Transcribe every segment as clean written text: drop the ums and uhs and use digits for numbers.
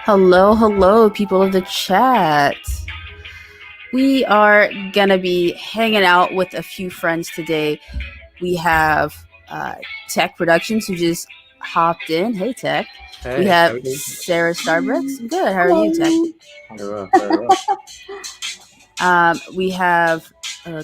Hello, hello, people of the chat. We are gonna be hanging out with a few friends today. We have Tech Productions who just hopped in. Hey, Tech. We Hey, how have are you? Sarah Starbrooks. Good. How are you, Tech? Hello. Very well, very well. We have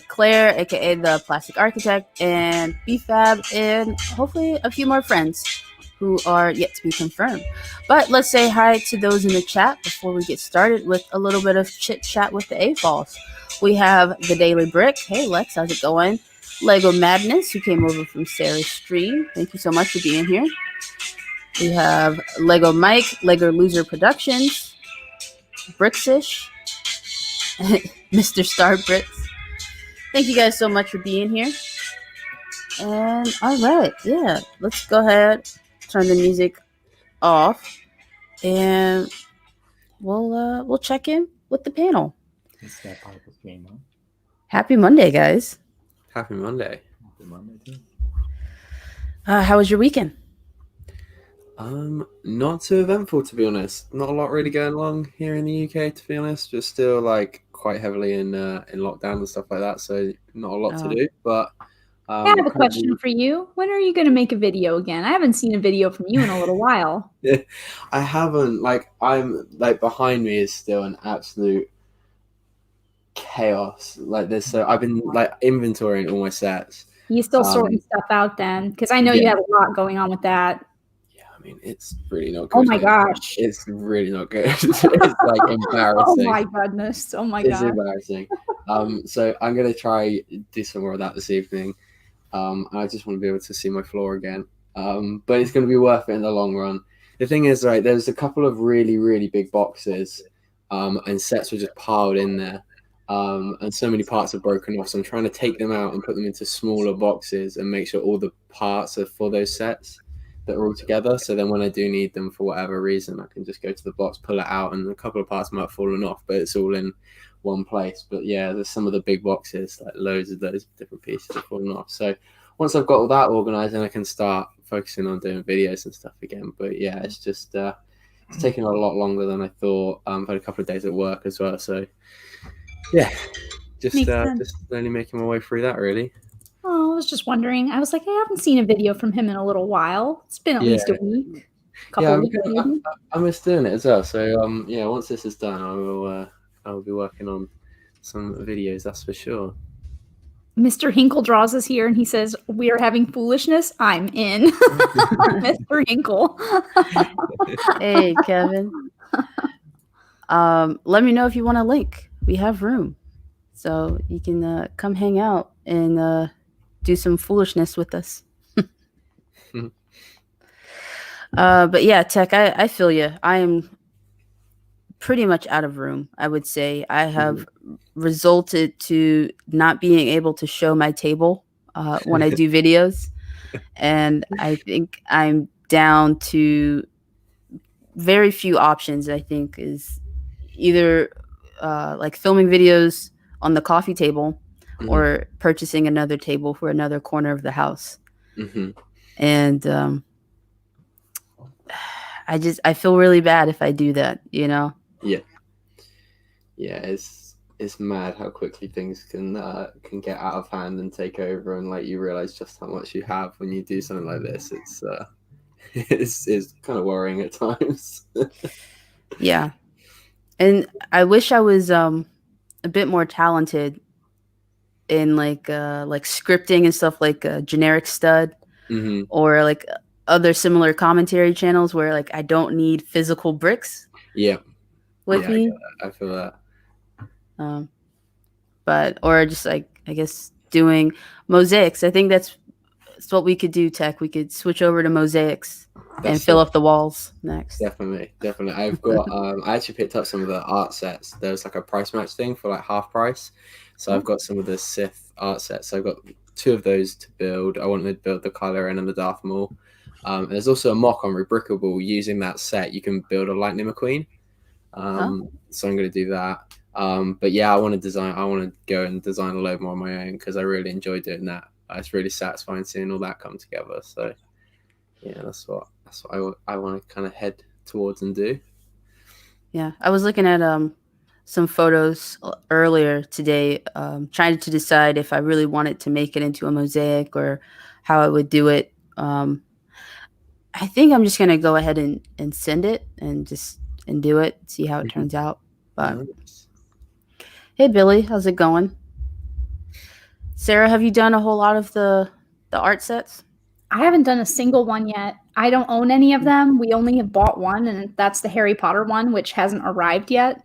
Claire, aka the Plastic Architect, and BFAB, and hopefully a few more friends who are yet to be confirmed. But let's say hi to those in the chat before we get started with a little bit of chit chat with the AFOLs. We have the Daily Brick. Hey Lex, how's it going? Lego Madness, who came over from Sarah's stream. Thank you so much for being here. We have Lego Mike, Lego Loser Productions, Brixish, Mr. Star Brits. Thank you guys so much for being here. And all right, yeah, let's go ahead, turn the music off, and we'll check in with the panel. It's that part of the stream, huh? Happy Monday, guys. Happy Monday. Happy Monday too. How was your weekend? Not too eventful, to be honest. Not a lot really going on here in the UK, to be honest. Just still like quite heavily in lockdown and stuff like that, so not a lot to do. But I have a question for you. When are you going to make a video again? I haven't seen a video from you in a little while. I haven't. Like, I'm like behind me is still an absolute chaos. Like this, so I've been like inventorying all my sets. You still sorting stuff out then? Because I know you have a lot going on with that. Yeah, I mean, it's really not good. Oh my gosh. It's really not good. It's like embarrassing. Oh my goodness. Oh my It's god. embarrassing. So I'm gonna try do some more of that this evening. I just want to be able to see my floor again. But it's gonna be worth it in the long run. The thing is, right, there's a couple of really, really big boxes, and sets were just piled in there. And so many parts are broken off. So I'm trying to take them out and put them into smaller boxes and make sure all the parts are for those sets that are all together. So then when I do need them for whatever reason, I can just go to the box, pull it out, and a couple of parts might have fallen off, but it's all in one place. But yeah, there's some of the big boxes, like loads of those different pieces have fallen off. So once I've got all that organized, then I can start focusing on doing videos and stuff again. But yeah, it's just it's taking a lot longer than I thought. I've had a couple of days at work as well, so yeah, just slowly making my way through that, really. Oh, I was just wondering. I was like, I haven't seen a video from him in a little while. It's been at least a week. I miss doing it as well. So yeah, once this is done, I will be working on some videos, that's for sure. Mr. Hinkle draws us here and he says, we are having foolishness. I'm in. Mr. Hinkle. Hey, Kevin. Let me know if you want a link. We have room. So you can come hang out and do some foolishness with us. But yeah, Tech, I feel you. I am pretty much out of room, I would say. I have resulted to not being able to show my table when I do videos. And I think I'm down to very few options, I think, is either like filming videos on the coffee table or purchasing another table for another corner of the house. And I feel really bad if I do that, you know? Yeah, it's mad how quickly things can get out of hand and take over, and like you realize just how much you have when you do something like this. It's kind of worrying at times. Yeah, and I wish I was a bit more talented in like scripting and stuff, like Generic Stud or like other similar commentary channels where like I don't need physical bricks. Yeah. With me. I feel that. But or just like I guess doing mosaics. I think that's what we could do, Tech. We could switch over to mosaics and fill up the walls next. Definitely. I've got I actually picked up some of the art sets. There was like a price match thing for like half price. So I've got some of the Sith art sets. So I've got 2 of those to build. I wanted to build the Kylo Ren and the Darth Maul. And there's also a mock on Rebrickable. Using that set, you can build a Lightning McQueen. So I'm going to do that. But yeah, I want to go and design a load more on my own because I really enjoy doing that. It's really satisfying seeing all that come together. So yeah, that's what I want to kind of head towards and do. Yeah, I was looking at some photos earlier today, trying to decide if I really wanted to make it into a mosaic or how I would do it. I think I'm just gonna go ahead and send it and do it, see how it turns out. But Nice. hey, Billy, how's it going? Sarah, have you done a whole lot of the art sets? I haven't done a single one yet. I don't own any of them. We only have bought one, and that's the Harry Potter one, which hasn't arrived yet.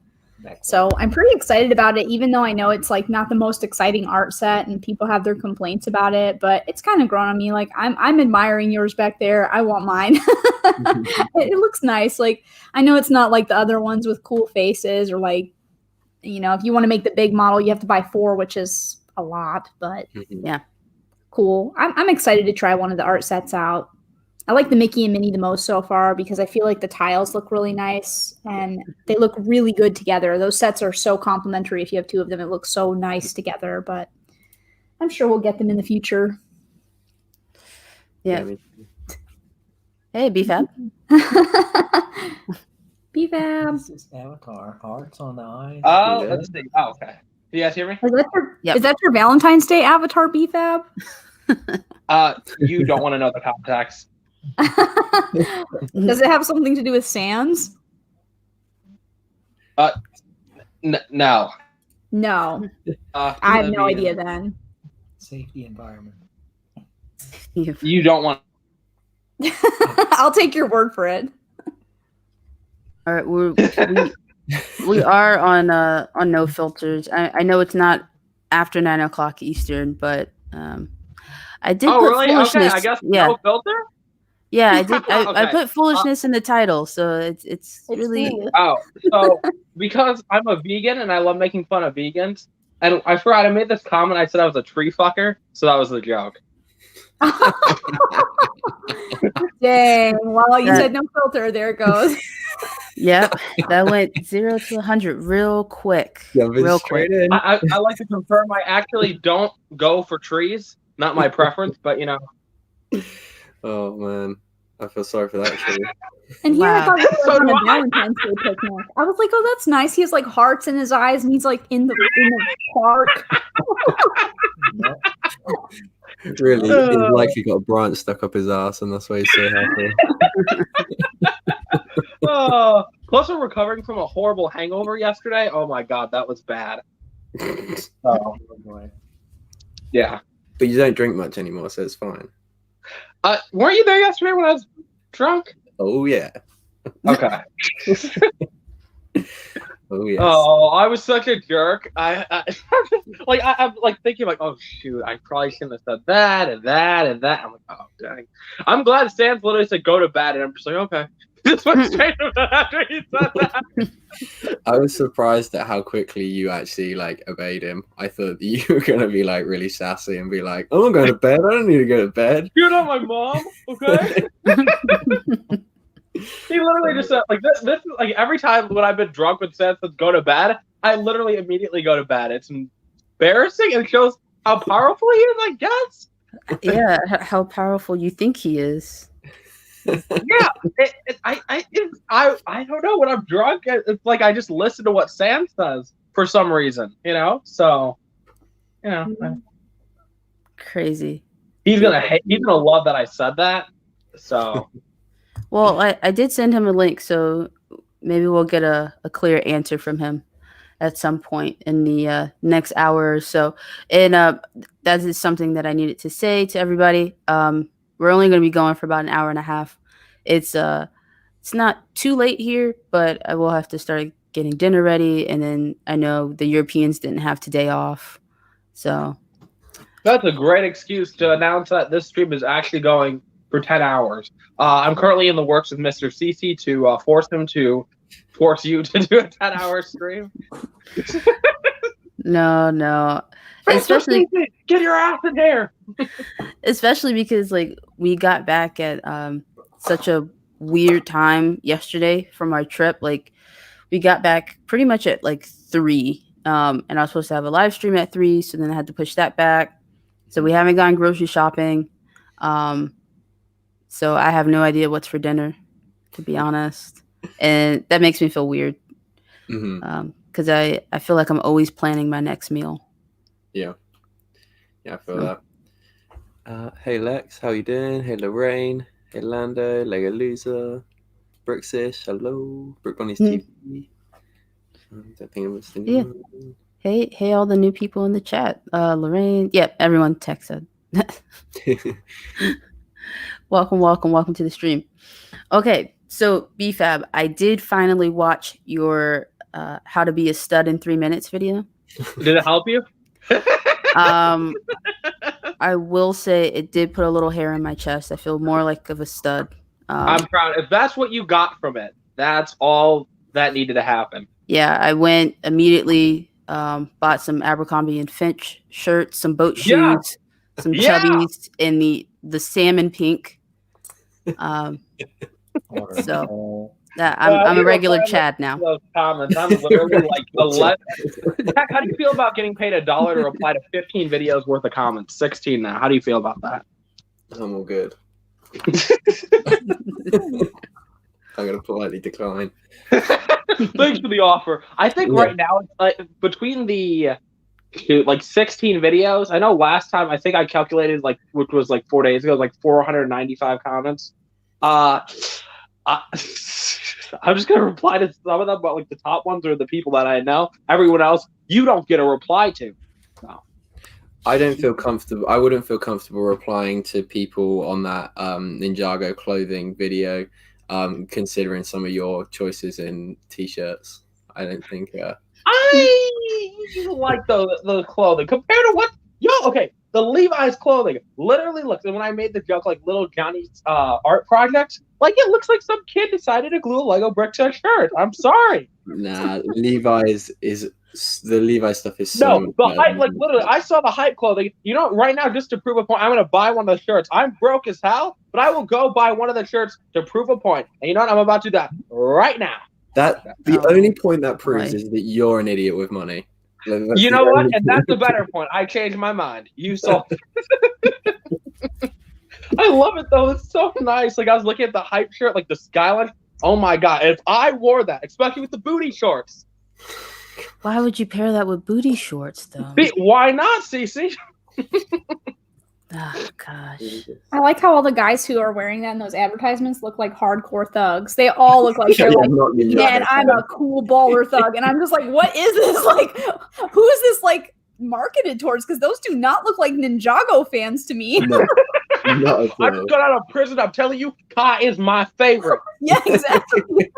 So I'm pretty excited about it, even though I know it's like not the most exciting art set and people have their complaints about it, but it's kind of grown on me. Like I'm admiring yours back there. I want mine. It looks nice. Like I know it's not like the other ones with cool faces or like, you know, if you want to make the big model, you have to buy 4, which is a lot, but Yeah. cool. I'm excited to try one of the art sets out. I like the Mickey and Minnie the most so far because I feel like the tiles look really nice and they look really good together. Those sets are so complementary. If you have 2 of them, it looks so nice together, but I'm sure we'll get them in the future. Yeah. me Hey, BFAB. BFAB. This is Avatar. Hearts on the eyes. Oh, Yeah. let's see. Oh, okay. Do you guys hear me? Yep. Is that your Valentine's Day avatar, BFAB? You don't want to know the context. Does it have something to do with Sans? No. No. Uh, I have no idea then. Safety environment. You don't want. I'll take your word for it. All right, we are on no filters. I know it's not after 9 o'clock Eastern, but I did Oh, put really? foolishness. Okay, I guess Yeah, no filter. yeah, I did. I Okay. put foolishness in the title, so it's really foolish. Oh, so because I'm a vegan and I love making fun of vegans, and I forgot I made this comment. I said I was a tree fucker, so that was the joke. Dang. Well, you That- said no filter. There it goes. yep. That went 0 to 100 real quick. Jumping Real straight quick. in. I like to confirm I actually don't go for trees. Not my preference, but you know. Oh man, I feel sorry for that. Tree. And here I Wow. thought you were So on do a I. Valentine's Day picnic. I was like, oh, that's nice. He has like hearts in his eyes and he's like in the park. No. Really, he's likely got a branch stuck up his ass, and that's why he's so happy. Plus, we're recovering from a horrible hangover yesterday. Oh my god, that was bad. Oh, boy. Yeah. But you don't drink much anymore, so it's fine. Weren't you there yesterday when I was drunk? Oh yeah. Okay. Oh yes. Oh, I was such a jerk. I'm like thinking like, oh shoot, I probably shouldn't have said that and that and that. I'm like, oh dang. I'm glad Stan's literally said go to bed, and I'm just like, okay. Just went straight to bed after he said that. I was surprised at how quickly you actually like obeyed him. I thought that you were gonna be like really sassy and be like, "Oh, I'm going to bed. I don't need to go to bed." You're not my mom, okay? He literally just said like this is like every time when I've been drunk with Stan says go to bed, I literally immediately go to bed. It's embarrassing and it shows how powerful he is, I guess. Yeah, how powerful you think he is. Yeah, I don't know when I'm drunk. It's like I just listen to what Sam says for some reason, you know. So, you know, Crazy. he's gonna love that I said that. So, Well, I did send him a link, so maybe we'll get a clear answer from him at some point in the next hour or so. And that is something that I needed to say to everybody. We're only going to be going for about an hour and a half. It's not too late here, but I will have to start getting dinner ready. And then I know the Europeans didn't have today off. So that's a great excuse to announce that this stream is actually going for 10 hours. I'm currently in the works with Mr. CC to force you to do a 10-hour stream. No. Especially get your ass in here. Especially because like we got back at such a weird time yesterday from our trip. Like we got back pretty much at like 3. And I was supposed to have a live stream at 3, so then I had to push that back. So we haven't gone grocery shopping. So I have no idea what's for dinner, to be honest. And that makes me feel weird. because I feel like I'm always planning my next meal. Yeah, I feel that. Hey Lex, how you doing? Hey Lorraine, hey Lando, Lego Loser, Brixish, hello, Brick Bunny's TV. Don't think I missed anyone. Hey, all the new people in the chat. Lorraine, yep, everyone texted. Welcome to the stream. Okay, so BFAB, I did finally watch your how to be a stud in 3 minutes video. Did it help you? I will say it did put a little hair in my chest. I feel more like of a stud. I'm proud. If that's what you got from it, that's all that needed to happen. Yeah, I went immediately, bought some Abercrombie and Finch shirts, some boat shoes, some chubbies in the salmon pink. So that I'm a regular Chad now. Those comments, I'm literally like 11. Jack, how do you feel about getting paid $1 to reply to 15 videos worth of comments? 16 now. How do you feel about that? I'm all good. I'm gonna politely decline. Thanks for the offer. I think right now it's like between the 16 videos. I know last time I think I calculated which was 4 days ago, 495 comments. I'm just gonna reply to some of them, but the top ones are the people that I know. Everyone else, you don't get a reply to. No. I don't feel comfortable. I wouldn't feel comfortable replying to people on that Ninjago clothing video, considering some of your choices in t-shirts. I don't think. I like the clothing compared to what okay. The Levi's clothing literally looks, and when I made the joke little Johnny's art project, it looks like some kid decided to glue a Lego brick to a shirt. I'm sorry. Nah, Levi's stuff is so. No, the hype, literally, I saw the hype clothing. Right now, just to prove a point, I'm gonna buy one of the shirts. I'm broke as hell, but I will go buy one of the shirts to prove a point. And you know what? I'm about to do that right now. The only point that proves is that you're an idiot with money. You know what? And that's the better point. I changed my mind. You saw. I love it though. It's so nice. I was looking at the hype shirt, the skyline. Oh my god! If I wore that, especially with the booty shorts. Why would you pair that with booty shorts, though? Why not, Cece? Oh gosh! I like how all the guys who are wearing that in those advertisements look like hardcore thugs. They all look like they're man, I'm a cool baller thug, and I'm just what is this? Who is this marketed towards? Because those do not look like Ninjago fans to me. No, not at all. I just got out of prison. I'm telling you, Kai is my favorite. Yeah, exactly.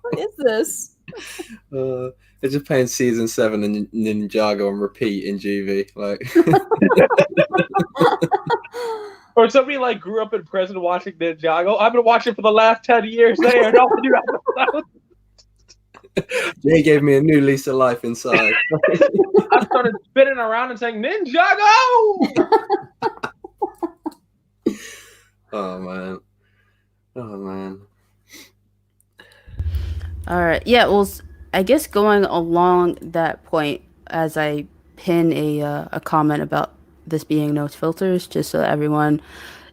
What is this? They're just playing season 7 and Ninjago on repeat in GV. Or somebody grew up in prison watching Ninjago. I've been watching for the last 10 years. They are not new episodes. Jay gave me a new lease of life inside. I started spinning around and saying Ninjago. Oh man. All right. Yeah. Well, I guess going along that point, as I pin a comment about this being no filters, just so that everyone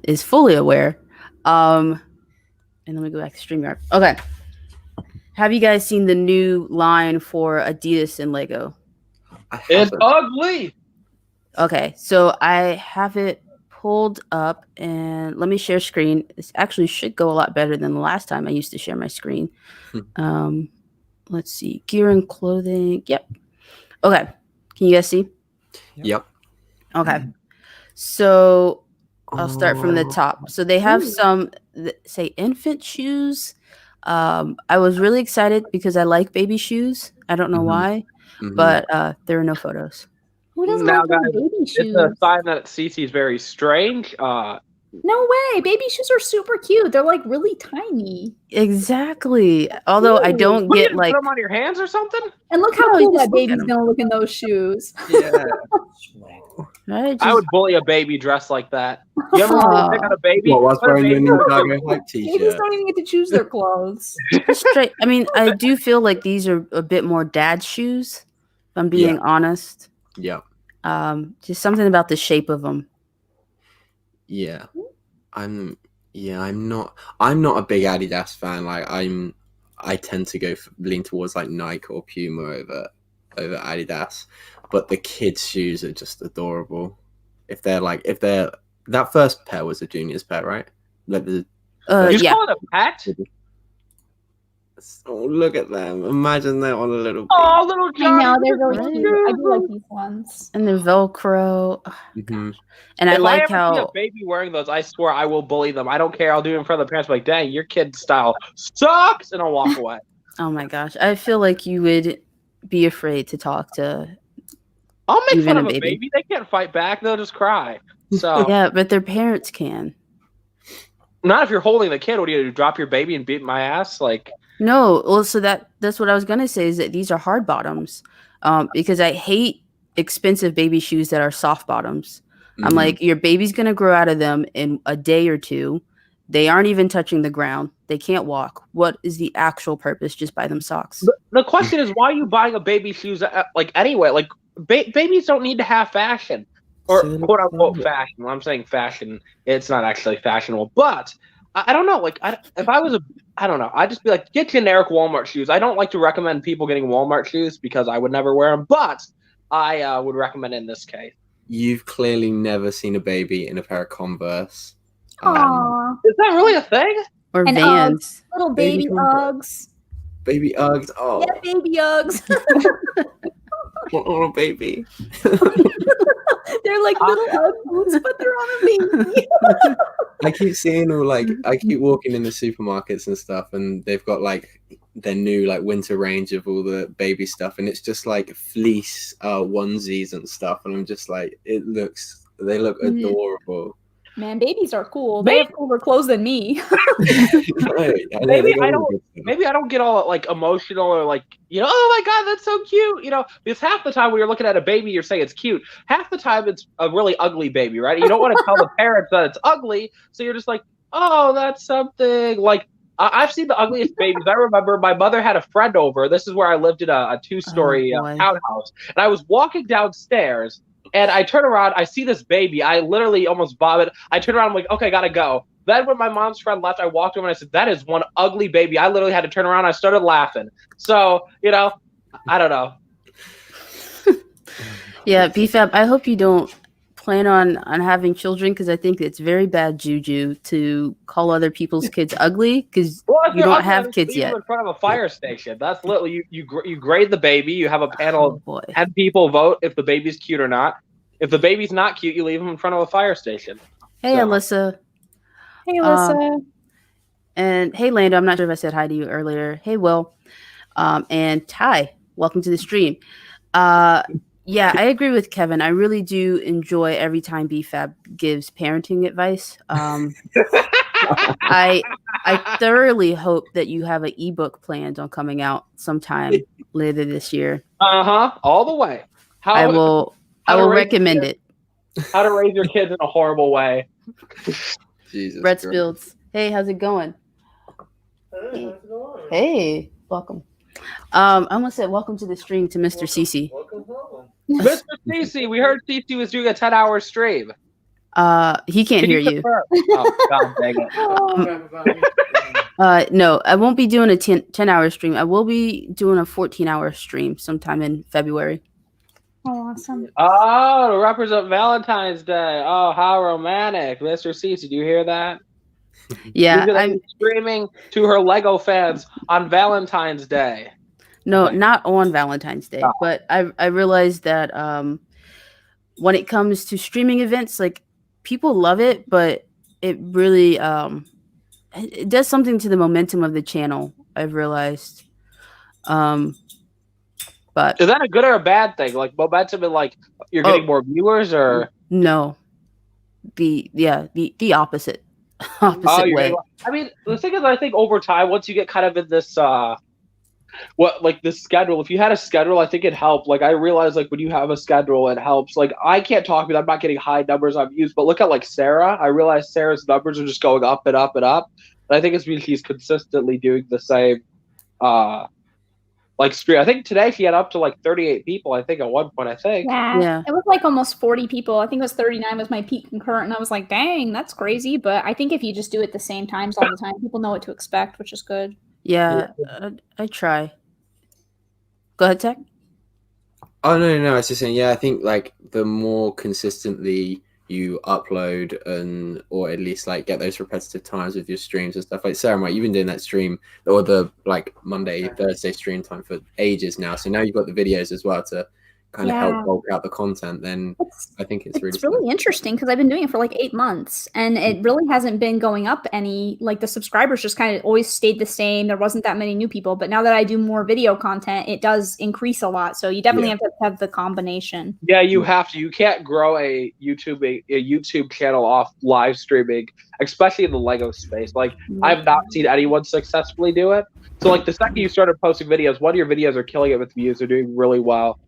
is fully aware. And let me go back to StreamYard. Okay. Have you guys seen the new line for Adidas and Lego? It's ugly. Okay, so I have it pulled up, and let me share screen. This actually should go a lot better than the last time I used to share my screen. Let's see, gear and clothing. Yep. Okay, can you guys see? Yep. Okay, so I'll start from the top. So they have some say infant shoes. I was really excited because I like baby shoes. I don't know why, but there are no photos. Who doesn't Now, like guys, baby shoes? It's a sign that Cece is very strange. No way. Baby shoes are super cute. They're really tiny. Exactly. Although I don't What, get you put them on your hands or something? And look how No, you cool just that look at baby's them. gonna look in those shoes. Yeah. right. I would bully a baby dressed like that. You ever want to pick on a baby? What was Put a wearing your baby- Ninjago hype Babies t-shirt? don't even get to choose their clothes. straight. I mean, I do feel like these are a bit more dad shoes. If I'm being honest. Yeah. Just something about the shape of them. Yeah. I'm not a big Adidas fan. I tend to lean towards like Nike or Puma over Adidas, but the kids' shoes are just adorable. If they're that first pair was a junior's pair, right? Like You just yeah. call it a pet? Oh, look at them! Imagine that on a little. Oh, little Johnny. I know they're really Right. cute. I do like these ones. And they're Velcro. Oh, Mhm. gosh. And I If like I ever see a how baby wearing those, I swear I will bully them. I don't care. I'll do it in front of the parents. Like, dang, your kid's style sucks, and I'll walk away. oh my gosh. I feel like you would be afraid to talk to I'll make Even fun a of a baby. baby. They can't fight back. They'll just cry. So yeah, but their parents can. not if you're holding the kid. What do? Drop your baby and beat my ass? Like, No, well, so that's what I was gonna say is that these are hard bottoms, because I hate expensive baby shoes that are soft bottoms. I'm Mhm. like, your baby's gonna grow out of them in a day or two. They aren't even touching the ground. They can't walk. What is the actual purpose? Just buy them socks. the question is, why are you buying a baby shoes? Like anyway, like babies don't need to have fashion or So quote unquote cute. fashion. When I'm saying fashion, it's not actually fashionable. But I don't know. Like, if I was I don't know. I'd just be like, get generic Walmart shoes. I don't like to recommend people getting Walmart shoes because I would never wear them. But I would recommend it in this case. You've clearly never seen a baby in a pair of Converse. Aww. Is that really a thing? Or And, Vans. Little Baby baby Converse. Uggs. Baby Uggs. Oh, Yeah, baby Uggs. oh, baby. They're like little Ugg boots, but they're on a baby. I keep seeing I keep walking in the supermarkets and stuff, and they've got like their new like winter range of all the baby stuff, and it's just like fleece onesies and stuff, and I'm just like, they look adorable. Man, babies are cool. They have cooler clothes than me. Right. Maybe I don't get all like emotional or like, oh my god, that's so cute, because half the time when you're looking at a baby, you're saying it's cute. Half the time it's a really ugly baby, right? You don't want to tell the parents that it's ugly, so you're just like, oh, that's something. Like, I've seen the ugliest babies. I remember my mother had a friend over. This is where I lived in a two-story townhouse, and I was walking downstairs. And I turn around, I see this baby. I literally almost vomit. I turn around, I'm like, okay, gotta go. Then when my mom's friend left, I walked over and I said, that is one ugly baby. I literally had to turn around. I started laughing. So, I don't know. Yeah, BFAB, I hope you don't plan on having children, because I think it's very bad juju to call other people's kids ugly, because you don't have kids yet. In front of a fire station. That's literally you grade the baby. You have a panel Oh, of 10 people vote if the baby's cute or not. If the baby's not cute, you leave them in front of a fire station. Hey, So- Alyssa. Hey, Alyssa. And hey, Lando. I'm not sure if I said hi to you earlier. Hey, Will. And Ty. Welcome to the stream. Yeah, I agree with Kevin. I really do enjoy every time BFAB gives parenting advice. I thoroughly hope that you have an ebook planned on coming out sometime later this year. All the way. I will recommend it. How to raise your kids in a horrible way. Jesus. Brett Christ. Spills. Hey, how's it going? Hey, how's it going? Hey, welcome. I almost said welcome to the stream to Mr. Cece. Welcome home. Mr. Cece, we heard Cece was doing a 10-hour stream. He can't hear you. confirm? Oh, God dang it. No, I won't be doing a 10-hour stream. I will be doing a 14-hour stream sometime in February. Oh, awesome. Oh, to represent Valentine's Day. Oh, how romantic. Mr. Cece, do you hear that? Yeah, She's gonna I'm be streaming to her Lego fans on Valentine's Day. no, not on Valentine's Day, Oh. but I realized that when it comes to streaming events, like, people love it, but it really it does something to the momentum of the channel. I've realized. But Is that a good or a bad thing? Like momentum and like you're getting more viewers, or no, the opposite you're way. getting, I mean, the thing is, I think over time, once you get kind of in this this schedule, if you had a schedule, I think it helped. Like, I realized, like, when you have a schedule, it helps. Like, I can't talk because I'm not getting high numbers on views, but look at like Sarah. I realized Sarah's numbers are just going up and up and up. And I think it's because she's consistently doing the same stream. I think today she had up to like 38 people, I think, at one point, I think. Yeah. It was like almost 40 people. I think it was 39 was my peak concurrent, and I was like, dang, that's crazy. But I think if you just do it the same times all the time, people know what to expect, which is good. Yeah, I try. Go ahead, Tech. Oh no, I was just saying. Yeah, I think like the more consistently you upload or at least like get those repetitive times with your streams and stuff. Like Sarah, Mike, you've been doing that stream or the like Monday, Thursday stream time for ages now. So now you've got the videos as well to kind of help bulk out the content. Then I think it's really interesting because I've been doing it for like 8 months and it really hasn't been going up any. Like the subscribers just kind of always stayed the same. There wasn't that many new people, but now that I do more video content, it does increase a lot. So you definitely have to have the combination. Yeah, you have to. You can't grow a YouTube channel off live streaming, especially in the Lego space. Like I've not seen anyone successfully do it. So like the second you started posting videos, one of your videos are killing it with views. They're doing really well.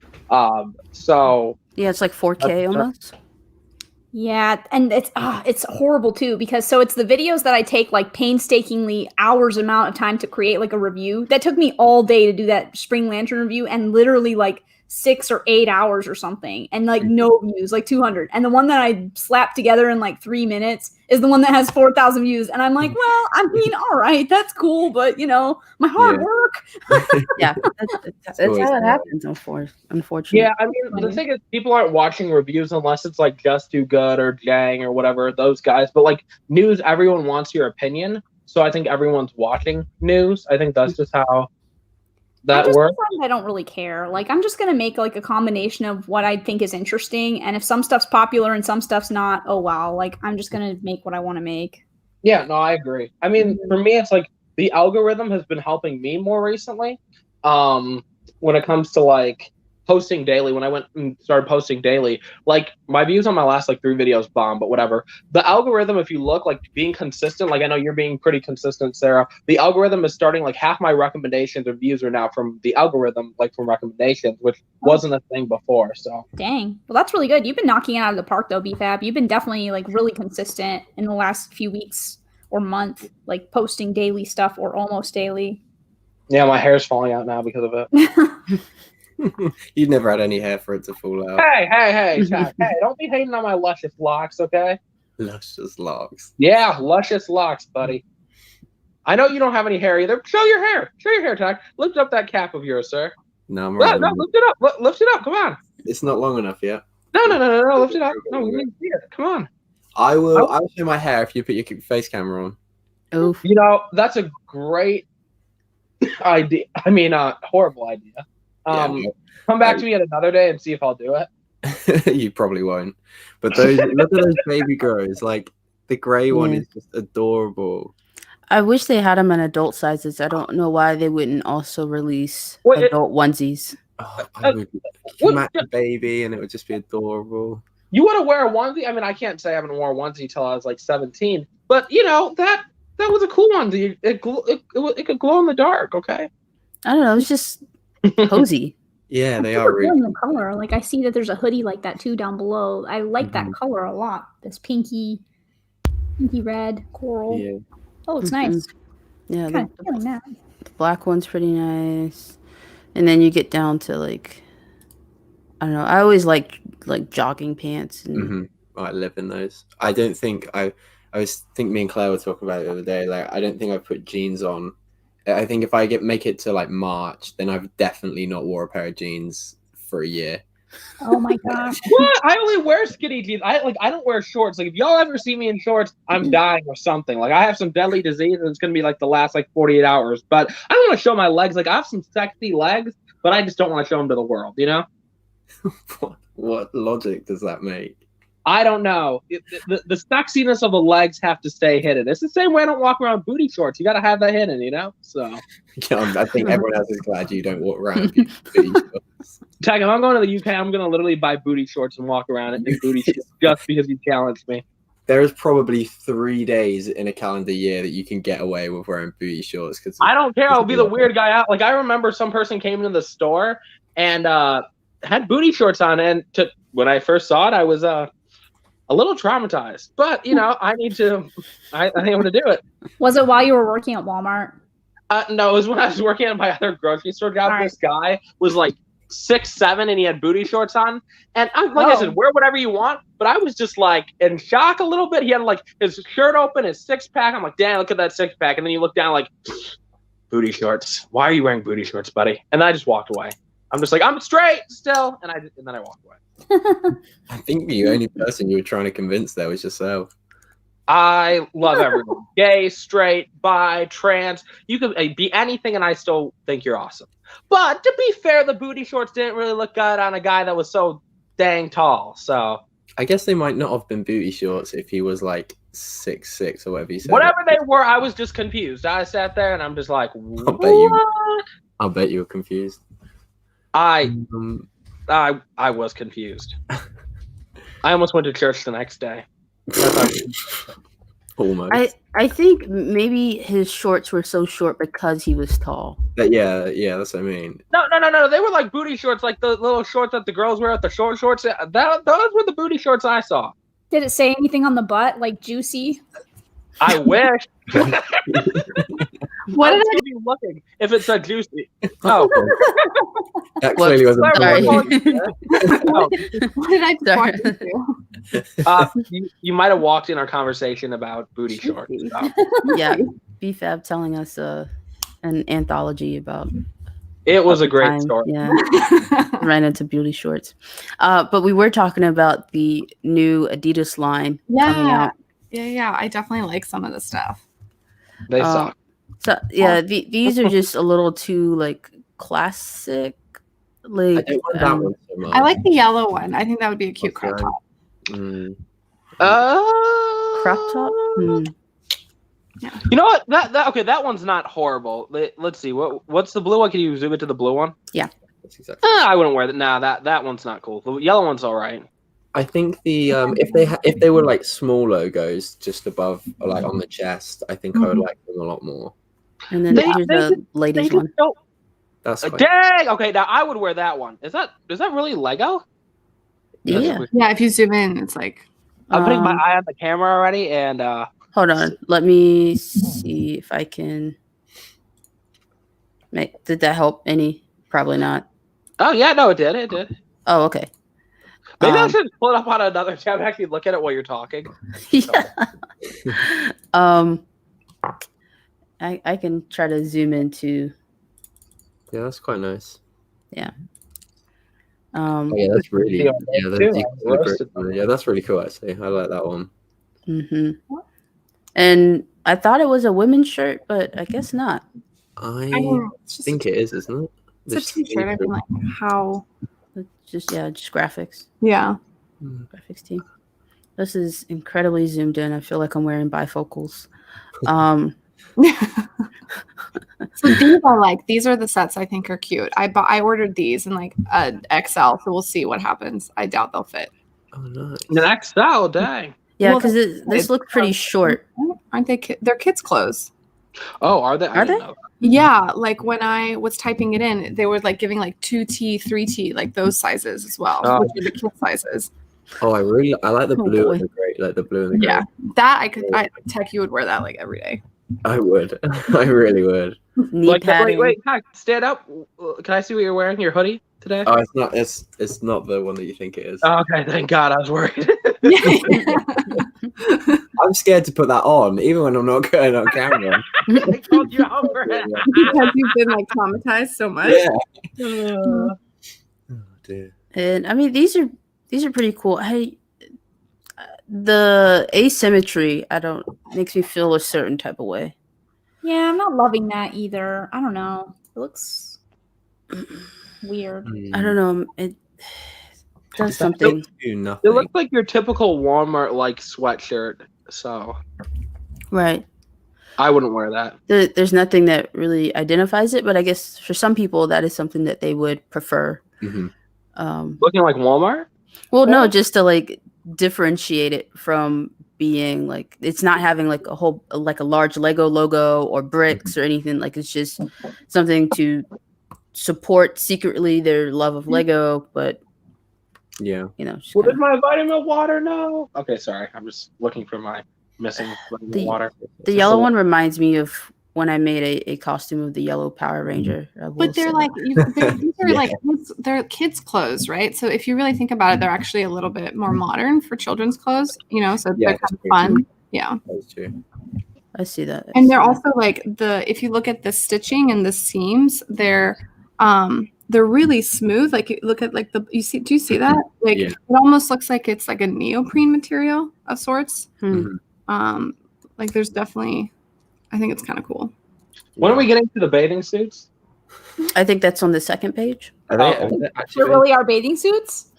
So yeah, it's like 4K almost. Yeah, and it's horrible too because it's the videos that I take like painstakingly hours amount of time to create like a review. That took me all day to do that Spring Lantern review and literally like 6 or 8 hours or something and like no views, like 200. And the one that I slapped together in like 3 minutes is the one that has 4,000 views. And I'm like, well, I mean, all right, that's cool, but my hard work. Yeah, that's how it happens, unfortunately. Yeah, I mean, the thing is, people aren't watching reviews unless it's like Just Too Good or Jang or whatever, those guys. But like news, everyone wants your opinion. So I think everyone's watching news. I think that's just how that works. I don't really care. Like, I'm just going to make like a combination of what I think is interesting. And if some stuff's popular and some stuff's not, oh, wow. Like, I'm just going to make what I want to make. Yeah, no, I agree. I mean, for me, it's like the algorithm has been helping me more recently. When it comes to like posting daily, when I went and started posting daily, like my views on my last like 3 videos bomb, but whatever. The algorithm, if you look, like being consistent, like I know you're being pretty consistent, Sarah. The algorithm is starting like half my recommendations or views are now from the algorithm, like from recommendations, which wasn't a thing before. So dang, well that's really good. You've been knocking it out of the park though, BFAB. You've been definitely like really consistent in the last few weeks or month, like posting daily stuff or almost daily. Yeah, my hair's falling out now because of it. You've never had any hair for it to fall out. Hey, Jack, hey, don't be hating on my luscious locks, okay? Luscious locks. Yeah, luscious locks, buddy. I know you don't have any hair either. Show your hair. Show your hair, Jack. Lift up that cap of yours, sir. No, I'm right. No, lift it up. Lift it up. Come on. It's not long enough yet. No. Lift it up. No, we need to see it. Come on. I'll show my hair if you put your face camera on. Oof. That's a great idea. I mean, horrible idea. Come back to me at another day and see if I'll do it. You probably won't. But look at those baby grows. Like the gray one is just adorable. I wish they had them in adult sizes. I don't know why they wouldn't also release adult onesies. Oh, I would match the baby and it would just be adorable. You want to wear a onesie? I mean, I can't say I haven't worn a onesie till I was like 17. But that was a cool onesie. It could glow in the dark. Okay. I don't know. It's just cozy. Yeah, they are really the color. Like I see that there's a hoodie like that too down below. I like that color a lot. This pinky red coral. Yeah. Oh, it's nice. Yeah, the black one's pretty nice. And then you get down to like, I don't know. I always like jogging pants. And... I live in those. I don't think I think me and Claire were talking about it the other day. Like, I don't think I put jeans on. I think if I make it to like March, then I've definitely not wore a pair of jeans for a year. Oh my gosh! What? I only wear skinny jeans. I don't wear shorts. Like if y'all ever see me in shorts, I'm dying or something. Like I have some deadly disease, and it's gonna be like the last like 48 hours. But I don't want to show my legs. Like I have some sexy legs, but I just don't want to show them to the world. What logic does that make? I don't know. The sexiness of the legs have to stay hidden. It's the same way I don't walk around booty shorts. You got to have that hidden, So I think everyone else is glad you don't walk around in booty shorts. Tag, if I'm going to the UK, I'm going to literally buy booty shorts and walk around in booty shorts just because you challenged me. There is probably 3 days in a calendar year that you can get away with wearing booty shorts. Cause I don't care. I'll be the weird guy out. Like I remember some person came into the store and had booty shorts on, and when I first saw it, I was a little traumatized, but I need to do it. Was it while you were working at Walmart? No, it was when I was working at my other grocery store job. Right. This guy was like 6'7" and he had booty shorts on, and I said, wear whatever you want. But I was just like in shock a little bit. He had like his shirt open, his 6-pack. I'm like, damn, look at that 6-pack. And then you look down like, booty shorts. Why are you wearing booty shorts, buddy? And then I just walked away. I'm just like, I'm straight still, and then I walked away. I think the only person you were trying to convince there was yourself. I love everyone. Gay, straight, bi, trans. You could be anything, and I still think you're awesome. But to be fair, the booty shorts didn't really look good on a guy that was so dang tall. So I guess they might not have been booty shorts if he was like 6'6" or whatever you said. whatever they were, I was just confused. I sat there and I'm just like, what? I'll bet you were confused. I was confused. I almost went to church the next day. Almost. I think maybe his shorts were so short because he was tall. But yeah, that's what I mean. No. They were like booty shorts, like the little shorts that the girls wear at the short shorts. Those were the booty shorts I saw. Did it say anything on the butt, like juicy? I wish. What did I be looking if it said juicy? Oh, That clearly wasn't. Sorry. What did I Sorry. do? You might have walked in our conversation about booty shorts. So. Yeah, BFAB telling us an anthology about. It was a the great time. story. Yeah, ran into beauty shorts. But we were talking about the new Adidas line coming out. Yeah. I definitely like some of the stuff. They suck. So yeah, these are just a little too like classic. I Like don't want that one so much. I like the yellow one. I think that would be a cute crop top. Mm. crop top. You know what? That one's not horrible. Let's see. What's the blue one? Can you zoom into the blue one? That's exactly. I wouldn't wear that. Nah, that one's not cool. The yellow one's all right. I think the if they were like small logos just above or like on the chest, I think I would like them a lot more. And then here's the ladies one. That's quite Dang. Okay, now I would wear that one. Is that really Lego? Yeah. Yeah, if you zoom in, it's like I'm putting my eye on the camera already, and Hold on. Let me see if I can make. Did that help any? Probably not. oh yeah, no, it did. It did. Oh, okay. Maybe I should pull it up on another tab and actually look at it while you're talking. Yeah. I can try to zoom into. yeah, that's quite nice. Yeah. Oh, yeah, that's really Yeah, that's really cool actually. I like that one. Mm-hmm. And I thought it was a women's shirt, but I guess not. I it's just think it is, isn't it? it's a t-shirt. I mean, like how? It's just graphics. Yeah. Graphics team. This is incredibly zoomed in. I feel like I'm wearing bifocals. So these I like. These are the sets I think are cute. I ordered these in like XL, so we'll see what happens. I doubt they'll fit. Oh, nice. An XL, dang. Yeah, Well, because this looks pretty short. Aren't they? They're kids' clothes. Oh, are they? Are they? Know. Yeah, like when I was typing it in, they were like giving like 2T, 3T, like those sizes as well, Oh. which are the kid sizes. Oh, I like the Oh, blue boy. and the gray, like the blue and the Yeah, gray. that I Tech, you would wear that like every day. I would. I really would. Knee Like padding. wait, stand up. Can I see what you're wearing? Your hoodie today? Oh, it's not. It's not the one that you think it is. Oh, okay, thank God. I was worried. I'm scared to put that on, even when I'm not going on camera. I called you out for it. Because you've been like traumatized so much. Yeah. Oh dear. And I mean, these are pretty cool. The asymmetry, makes me feel a certain type of way. Yeah, I'm not loving that either. I don't know. It looks weird. I don't know. It does something. Do nothing. It looks like your typical Walmart like sweatshirt. So Right. I wouldn't wear that. There's nothing that really identifies it, but I guess for some people that is something that they would prefer. Mhm. Looking like Walmart? Well, no, just to like differentiate it from being like it's not having like a large Lego logo or bricks or anything. Like it's just something to support secretly their love of Lego, but Yeah. just What kinda- did my vitamin water know? Okay, sorry. I'm just looking for my missing vitamin water. the yellow one reminds me of when I made a costume of the yellow Power Ranger. I will But they're say like that. these are Yeah. like they're kids' clothes, right? So if you really think about it, they're actually a little bit more modern for children's clothes, so Yeah, they're kind of fun. Yeah. That's true. I see that. And they're also like if you look at the stitching and the seams, they're really smooth. Like you look at like do you see that? Like Yeah. it almost looks like it's like a neoprene material of sorts. Hmm. Like there's definitely, I think it's kind of cool. When are we getting to the bathing suits? I think that's on the second page. Are they actually There really are bathing suits?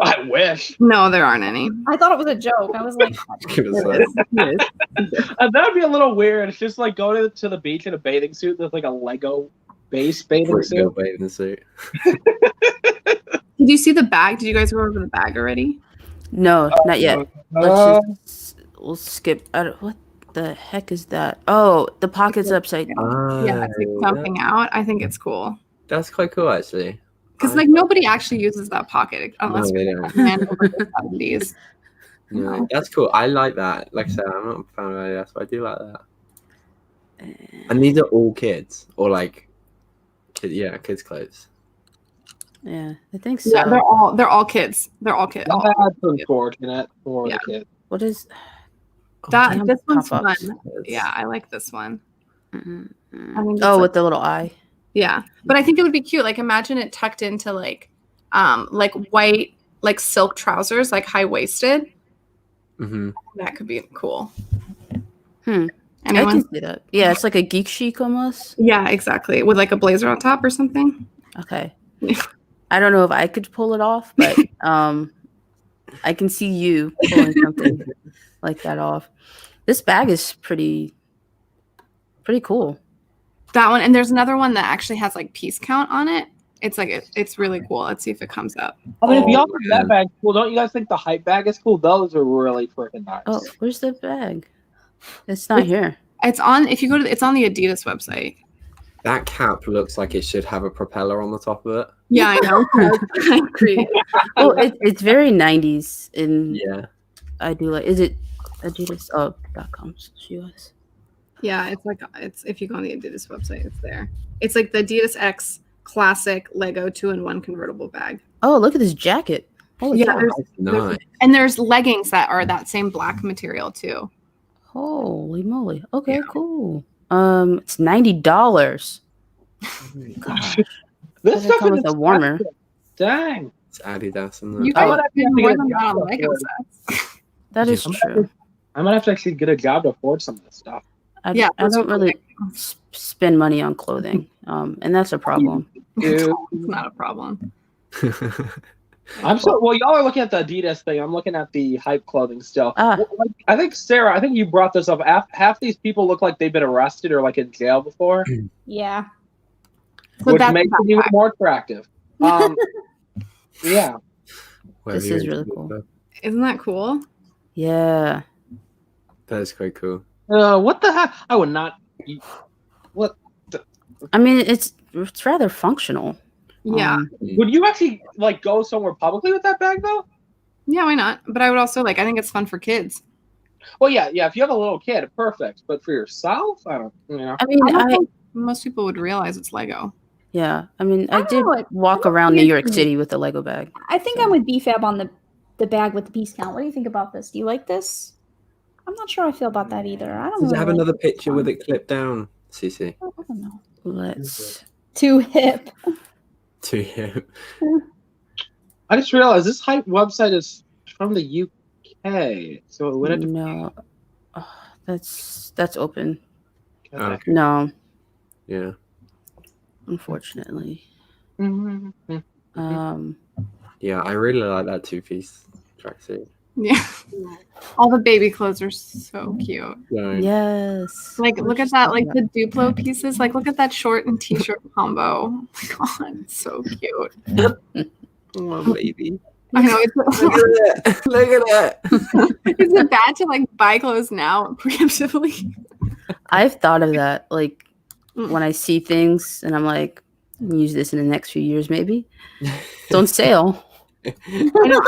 I wish. No, there aren't any. I thought it was a joke. I was like, Give us that. That would be a little weird. It's just like going to the beach in a bathing suit. There's like a Lego base bathing Real suit. bathing suit. Did you see the bag? Did you guys go over the bag already? No, not yet. We'll skip. What the heck is that? Oh, the pocket's upside down. Yeah, it's like jumping out. I think it's cool. That's quite cool, actually. Because like nobody actually uses that pocket unless No, they you're don't. a man over the 70s. No, that's cool. I like that. Like I said, I'm not a fan of Adidas, but I do like that. And these are all kids, or like, kids' clothes. Yeah, I think so. Yeah, they're all kids. They're all kids. That's unfortunate for the kids. What is That this one's pop-ups. fun. Yeah, I like this one. Mm-mm. I think Oh, it's with the little eye. Yeah, but I think it would be cute. Like imagine it tucked into like white like silk trousers, like high waisted. Mm-hmm. That could be cool. I Anyone? can see that. Yeah, it's like a geek chic almost. Yeah, exactly. With like a blazer on top or something. Okay. I don't know if I could pull it off, but I can see you pulling something like that off. This bag is pretty cool. That one, and there's another one that actually has like piece count on it. It's like it's really cool. Let's see if it comes up. I mean, if y'all think man. that bag's cool, don't you guys think the hype bag is cool? Those are really freaking nice. Oh, where's the bag? It's not here. It's on. If you go to, it's on the Adidas website. That cap looks like it should have a propeller on the top of it. Yeah, I know. I agree. Oh, it's very 90s. And Yeah. I do like. Is it Adidas? Oh, .com. US. Yeah, it's if you go on the Adidas website, it's there. It's like the Adidas X Classic Lego 2-in-1 convertible bag. Oh, look at this jacket. Holy Yeah, cow. Nice. And there's leggings that are that same black material too. Holy moly. Okay, cool. It's $90. Gosh. This Does it come is with a warmer? expensive. Dang. It's Adidas and You that. guys Oh, have yeah, more yeah, than that on yeah. Lego sets. That is true. I might have to actually get a job to afford some of this stuff. I those don't are really spend money on clothing, and that's a problem. Dude. It's not a problem. I'm so well. Y'all are looking at the Adidas thing. I'm looking at the hype clothing still. Ah. Well, like, I think Sarah. I think you brought this up. Half these people look like they've been arrested or like in jail before, yeah. So which that's makes the it even backpack. more attractive. Yeah. Whatever This you're is really into, cool. but Isn't that cool? Yeah. That is quite cool. What the heck? I would not. What? I mean, it's rather functional. Yeah. Would you actually like go somewhere publicly with that bag though? Yeah, why not? But I would also I think it's fun for kids. Well, yeah. If you have a little kid, perfect. But for yourself, I don't. I mean, I don't think most people would realize it's Lego. yeah. I mean, I I don't did know, like, walk I don't around New think York it's- City with a Lego bag. I think I'm with BFAB on the bag with the piece count. What do you think about this? Do you like this? I'm not sure I feel about that either. I don't Does it really have like another this picture one. with it clipped down, Cece? I don't know. Let's. Too hip. To you. I just realized this hype website is from the UK, so it would have to. No. Oh, that's open. Okay. No, Yeah. unfortunately. Mm-hmm. Yeah, I really like that two-piece tracksuit. Yeah. All the baby clothes are so cute. So, Yes. Like look at that, like the Duplo pieces. Like look at that short and t-shirt combo. Oh my god, it's so cute. oh, baby. I know it's Look at that. Look at that. is it bad to like buy clothes now preemptively? I've thought of that. Like Mm. when I see things and I'm like, use this in the next few years, maybe. It's on sale. I know,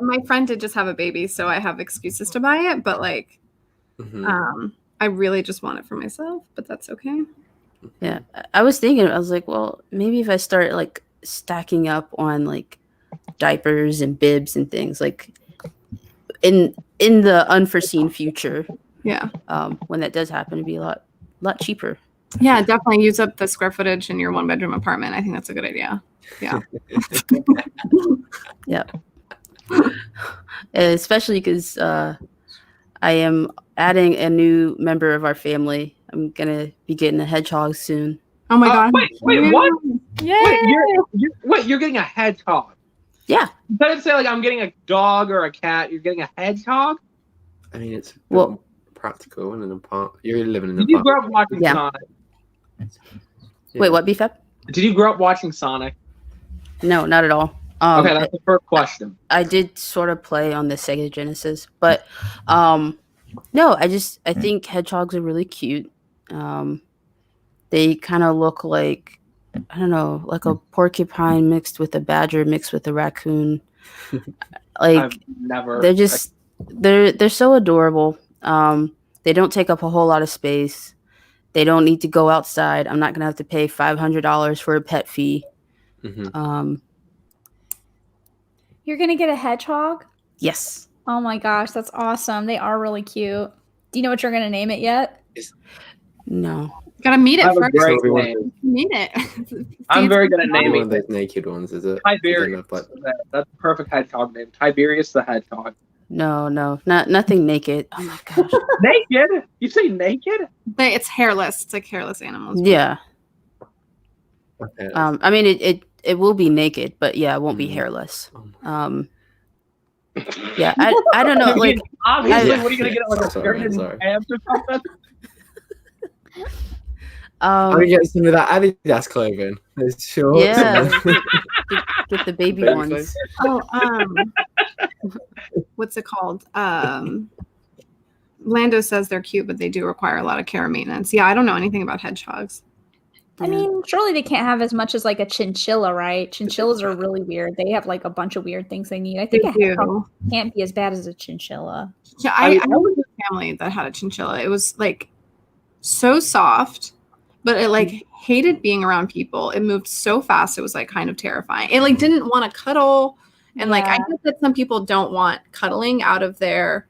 my friend did just have a baby, so I have excuses to buy it, but like Mhm. I really just want it for myself, but that's okay. Yeah. I was thinking, I was like, well, maybe if I start like stacking up on like diapers and bibs and things, like in the unforeseen future, Yeah. When that does happen, it'd be a lot cheaper. Yeah, definitely use up the square footage in your 1-bedroom apartment. I think that's a good idea. Yeah. Yeah. Especially because I am adding a new member of our family. I'm gonna be getting a hedgehog soon. Oh my god. Wait, what? Yay! Wait, you're getting a hedgehog. Yeah. You didn't say like I'm getting a dog or a cat. You're getting a hedgehog. I mean, it's Well- practical in an apartment. You're living in an Did you grow apartment. up watching Yeah. Sonic? Yeah. Wait, what, BFAB? Did you grow up watching Sonic? No, not at all. Okay, that's the first question. I did sort of play on the Sega Genesis, but no, I think hedgehogs are really cute. They kind of look like, I don't know, like a porcupine mixed with a badger mixed with a raccoon. Like I've never. they're so adorable. They don't take up a whole lot of space. They don't need to go outside. I'm not gonna have to pay $500 for a pet fee. Mhm. You're gonna get a hedgehog? Yes. Oh my gosh, that's awesome. They are really cute. Do you know what you're gonna name it yet? No. Gotta meet I it have a first. great So we name. Meet it. I'm very good at One naming of those naked ones, is it? Tiberius. Like, That's a perfect hedgehog name. Tiberius the hedgehog. No, nothing naked. Oh my gosh. Naked? You say naked? But it's hairless. It's like hairless animals. Yeah. okay. I mean, it will be naked, but yeah, it won't be Mhm. hairless. Oh Yeah, I don't know. Like, Obviously, I- what are you gonna get? Like a Sorry, skirt and sorry. pants or something? I'm gonna get some of that Adidas clothing. It's short. Yeah. Get the baby Baby ones. clothes. Oh, what's it called? Lando says they're cute, but they do require a lot of care and maintenance. Yeah, I don't know anything about hedgehogs. I mean, surely they can't have as much as like a chinchilla, right? Chinchillas are really weird. They have like a bunch of weird things they need. I think a hedgehog can't be as bad as a chinchilla. Yeah, I was in a family that had a chinchilla. It was like so soft, but it like hated being around people. It moved so fast. It was like kind of terrifying. It like didn't want to cuddle. And like I guess that some people don't want cuddling out of their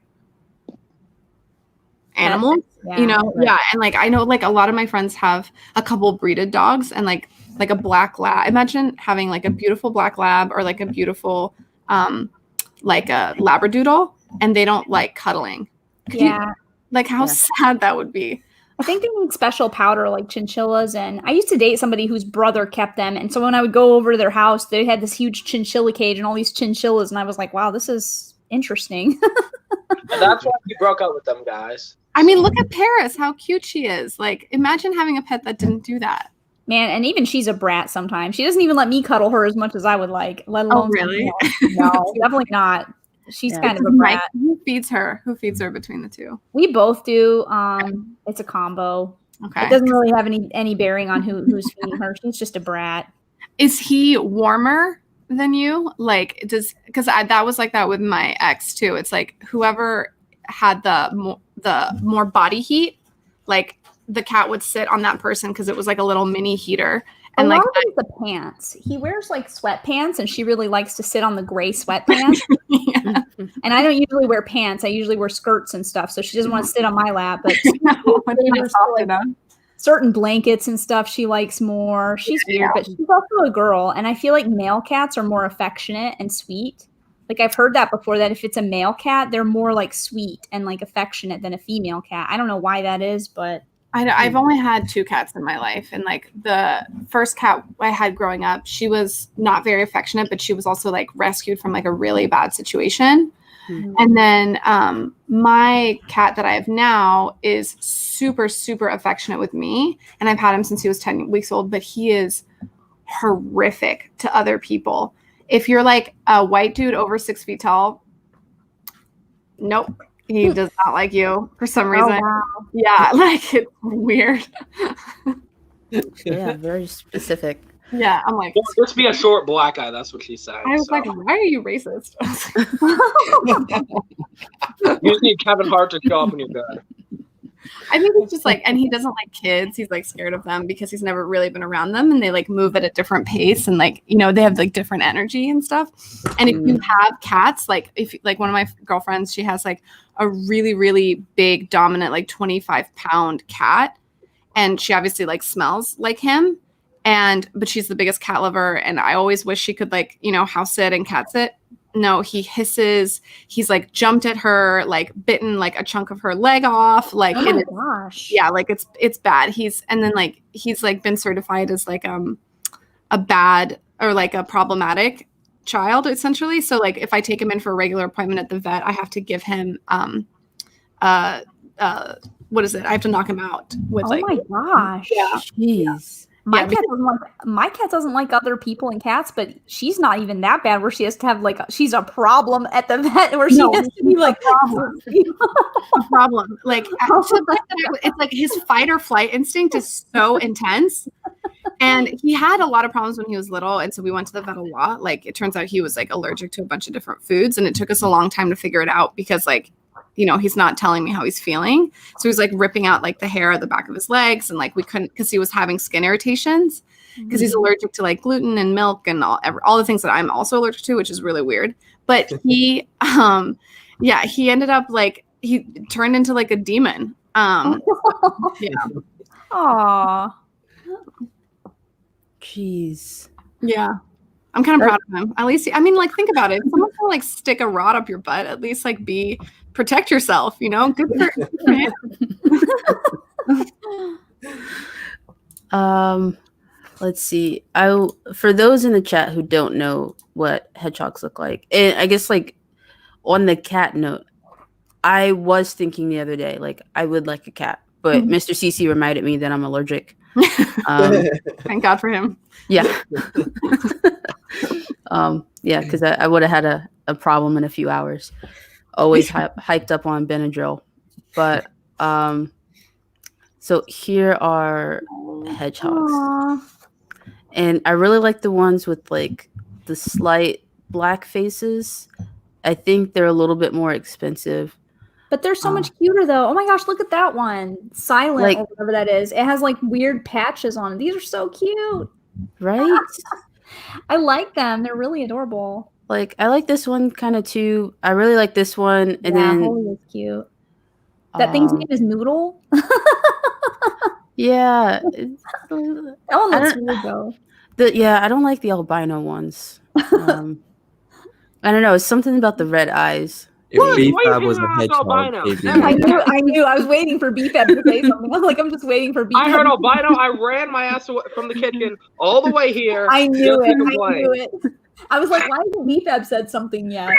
animals. Yeah, You know, right. yeah, and like I know like a lot of my friends have a couple breeded dogs and like a black lab. Imagine having like a beautiful black lab or like a beautiful like a labradoodle and they don't like cuddling. Yeah. Like how sad that would be. I think they need special powder like chinchillas. And I used to date somebody whose brother kept them. And so when I would go over to their house, they had this huge chinchilla cage and all these chinchillas. And I was like, wow, this is interesting. And that's why you broke up with them guys. I mean, look at Paris, how cute she is. Like, imagine having a pet that didn't do that. Man, and even she's a brat sometimes. She doesn't even let me cuddle her as much as I would like, let alone really? something else. No, definitely not. She's kind of a Mike, brat. who feeds her? Who feeds her between the two? We both do. It's a combo. Okay. It doesn't really have any bearing on who's feeding her. She's just a brat. Is he warmer than you? Like, because that was like that with my ex too. It's like whoever had the more body heat, like the cat would sit on that person because it was like a little mini heater. And a like lot of it's the pants. He wears like sweatpants, and she really likes to sit on the gray sweatpants. yeah. And I don't usually wear pants. I usually wear skirts and stuff. So she doesn't want to sit on my lap. But certain blankets and stuff she likes more. She's weird, but she's also a girl. And I feel like male cats are more affectionate and sweet. Like I've heard that before, that if it's a male cat, they're more like sweet and like affectionate than a female cat. I don't know why that is, but I've only had 2 cats in my life. And like the first cat I had growing up, she was not very affectionate, but she was also like rescued from like a really bad situation. Mm-hmm. And then my cat that I have now is super, super affectionate with me. And I've had him since he was 10 weeks old, but he is horrific to other people. If you're like a white dude over 6 feet tall, nope. He does not like you for some reason. Oh, wow. Yeah, like it's weird. Yeah, very specific. Yeah, I'm like, Just be a short black guy. That's what she said. I was like, why are you racist? You just need Kevin Hart to show up when you're good. I think it's just like, and he doesn't like kids. He's like scared of them because he's never really been around them, and they like move at a different pace, and like, you know, they have like different energy and stuff. And if you have cats, like if like one of my girlfriends, she has like a really, really big, dominant, like 25-pound cat, and she obviously like smells like him. But she's the biggest cat lover, and I always wish she could like, you know, house sit and cat sit. No, he hisses. He's like jumped at her, like bitten like a chunk of her leg off. Like, Oh my gosh. yeah, like it's bad. He's like been certified as like a bad or like a problematic child essentially. So like if I take him in for a regular appointment at the vet, I have to give him what is it? I have to knock him out with Oh my gosh. Yeah. Jeez. My cat doesn't like other people and cats, but she's not even that bad where she has to have like she's a problem at the vet where she has to be like a problem. Like it's like his fight or flight instinct is so intense. And he had a lot of problems when he was little, and so we went to the vet a lot. Like it turns out he was like allergic to a bunch of different foods, and it took us a long time to figure it out because like, you know, he's not telling me how he's feeling. So he's like ripping out like the hair at the back of his legs, and like we couldn't because he was having skin irritations because he's allergic to like gluten and milk and all the things that I'm also allergic to, which is really weird. But he he ended up like he turned into like a demon. Yeah. Aw. Jeez. Yeah. I'm kind of proud of him. At least, I mean, like, think about it. If someone's gonna like stick a rod up your butt, at least like protect yourself, you know? Good for him. Let's see. For those in the chat who don't know what hedgehogs look like, and I guess like on the cat note, I was thinking the other day, like I would like a cat, but Mr. CC reminded me that I'm allergic. Thank God for him. Yeah. Because I would have had a problem in a few hours. Always hyped up on Benadryl. But so here are hedgehogs. Aww. And I really like the ones with like the slight black faces. I think they're a little bit more expensive. But they're so much cuter though. Oh my gosh, look at that one. Silent Like- or whatever that is. It has like weird patches on it. These are so cute. Right? I like them. They're really adorable. Like I like this one kind of too. I really like this one. And yeah, then Holy is cute. That thing's name is Noodle. yeah. That one looks weird though. I don't like the albino ones. I don't know. It's something about the red eyes. If What? Beef Why you Fab was a hanging out with hedgehog, albino? he'd be I knew. I was waiting for BFAB to say something. I'm like, I'm just waiting for BFAB. I heard albino. I ran my ass away from the kitchen all the way here. I knew just to it. I complain. knew it. I was like, why hasn't BFAB said something yet?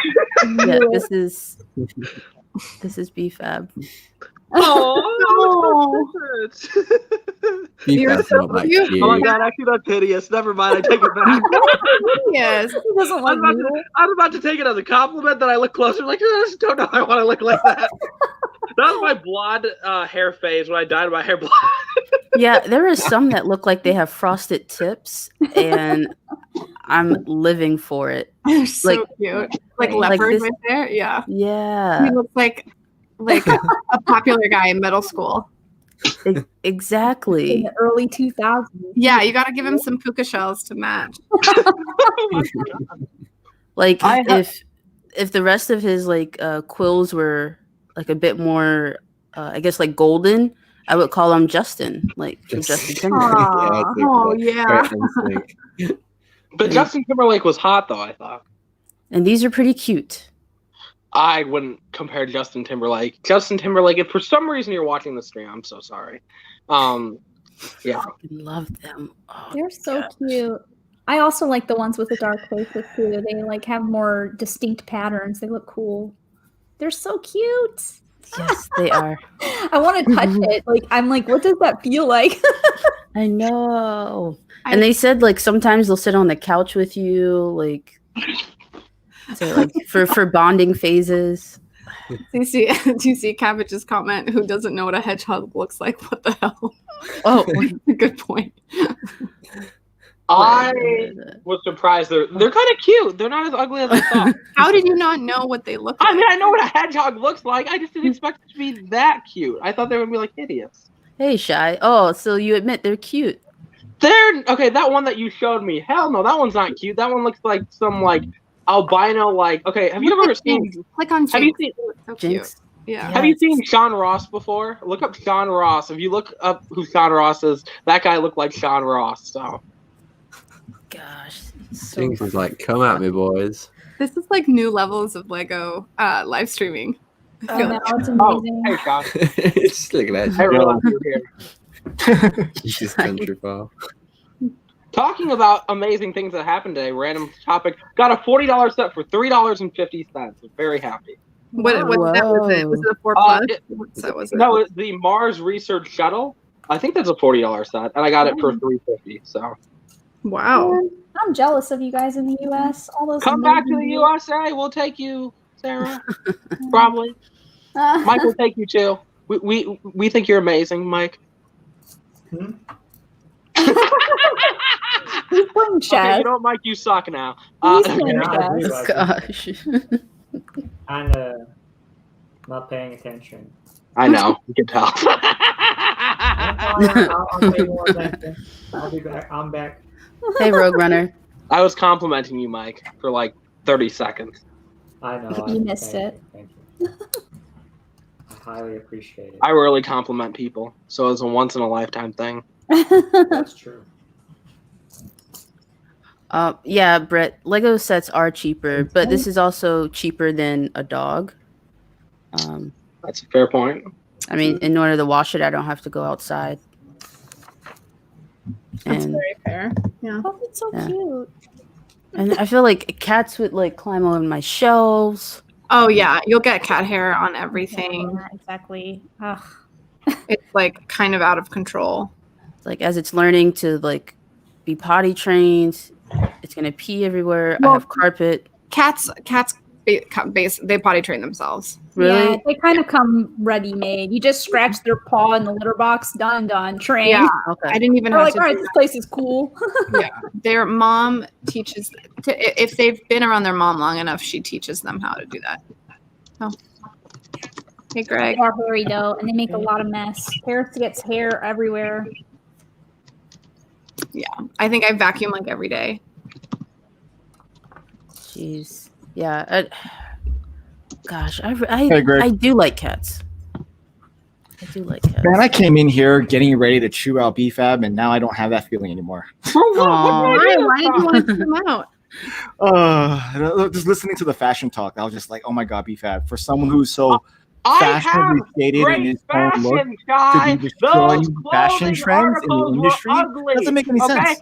Yeah, this is BFAB. Oh, Beef You're Fab's so not that cute. cute. Oh my god, actually that's hideous. Never mind, I take it back. yes. He doesn't like Noodle. I was about to take it as a compliment, then I look closer, like, I just don't know if I want to look like that. That was my blonde hair phase when I dyed my hair blonde. Yeah, there are some that look like they have frosted tips, and I'm living for it. They're so Like- cute. Like like leopard this- right there. Yeah. Yeah, He looks like a popular guy in middle school. In exactly. the early 2000s. Yeah, you got to give him some puka shells to match. Like I ha- if the rest of his like quills were like a bit more, I guess like golden, I would call him Justin, like from Justin Timberlake. Aw. Oh, yeah. But Justin Timberlake was hot, though, I thought. And these are pretty cute. I wouldn't compare Justin Timberlake. Justin Timberlake, if for some reason you're watching the stream, I'm so sorry. Yeah. I love them. Oh, They're so cute. I also like the ones with the dark faces too. They like have more distinct patterns. They look cool. They're so cute. yes, they are. I want to touch it. Like I'm like, what does that feel like? I know. And they said like sometimes they'll sit on the couch with you, like so like for bonding phases. Do you see Cabbage's comment? Who doesn't know what a hedgehog looks like? What the hell? Oh, Good point. I was surprised. They're kind of cute. They're not as ugly as I thought. How did you not know what they look like? I mean, I know what a hedgehog looks like. I just didn't expect it to be that cute. I thought they would be like hideous. Hey, Shy. Oh, so you admit they're cute. They're okay. That one that you showed me, hell no, that one's not cute. That one looks like some like albino. Like, okay, have you Look ever at seen? Jinx. Click on Have you Jinx. seen? So cute. Jinx. Yeah. Have you seen Sean Ross before? Look up Sean Ross. If you look up who Sean Ross is, that guy looked like Sean Ross. So Gosh. So Jinx is like, come at me, boys. This is like new levels of Lego live streaming. I feel Oh, like. no, it's oh, amazing. hey Sean, Just look at I that. realize you're here. Jesus, country file. Talking about amazing things that happened today, random topic. Got a $40 set for $3.50. I'm very happy. What that was it? Was it a 4 plus? What set was it? No, it's the Mars Research Shuttle. I think that's a $40 set, and I got it for $3.50. So Wow. I'm jealous of you guys in the U.S. All those come back to the amazing- USA. We'll take you, Sarah. Probably. Mike will take you too. We think you're amazing, Mike. Hmm? He's playing Okay, chess. you know what, Mike? You suck now. He's playing Yeah, I do, chess. I do. Gosh. And not paying attention. I know. You can tell. I'll pay more attention. I'll be back. I'm back. Hey, Rogue Runner. I was complimenting you, Mike, for like 30 seconds. I know. You missed thank it. you, Thank you. I highly appreciate it. I rarely compliment people, so it's a once in a lifetime thing. That's true. Yeah, Brett. Lego sets are cheaper, but this is also cheaper than a dog. That's a fair point. I mean, in order to wash it, I don't have to go outside. That's And very fair. Yeah. Oh, it's so Yeah. cute. and I feel like cats would like climb on my shelves. Oh yeah, you'll get cat hair on everything. Yeah, exactly. Ugh. It's like kind of out of control. Like as it's learning to like be potty trained, it's gonna pee everywhere. I Well, have carpet. Cats they potty train themselves. Really? Yeah, they kind of come ready-made. You just scratch their paw in the litter box. Done. Trained. Yeah. Okay. I didn't even They're have like, to all right, do this place is cool. Their mom teaches if they've been around their mom long enough, she teaches them how to do that. Oh. Hey Greg. They are hairy though, and they make a lot of mess. Paris gets hair everywhere. I think I vacuum like every day. Jeez. Yeah. Gosh, Hey, Greg. I do like cats. I do like cats. Man, I came in here getting ready to chew out BFAB, and now I don't have that feeling anymore. Aw. Why did you want to come out? Just listening to the fashion talk, I was just like, oh my god, BFAB. For someone who's so I fashionably have stated in great his own look, fashion, guy. to be destroying Those fashion clothing trends in the articles were industry ugly, doesn't make any sense.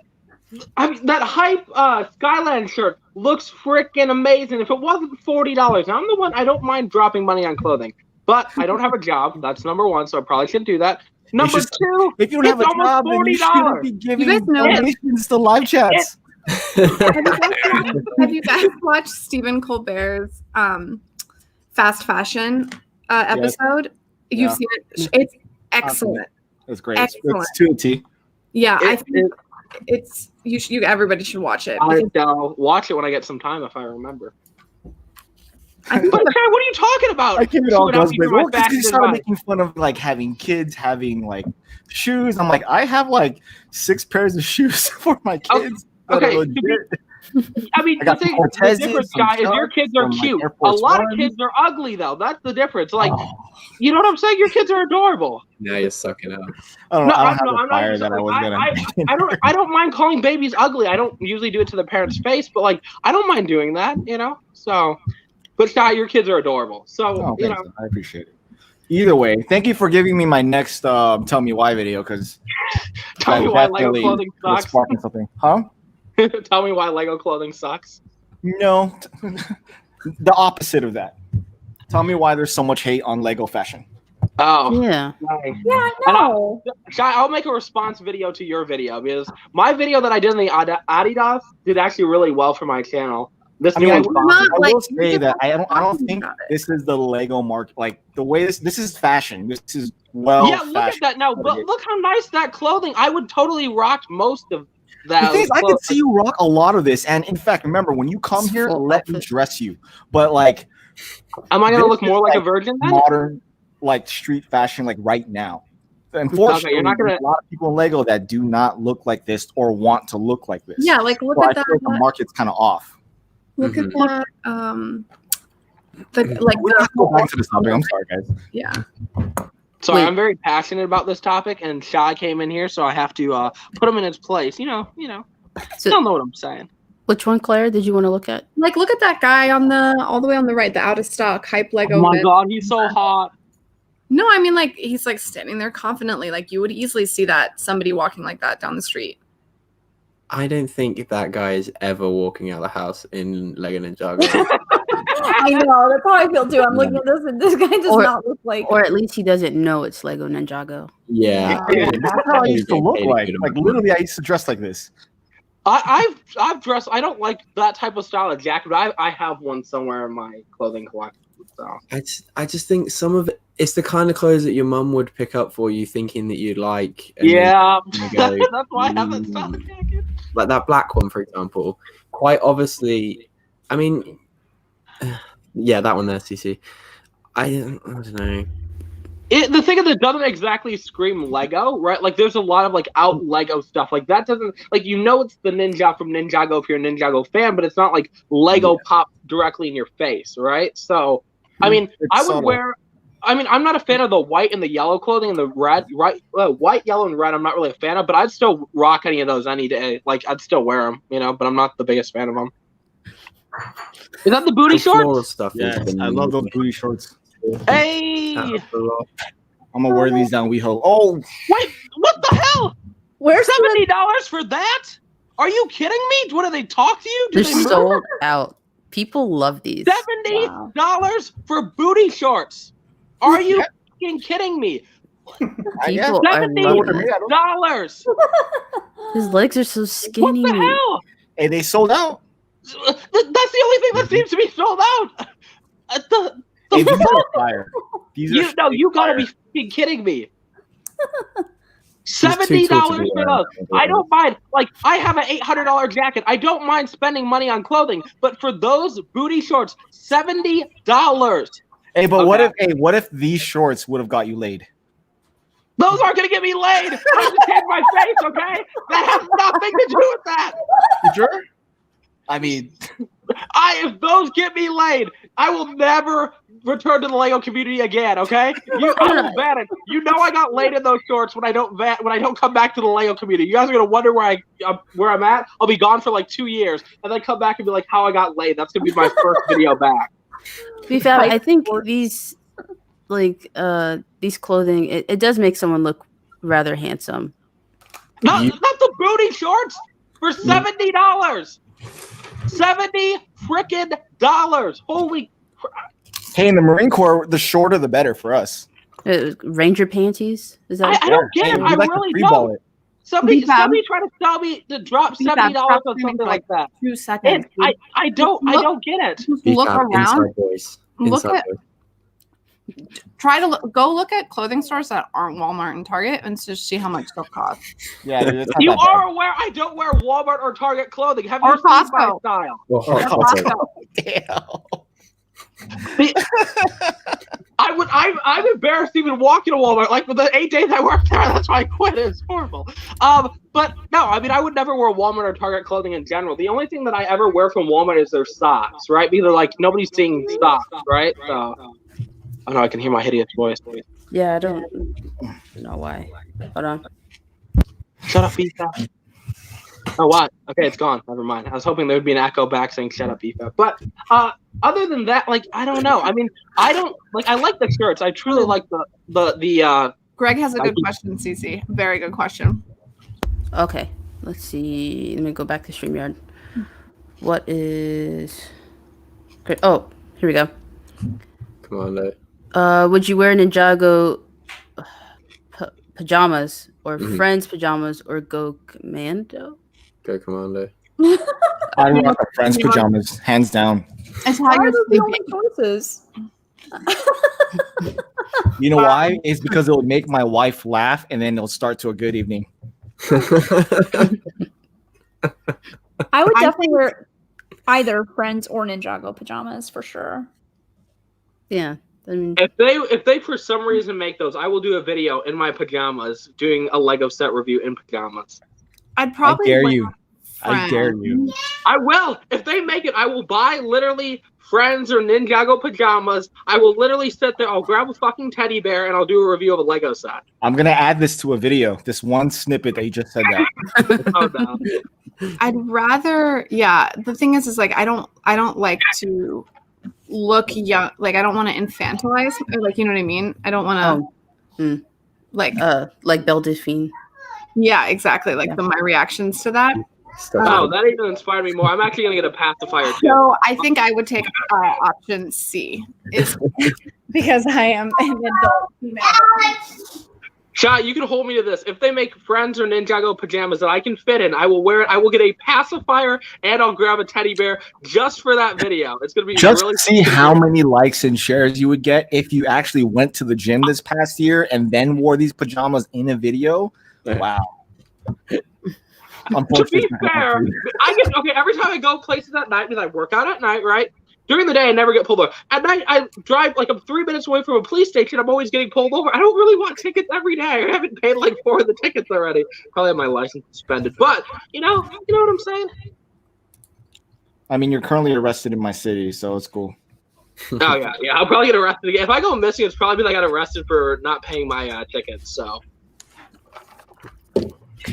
I mean, that hype Skyland shirt looks freaking amazing. If it wasn't $40, now I'm the one, I don't mind dropping money on clothing, but I don't have a job. That's number one, so I probably shouldn't do that. Number just- two, If you don't have a it's almost job, then you shouldn't $40. be giving guys know that- donations to live chats. Have you guys watched Stephen Colbert's fast fashion episode? You've Yeah. seen it. It's excellent. It's great. Excellent. It's to a T. Yeah, I It- think it's everybody should watch it. I because shall watch it when I get some time if I remember. I think But Chad, what are you talking about? I give it all Showing off goes, you but for my well, because you fashion started advice. making fun of like having kids having like shoes. I'm like, I have like 6 pairs of shoes for my kids. that are okay, to legit. I mean, I got the some thing, the Cortezes, difference, some guy, is your Sharks, kids are some, like, cute. Air A Force lot of Ones. kids are ugly, though. That's the difference. Like, Oh, you know what I'm saying? Your kids are adorable. Now you're sucking up. I don't know. I don't have I'm the not fire just- that I was gonna. I don't mind calling babies ugly. I don't usually do it to the parents' face, but like I don't mind doing that, you know. So, but Shy, your kids are adorable. So Oh, you thanks, know, I appreciate it. Either way, thank you for giving me my next "Tell Me Why" video because tell me why Lego clothing sucks. sparking something, huh? Tell me why Lego clothing sucks. No, the opposite of that. Tell me why there's so much hate on Lego fashion. Oh, Yeah. nice. Yeah, I And know. Shy, I'll make a response video to your video because my video that I did in the Adidas did actually really well for my channel. This I new mean, I one's will, bonkers. I like, will say that I don't talking think about it. this is the Lego market. Like the way this is fashion. This is well. Yeah, look at that now. But look how nice that clothing. I would totally rock most of that. The thing is, I can see you rock a lot of this, and in fact, remember when you come here, Full let me outfit. dress you. But like, Am I gonna this look is, more like a like, virgin then? modern, like street fashion, like right now. Unfortunately, you're not gonna- there's a lot of people in Lego that do not look like this or want to look like this. Yeah, like look So I at that. feel like the market's kind of off. Look at that. We have to go back to this topic. I'm sorry, guys. Yeah. Sorry, Wait. I'm very passionate about this topic, and Shy came in here, so I have to put him in his place. You know. So- Don't know what I'm saying. Which one, Claire, did you want to look at? Like look at that guy on all the way on the right, the out of stock hype Lego. Oh my men. god, he's so hot. No, I mean like he's like standing there confidently. Like you would easily see that somebody walking like that down the street. I don't think that guy is ever walking out of the house in Lego Ninjago. I know. That's how I feel too. I'm looking at this, and this guy does Or- not look like. Or at least he doesn't know it's Lego Ninjago. Yeah. That's how I used to look like. Like literally, I used to dress like this. I've dressed. I don't like that type of style of jacket, but I have one somewhere in my clothing collection. So I just think some of it's the kind of clothes that your mum would pick up for you, thinking that you'd like. And yeah, then you go, that's why I have that style of jacket. like that black one, for example. Quite obviously, I mean, yeah, that one there, CC. I don't know. The thing is, it doesn't exactly scream Lego, right? Like, there's a lot of like out Lego stuff. Like that doesn't like it's the ninja from Ninjago if you're a Ninjago fan, but it's not like Lego pop directly in your face, right? So, I mean, I would wear. I mean, I'm not a fan of the white and the yellow clothing and the red, right? White, yellow, and red. I'm not really a fan of, but I'd still rock any of those any day. Like, I'd still wear them, but I'm not the biggest fan of them. Is that the booty Floral shorts? stuff. Yes, has been- I love those booty shorts. Hey, a lot. I'm gonna wear these down WeHo. Oh, wait, what the hell? Where's the $70 for that? Are you kidding me? What do they talk to you? Do They're they murder? sold out. People love these. $70 for booty shorts. Are you fucking kidding me? I guess. People are $70 loving it. His legs are so What skinny. the hell? Hey, they sold out. That's the only thing that seems to be sold out. Hey, these are fire. You gotta be fucking kidding me. too $70 tall to be for wearing those. that. I don't mind. Like, I have an $800 jacket. I don't mind spending money on clothing, but for those booty shorts, $70. Hey, but Okay. what if these shorts would have got you laid? Those aren't gonna get me laid. I just hit my face, okay? That has nothing to do with that. You sure? I mean, If those get me laid, I will never return to the Lego community again. Okay? I will ban it. You know I got laid in those shorts when I don't come back to the Lego community. You guys are gonna wonder where I'm at. I'll be gone for like 2 years, and then come back and be like, how I got laid. That's gonna be my first video back. I think these clothing it does make someone look rather handsome. Not the booty shorts for $70. $70 frickin' dollars. Holy crap. hey, in the Marine Corps, the shorter the better for us. Ranger panties? Is that? I don't get it. Hey, I we like to really free-ball don't. it. Somebody Fab. try to tell me to drop Fab, $70 stop on screaming something for like that. 2 seconds. And I don't get it. Just look around. Inside voice. Look Inside at- voice. Try to go look at clothing stores that aren't Walmart and Target and just see how much they'll cost. Yeah, dude, it's not You that bad. are aware I don't wear Walmart or Target clothing. Have you Or seen my Costco. style? Well, Or Costco. Damn. I'm embarrassed to even walk into Walmart. Like for the 8 days I worked there, that's why I quit. It's horrible. But no, I mean I would never wear Walmart or Target clothing in general. The only thing that I ever wear from Walmart is their socks, right? Because like nobody's seeing socks, right? So oh no, I can hear my hideous voice. Yeah, I don't know why. Hold on. Shut up, Beefy. Oh, what? Okay, it's gone. Never mind. I was hoping there would be an echo back saying "Shut up, Beefy." But other than that, like I don't know. I mean, I don't like. I like the shirts. I truly like the. Greg has a good question, Cece. Very good question. Okay, let's see. Let me go back to StreamYard. What is? Oh, here we go. Come on, though. Would you wear Ninjago pajamas or friends pajamas or go commando? Go Commando. I rock a friend's pajamas, hands down. It's how Why are you're those the only sleeping. choices? You know why? It's because it'll make my wife laugh, and then it'll start to a good evening. I would definitely wear either Friends or Ninjago pajamas for sure. Yeah. If they for some reason make those, I will do a video in my pajamas doing a Lego set review in pajamas. I'd probably dare wear you. I dare you. I will. If they make it, I will buy literally Friends or Ninjago pajamas. I will literally sit there. I'll grab a fucking teddy bear and I'll do a review of a Lego set. I'm gonna add this to a video. This one snippet that you just said that. Oh, no. I'd rather, yeah. The thing is like I don't like to look young. Like I don't want to infantilize. Or like you know what I mean. I don't want to like Belle Delphine. Yeah, exactly. Like my reactions to that. Oh, that even inspired me more. I'm actually gonna get a pacifier too. So I think I would take option C. It's because I am an adult female. Shot, you can hold me to this. If they make Friends or Ninjago pajamas that I can fit in, I will wear it. I will get a pacifier and I'll grab a teddy bear just for that video. It's gonna be Just really see how many likes and shares you would get if you actually went to the gym this past year and then wore these pajamas in a video. Wow. To be fair, every time I go places at night, because I work out at night, right? During the day, I never get pulled over. At night, I drive like I'm 3 minutes away from a police station. I'm always getting pulled over. I don't really want tickets every day. I haven't paid like 4 of the tickets already. Probably have my license suspended. But you know what I'm saying? I mean, you're currently arrested in my city, so it's cool. Oh yeah. I'll probably get arrested again. If I go missing, it's probably because I got arrested for not paying my tickets. So.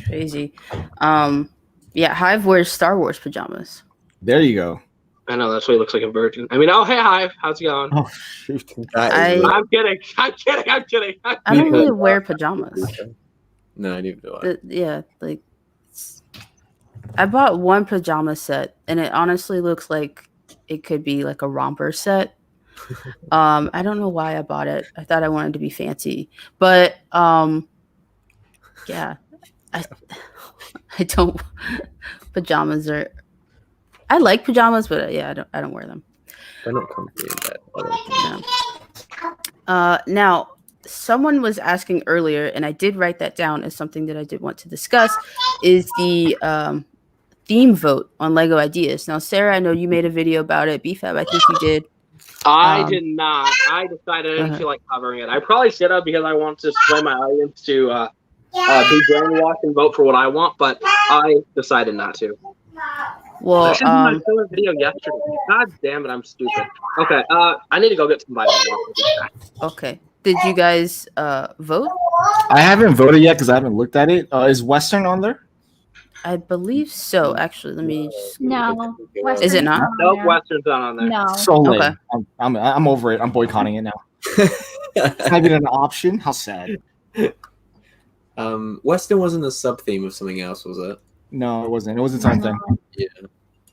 Crazy. Hive wears Star Wars pajamas. There you go. I know, that's why he looks like a virgin. I mean, oh, hey, Hive. How's it going? Oh, shoot. I'm kidding. I don't really wear pajamas. No, neither do I. I bought one pajama set, and it honestly looks like it could be like a romper set. I don't know why I bought it. I thought I wanted to be fancy, but yeah. I don't. Pajamas are. I like pajamas, but I don't wear them. They're not comfy in bed. Now, someone was asking earlier, and I did write that down as something that I did want to discuss, is the theme vote on Lego Ideas. Now, Sarah, I know you made a video about it. BFAB, I think you did. I did not. I decided I didn't feel like covering it. I probably should have because I want to sway my audience to be brainwashed and vote for what I want, but I decided not to. Well, I should have done a video yesterday. God damn it, I'm stupid. Okay, I need to go get some vitamins. Okay. Did you guys vote? I haven't voted yet because I haven't looked at it. Is Western on there? I believe so. Actually, let me. No. Is it not? Nope, Western's not on there. No. So lame. Okay. I'm over it. I'm boycotting it now. It's not even an option. How sad. Western wasn't a sub theme of something else, was it? No, it wasn't. It was its own thing. Yeah.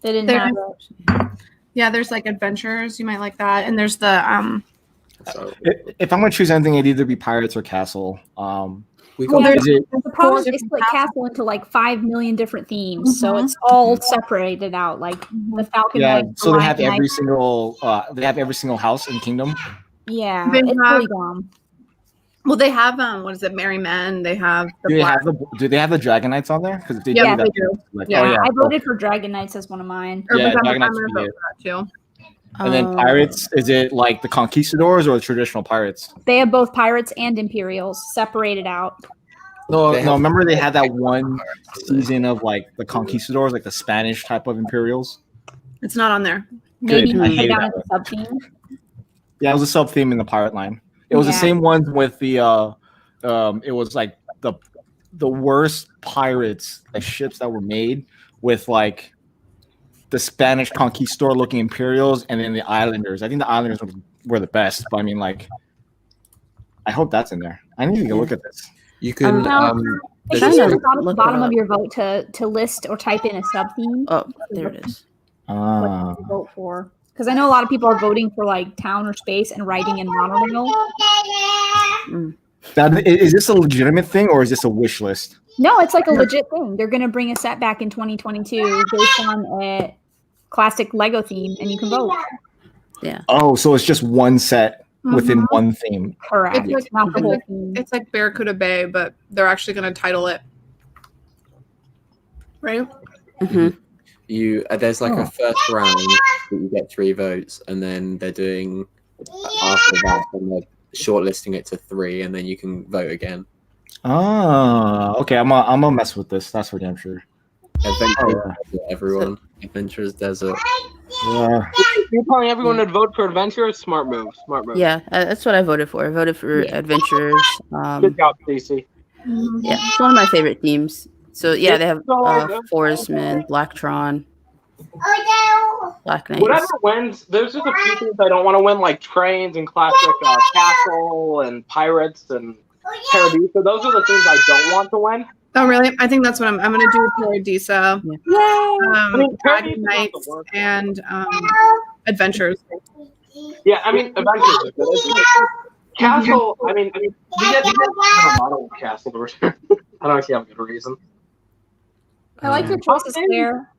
They didn't have it. Yeah, there's like adventures. You might like that, and there's the So If I'm gonna choose anything, it'd either be Pirates or Castle. we Well, got Is it? The problem is they split Castle into like 5 million different themes, so it's all separated out. Like the Falcon Yeah. Knight, So the they have Lion every Knight. single. They have every single house in Kingdom. Yeah, They it's have- really dumb. well, they have what is it, Merry Men? They have the Do they have the Dragon Knights on there? Because if they Yeah, do they that, do. like, Yeah, oh yeah. I voted for Dragon Knights as one of mine. Yeah, I'm Dragon Knights gonna would vote be it. for that too. And then Pirates, is it like the Conquistadors or the traditional Pirates? They have both Pirates and Imperials separated out. No, They no. have- Remember they had that one season of like the Conquistadors, like the Spanish type of Imperials. It's not on there. Maybe Good. I you put hated down that as a sub theme. Yeah, it was a sub theme in the pirate line. It was the Yeah. same ones with the it was like the worst pirates, like ships that were made with like the Spanish conquistador looking Imperials and then the Islanders. I think the Islanders were the best, but I mean like I hope that's in there. I need to go look at this. You can. No. Make Trying sure to it's at the look bottom it of up. your vote to list or type in a sub theme. Oh, there it is. What to vote for. Because I know a lot of people are voting for like town or space and writing in monorail. Is this a legitimate thing or is this a wish list? No, it's like a legit thing. They're going to bring a set back in 2022 based on a classic Lego theme, and you can vote. Yeah. Oh, so it's just one set within one theme. Correct. It's like- Not the it's whole like- theme. It's like Barracuda Bay, but they're actually going to title it. Right? Mhm. There's like a first round that you get 3 votes, and then they're doing after that, and they're shortlisting it to 3, and then you can vote again. Oh, okay. I'm gonna mess with this. That's for damn sure. Adventurous Desert, everyone. Adventurous Desert. Yeah. You're telling everyone to vote for Adventurous? Smart move. Smart move. Yeah, that's what I voted for. I voted for Adventurers. Good job, Stacey. Yeah, it's one of my favorite themes. So yeah, they have So- Forestman, Blacktron, Black Knights. Whatever wins, there's just a few things I don't want to win, like trains and classic castle and pirates and Paradisa. Those are the things I don't want to win. Oh, really? I think that's what I'm going to do with Paradisa, Dragon Paradisa's not the Knights, worst. and Adventures. Yeah, I mean, Adventures is good. It's just- Castle, I mean, we get a model of Castle to return. I don't actually have a good reason. I like your choices, Claire.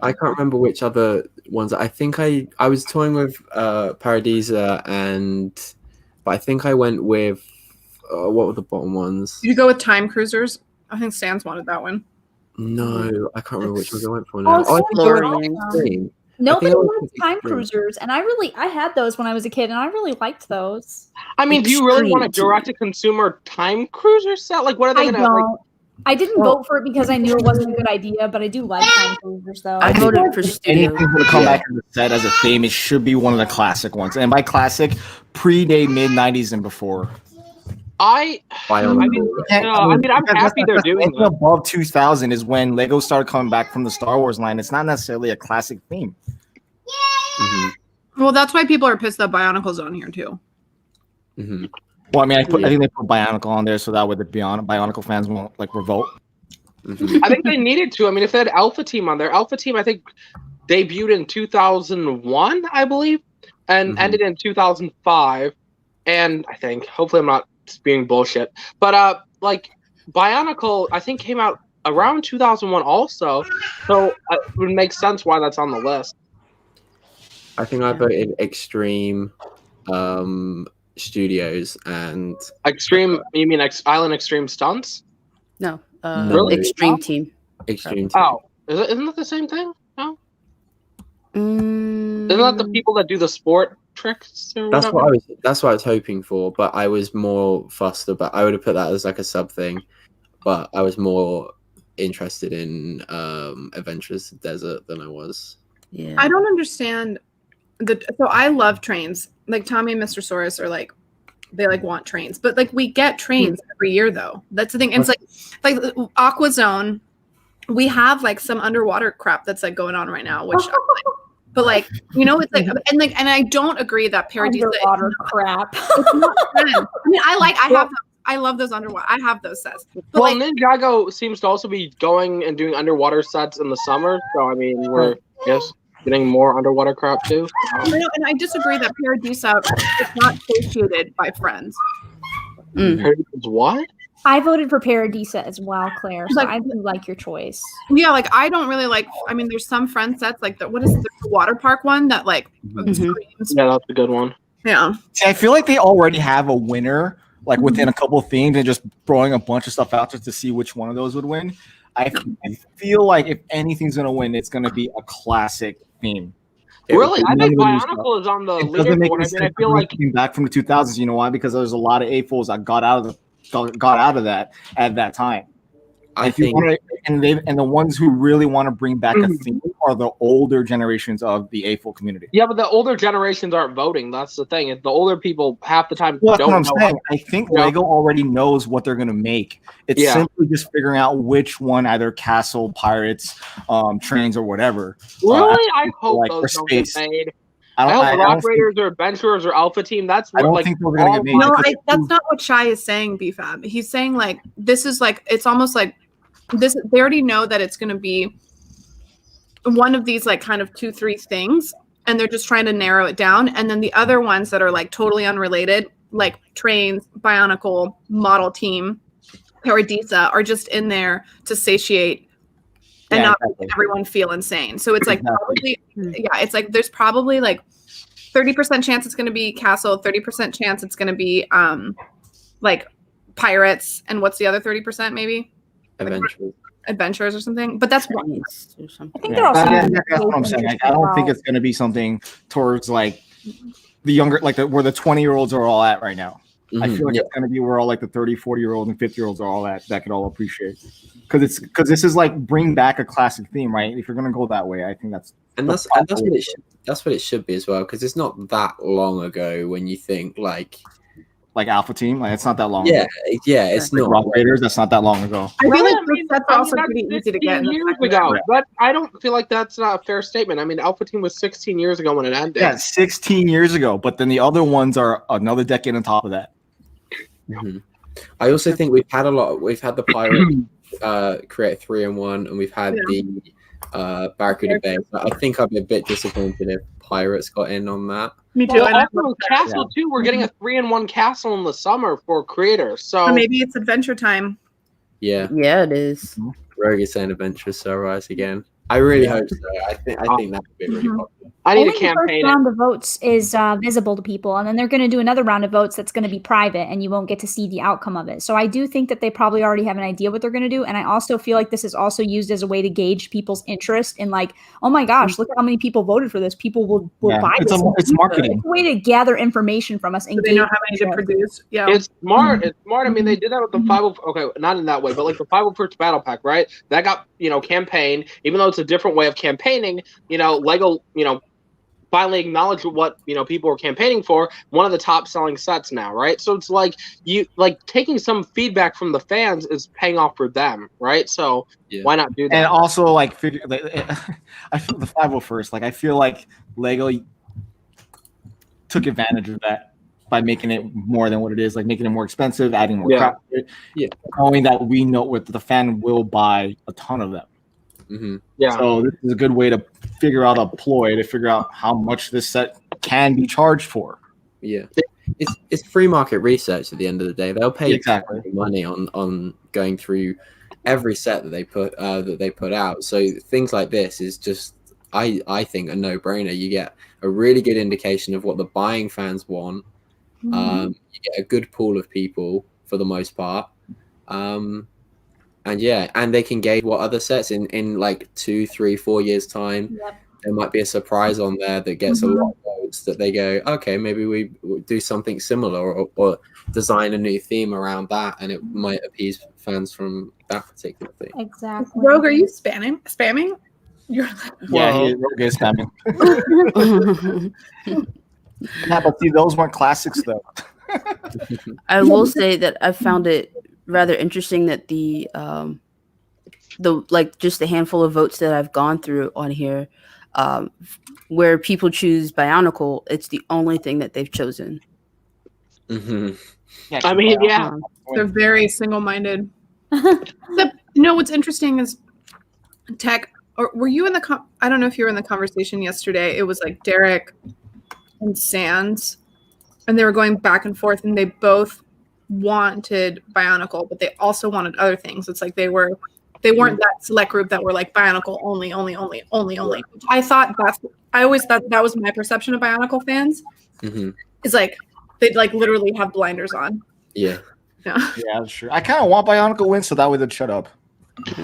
I can't remember which other ones. I think I was toying with Paradisa, but I think I went with what were the bottom ones? Did you go with Time Cruisers? I think Sans wanted that one. No, I can't remember which ones I went for now. Oh, I think I went for Explorians. Extreme. Nobody I think I likes was Time Extreme. Cruisers, and I had those when I was a kid, and I really liked those. I mean, do you really want a Extreme. direct-to-consumer time cruiser set? Like, what are they I going to like? don't. I didn't vote for it because I knew it wasn't a good idea, but I do like Time Cruisers, though. I voted for If Studio. anything's gonna come Yeah. back as a set as a theme, it should be one of the classic ones. And by classic, pre-date mid-90s and before. I Bionicle. I'm happy they're doing Anything that. above 2000 is when Lego started coming back from the Star Wars line. It's not necessarily a classic theme. Mhm, Well, that's why people are pissed that Bionicle's on here, too. mhm. Well, I mean, I think they put Bionicle on there so that way the Bionicle fans won't like revolt. Mhm. I think they needed to. I mean, if they had Alpha Team on there, Alpha Team, I think, debuted in 2001, I believe, and Mhm. ended in 2005. And I think, hopefully, I'm not being bullshit, but like Bionicle, I think came out around 2001 also, so it would make sense why that's on the list. I think I voted Extreme Studios and Extreme, you mean Island Extreme Stunts? No, Really? Extreme Team. Extreme. Oh, isn't that the same thing? No, Mm, isn't that the people that do the sport tricks or That's whatever? what I was hoping for, but I was more fussed about. I would have put that as like a sub thing, but I was more interested in Adventurous Desert than I was. Yeah. I don't understand so I love trains. Like Tommy and Mr. Saurus are like, they like want trains, but like we get trains every year though. That's the thing. And it's like Aqua Zone, we have like some underwater crap that's like going on right now, which I'm like, but like, you know, it's like, and I don't agree that Paradisa Underwater crap. it's not fun. I mean, I love those underwater. I have those sets. But Well, like, Ninjago seems to also be going and doing underwater sets in the summer, so I mean, we're getting more underwater crap too. and I disagree that Paradisa is not satiated by friends. What? I voted for Paradisa as well, Claire. So Like- I do like your choice. Yeah, like I don't really like. I mean, there's some friend sets like the the water park one that like screams. Yeah, that's a good one. Yeah. See, I feel like they already have a winner, like within a couple of themes, and just throwing a bunch of stuff out there to see which one of those would win. I feel like if anything's gonna win, it's gonna be a classic theme. Really, I think None of the new Bionicle is on the It doesn't make leaderboard. any I sense. mean, I feel like came back from the 2000s. You know why? Because there's a lot of AFOLs that got out of that at that time. I If you think wanna, and the ones who really want to bring back a theme are the older generations of the AFOL community. yeah, but the older generations aren't voting. That's the thing. The older people half the time Well, that's don't what I'm know. saying. I think Yeah. Lego already knows what they're gonna make. It's Yeah. simply just figuring out which one, either castle, pirates, trains, or whatever. Really, I hope like, those for don't get space. made. I I don't, hope I don't Rock think- Raiders or Adventurers or Alpha Team. That's I what don't like. think those are gonna all get made. No, because that's not what Shai is saying, BFAB. He's saying like this is like it's almost like this. They already know that it's going to be one of these like kind of 2-3 things, and they're just trying to narrow it down. And then the other ones that are like totally unrelated, like trains, Bionicle, Model Team, Paradisa, are just in there to satiate and Yeah, not exactly. make everyone feel insane. So it's like Exactly. probably, yeah, it's like there's probably like 30% chance it's going to be Castle, 30% chance it's going to be like Pirates, and what's the other 30% maybe? Adventures or something. But that's one. Chinese or something. I think they're also. That's what I'm saying. Like, I don't think it's going to be something towards like the younger, like where the 20-year-olds are all at right now. I feel like it's going to be where all like the 30, 40-year-old and 50-year-olds are all at that could all appreciate. Because this is like bring back a classic theme, right? If you're going to go that way, I think that's what it should be as well. Because it's not that long ago when you think like Alpha Team, like it's not that long. Yeah, ago. It's like not Rock Raiders. That's not that long ago. I feel like that's also pretty easy to get. Years ago, but I don't feel like that's not a fair statement. I mean, Alpha Team was 16 years ago when it ended. Yeah, 16 years ago. But then the other ones are another decade on top of that. Mm-hmm. I also think we've had the Pirate create 3-in-1, and we've had the Barracuda Bay. I think I'd be a bit disappointed if Pirates got in on that. Me too. Well, also Castle too. We're getting a 3-in-1 Castle in the summer for creators. So maybe it's adventure time. Yeah, it is. Rogue is saying Adventures shall rise again. I really hope so. I think that would be really popular. I need Only a campaign. The first round of votes is visible to people, and then they're going to do another round of votes that's going to be private, and you won't get to see the outcome of it. So I do think that they probably already have an idea what they're going to do, and I also feel like this is also used as a way to gauge people's interest in like, oh my gosh, look at how many people voted for this. People will buy this. It's marketing. It's a way to gather information from us and they know how many to produce. Yeah, it's smart. It's smart. I mean, they did that with the 501. Okay, not in that way, but like the 501st Battle Pack, right? That got campaign. Even though it's a different way of campaigning, Lego, finally acknowledged what people were campaigning for. One of the top selling sets now, right? So it's like taking some feedback from the fans is paying off for them, right? So why not do that? And also I feel the 501st. Like I feel like Lego took advantage of that by making it more than what it is, like making it more expensive, adding more crap to it, knowing that we know what the fan will buy a ton of them. Mm-hmm. Yeah. So this is a good way to figure out a ploy to figure out how much this set can be charged for. Yeah, it's free market research at the end of the day. They'll pay money on going through every set that they put out. So things like this is just I think a no-brainer. You get a really good indication of what the buying fans want. You get a good pool of people for the most part. And they can gauge what other sets in like 2, 3, 4 years time. Yep. There might be a surprise on there that gets a lot of votes that they go, okay, maybe we do something similar or design a new theme around that, and it might appease fans from that particular thing. Exactly. Rogue, are you spamming? You're Rogue is spamming. Yeah, but see, those weren't classics though. I will say that I found it rather interesting that the just a handful of votes that I've gone through on here, where people choose Bionicle, it's the only thing that they've chosen. Mm-hmm. Yeah, I mean, they're very single-minded. What's interesting is Tech. Or were you in the? I don't know if you were in the conversation yesterday. It was like Derek and Sands, and they were going back and forth, and they both wanted Bionicle, but they also wanted other things. It's like they weren't that select group that were like Bionicle only. I always thought that was my perception of Bionicle fans. Mm-hmm. Is like they'd like literally have blinders on. Yeah, that's true. I kind of want Bionicle win so that way they'd shut up.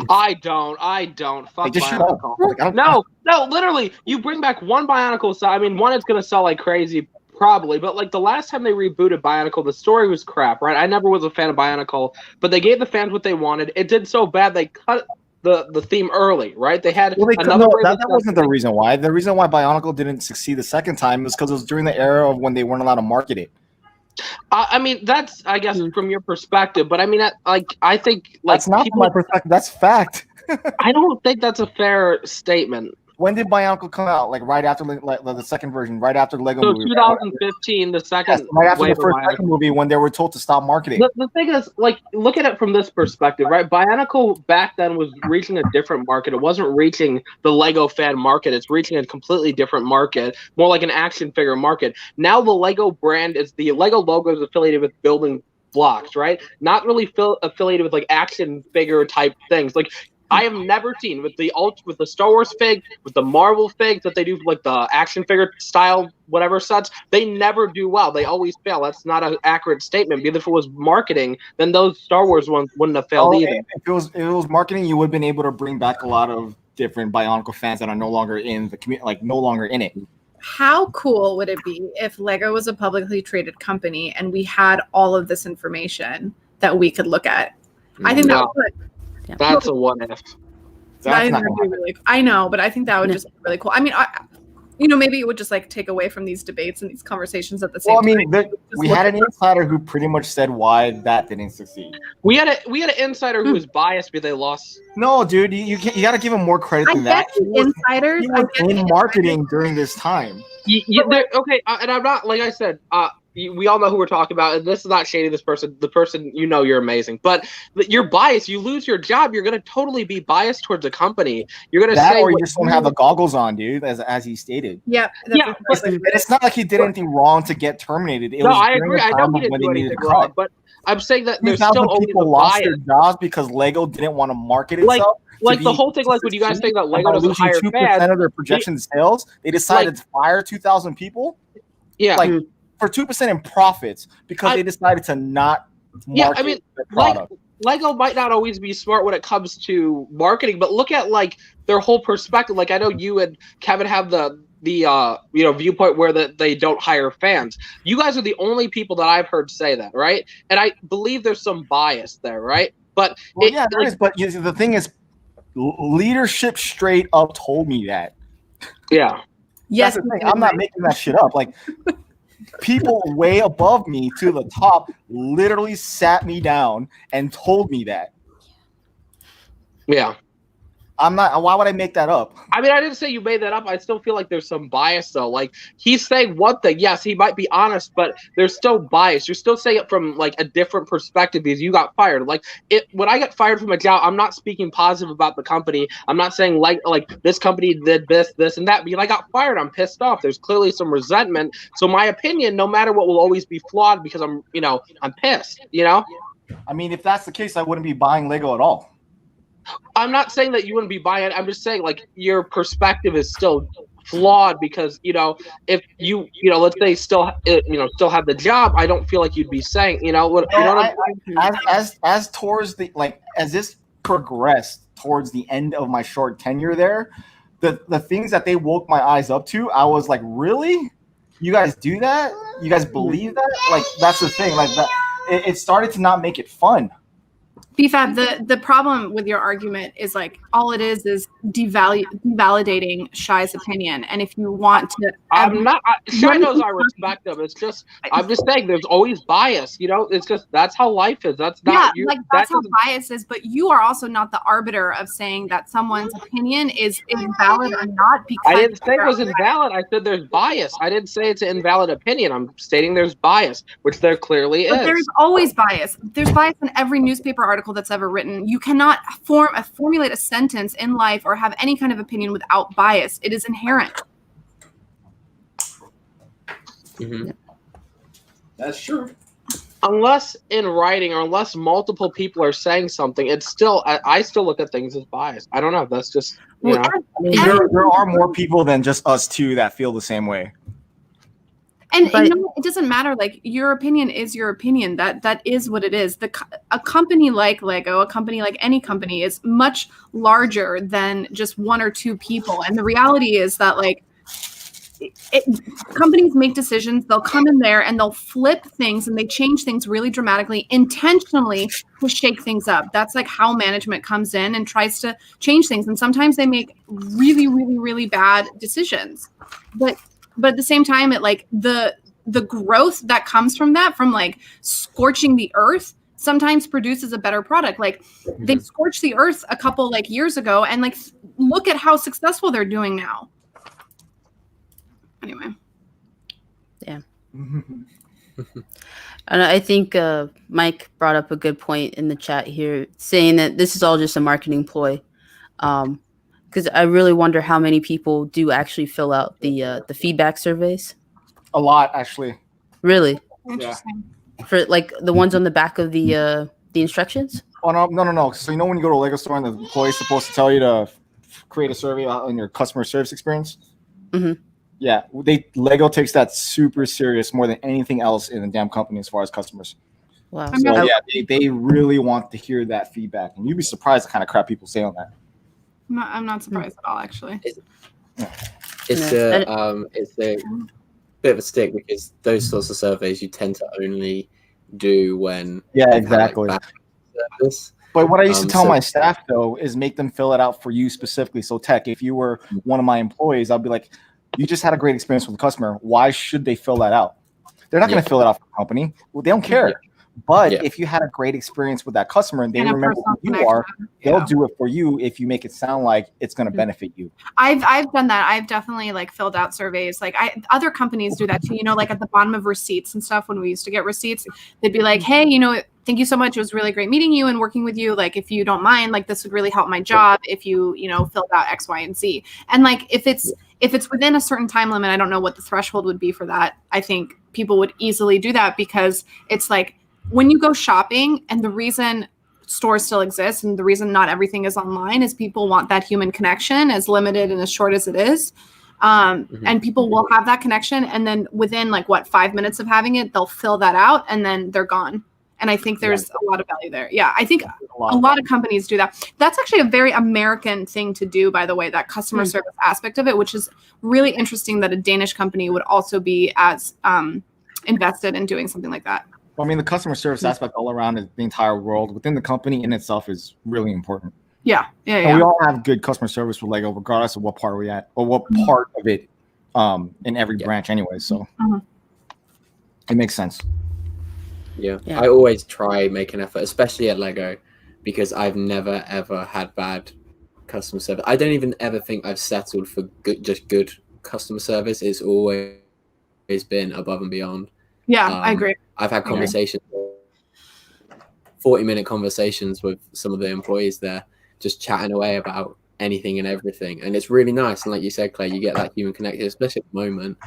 I don't. Fuck Bionicle. No, literally, you bring back one Bionicle, so I mean, one is gonna sell like crazy, probably. But like the last time they rebooted Bionicle, the story was crap, right? I never was a fan of Bionicle, but they gave the fans what they wanted. It did so bad they cut the theme early, right? They had that wasn't the reason why. The reason why Bionicle didn't succeed the second time was because it was during the era of when they weren't allowed to market it. I mean, that's, I guess, from your perspective, but I mean, I think that's not from my perspective. That's fact. I don't think that's a fair statement. When did Bionicle come out? Like right after the second version, right after the Lego movie. 2015, the second. Right after the first Lego movie, when they were told to stop marketing. The thing is, like, look at it from this perspective, right? Bionicle back then was reaching a different market. It wasn't reaching the Lego fan market. It's reaching a completely different market, more like an action figure market. Now the Lego brand the Lego logo is affiliated with building blocks, right? Not really affiliated with like action figure type things. Like, I have never seen with the Star Wars fig, with the Marvel figs that they do like the action figure style whatever sets, they never do well. They always fail. That's not an accurate statement. Because if it was marketing, then those Star Wars ones wouldn't have failed either. If it was marketing, you would have been able to bring back a lot of different Bionicle fans that are no longer in the community, like no longer in it. How cool would it be if Lego was a publicly traded company and we had all of this information that we could look at? I think that would. That's a what if. I know, but I think that would just be really cool. I mean, maybe it would just like take away from these debates and these conversations at the same time. We had an insider who pretty much said why that didn't succeed. We had an insider who was biased because they lost. No, dude, you got to give him more credit than that. Insiders. He was in marketing during this time. Okay, and I'm not, like I said, we all know who we're talking about, and this is not shading this person. The person, you're amazing, but you're biased. You lose your job, you're going to totally be biased towards a company. You're going to say, or you just don't have the goggles on, dude, as he stated. Yeah. It's not like he did anything wrong to get terminated. I agree. I know he didn't do anything wrong, but I'm saying that there's still always people lost their jobs because Lego didn't want to market itself. Like the whole thing, like when you guys think that Lego doesn't hire 2% of their projection sales, they decided to fire 2,000 people. Yeah, for 2% in profits because they decided to not market their product. Lego might not always be smart when it comes to marketing, but look at like their whole perspective. Like I know you and Kevin have the viewpoint where they don't hire fans. You guys are the only people that I've heard say that, right? And I believe there's some bias there, right? But there is. But the thing is, leadership straight up told me that. Yeah. Yes. That's the thing. I'm not making that shit up. Like people way above me to the top literally sat me down and told me that. Yeah. I'm not. Why would I make that up? I mean, I didn't say you made that up. I still feel like there's some bias, though. Like he's saying one thing. Yes, he might be honest, but there's still bias. You're still saying it from like a different perspective because you got fired. Like when I got fired from a job, I'm not speaking positive about the company. I'm not saying like this company did this, and that. Because I got fired, I'm pissed off. There's clearly some resentment. So my opinion, no matter what, will always be flawed because I'm pissed. I mean, if that's the case, I wouldn't be buying Lego at all. I'm not saying that you wouldn't be buying it. I'm just saying like your perspective is still flawed because if you let's say still have the job, I don't feel like you'd be saying as towards the as this progressed towards the end of my short tenure there, the things that they woke my eyes up to, I was like, really? You guys do that? You guys believe that? Like that's the thing. Like that, it started to not make it fun. BFAB, the problem with your argument is like all it is devalidating Shai's opinion, and if you want to, Shai knows I respect them. It's just I'm just saying there's always bias. It's just that's how life is. That's not that's how bias is. But you are also not the arbiter of saying that someone's opinion is invalid or not. Because I didn't say it was invalid. I said there's bias. I didn't say it's an invalid opinion. I'm stating there's bias, which there clearly is. But there's always bias. There's bias in every newspaper article that's ever written. You cannot formulate a sentence in life or have any kind of opinion without bias. It is inherent. Mm-hmm. That's true. Unless in writing or unless multiple people are saying something, it's still I still look at things as biased. I don't know. That's just I mean, there are more people than just us two that feel the same way. And it doesn't matter. Like your opinion is your opinion. That is what it is. A company like Lego, a company like any company, is much larger than just one or two people. And the reality is that companies make decisions. They'll come in there and they'll flip things and they change things really dramatically, intentionally to shake things up. That's like how management comes in and tries to change things. And sometimes they make really, really, really bad decisions. But at the same time, the growth that comes from that, from scorching the earth, sometimes produces a better product. They scorched the earth a couple years ago, and look at how successful they're doing now. Anyway. Yeah. And I think Mike brought up a good point in the chat here, saying that this is all just a marketing ploy. Because I really wonder how many people do actually fill out the feedback surveys. A lot, actually. Really? Interesting. For the ones on the back of the instructions? Oh no. So when you go to a Lego store and the employee's supposed to tell you to create a survey on your customer service experience. Mm-hmm. Yeah, Lego takes that super serious, more than anything else in the damn company as far as customers. Wow. So they really want to hear that feedback, and you'd be surprised the kind of crap people say on that. I'm not surprised at all, actually. It's a bit of a stick because those sorts of surveys you tend to only do when exactly. Bad service. But what I used to tell my staff though is make them fill it out for you specifically. So Tech, if you were one of my employees, I'll be like, you just had a great experience with the customer. Why should they fill that out? They're not going to fill it out for the company. Well, they don't care. Yeah. But if you had a great experience with that customer and they remember who you are, they'll do it for you if you make it sound like it's going to benefit you. I've done that. I've definitely like filled out surveys. Like other companies do that too. You know, like at the bottom of receipts and stuff when we used to get receipts, they'd be like, "Hey, you know, thank you so much. It was really great meeting you and working with you. Like, if you don't mind, like this would really help my job if you filled out X, Y, and Z." And like if it's within a certain time limit, I don't know what the threshold would be for that. I think people would easily do that because it's like, when you go shopping, and the reason stores still exist and the reason not everything is online is people want that human connection, as limited and as short as it is. And people will have that connection. And then within 5 minutes of having it, they'll fill that out and then they're gone. And I think there's a lot of value there. Yeah, I think a lot of companies do that. That's actually a very American thing to do, by the way, that customer service aspect of it, which is really interesting that a Danish company would also be as invested in doing something like that. I mean, the customer service aspect all around the entire world within the company in itself is really important. Yeah. And we all have good customer service with Lego, regardless of what part we're at or what part of it in every branch anyway. So it makes sense. Yeah. I always try make an effort, especially at Lego, because I've never, ever had bad customer service. I don't even ever think I've settled for good customer service. It's always been above and beyond. Yeah, I agree. I've had conversations, 40-minute conversations with some of the employees there, just chatting away about anything and everything. And it's really nice. And like you said, Clay, you get that human connection, especially at the moment.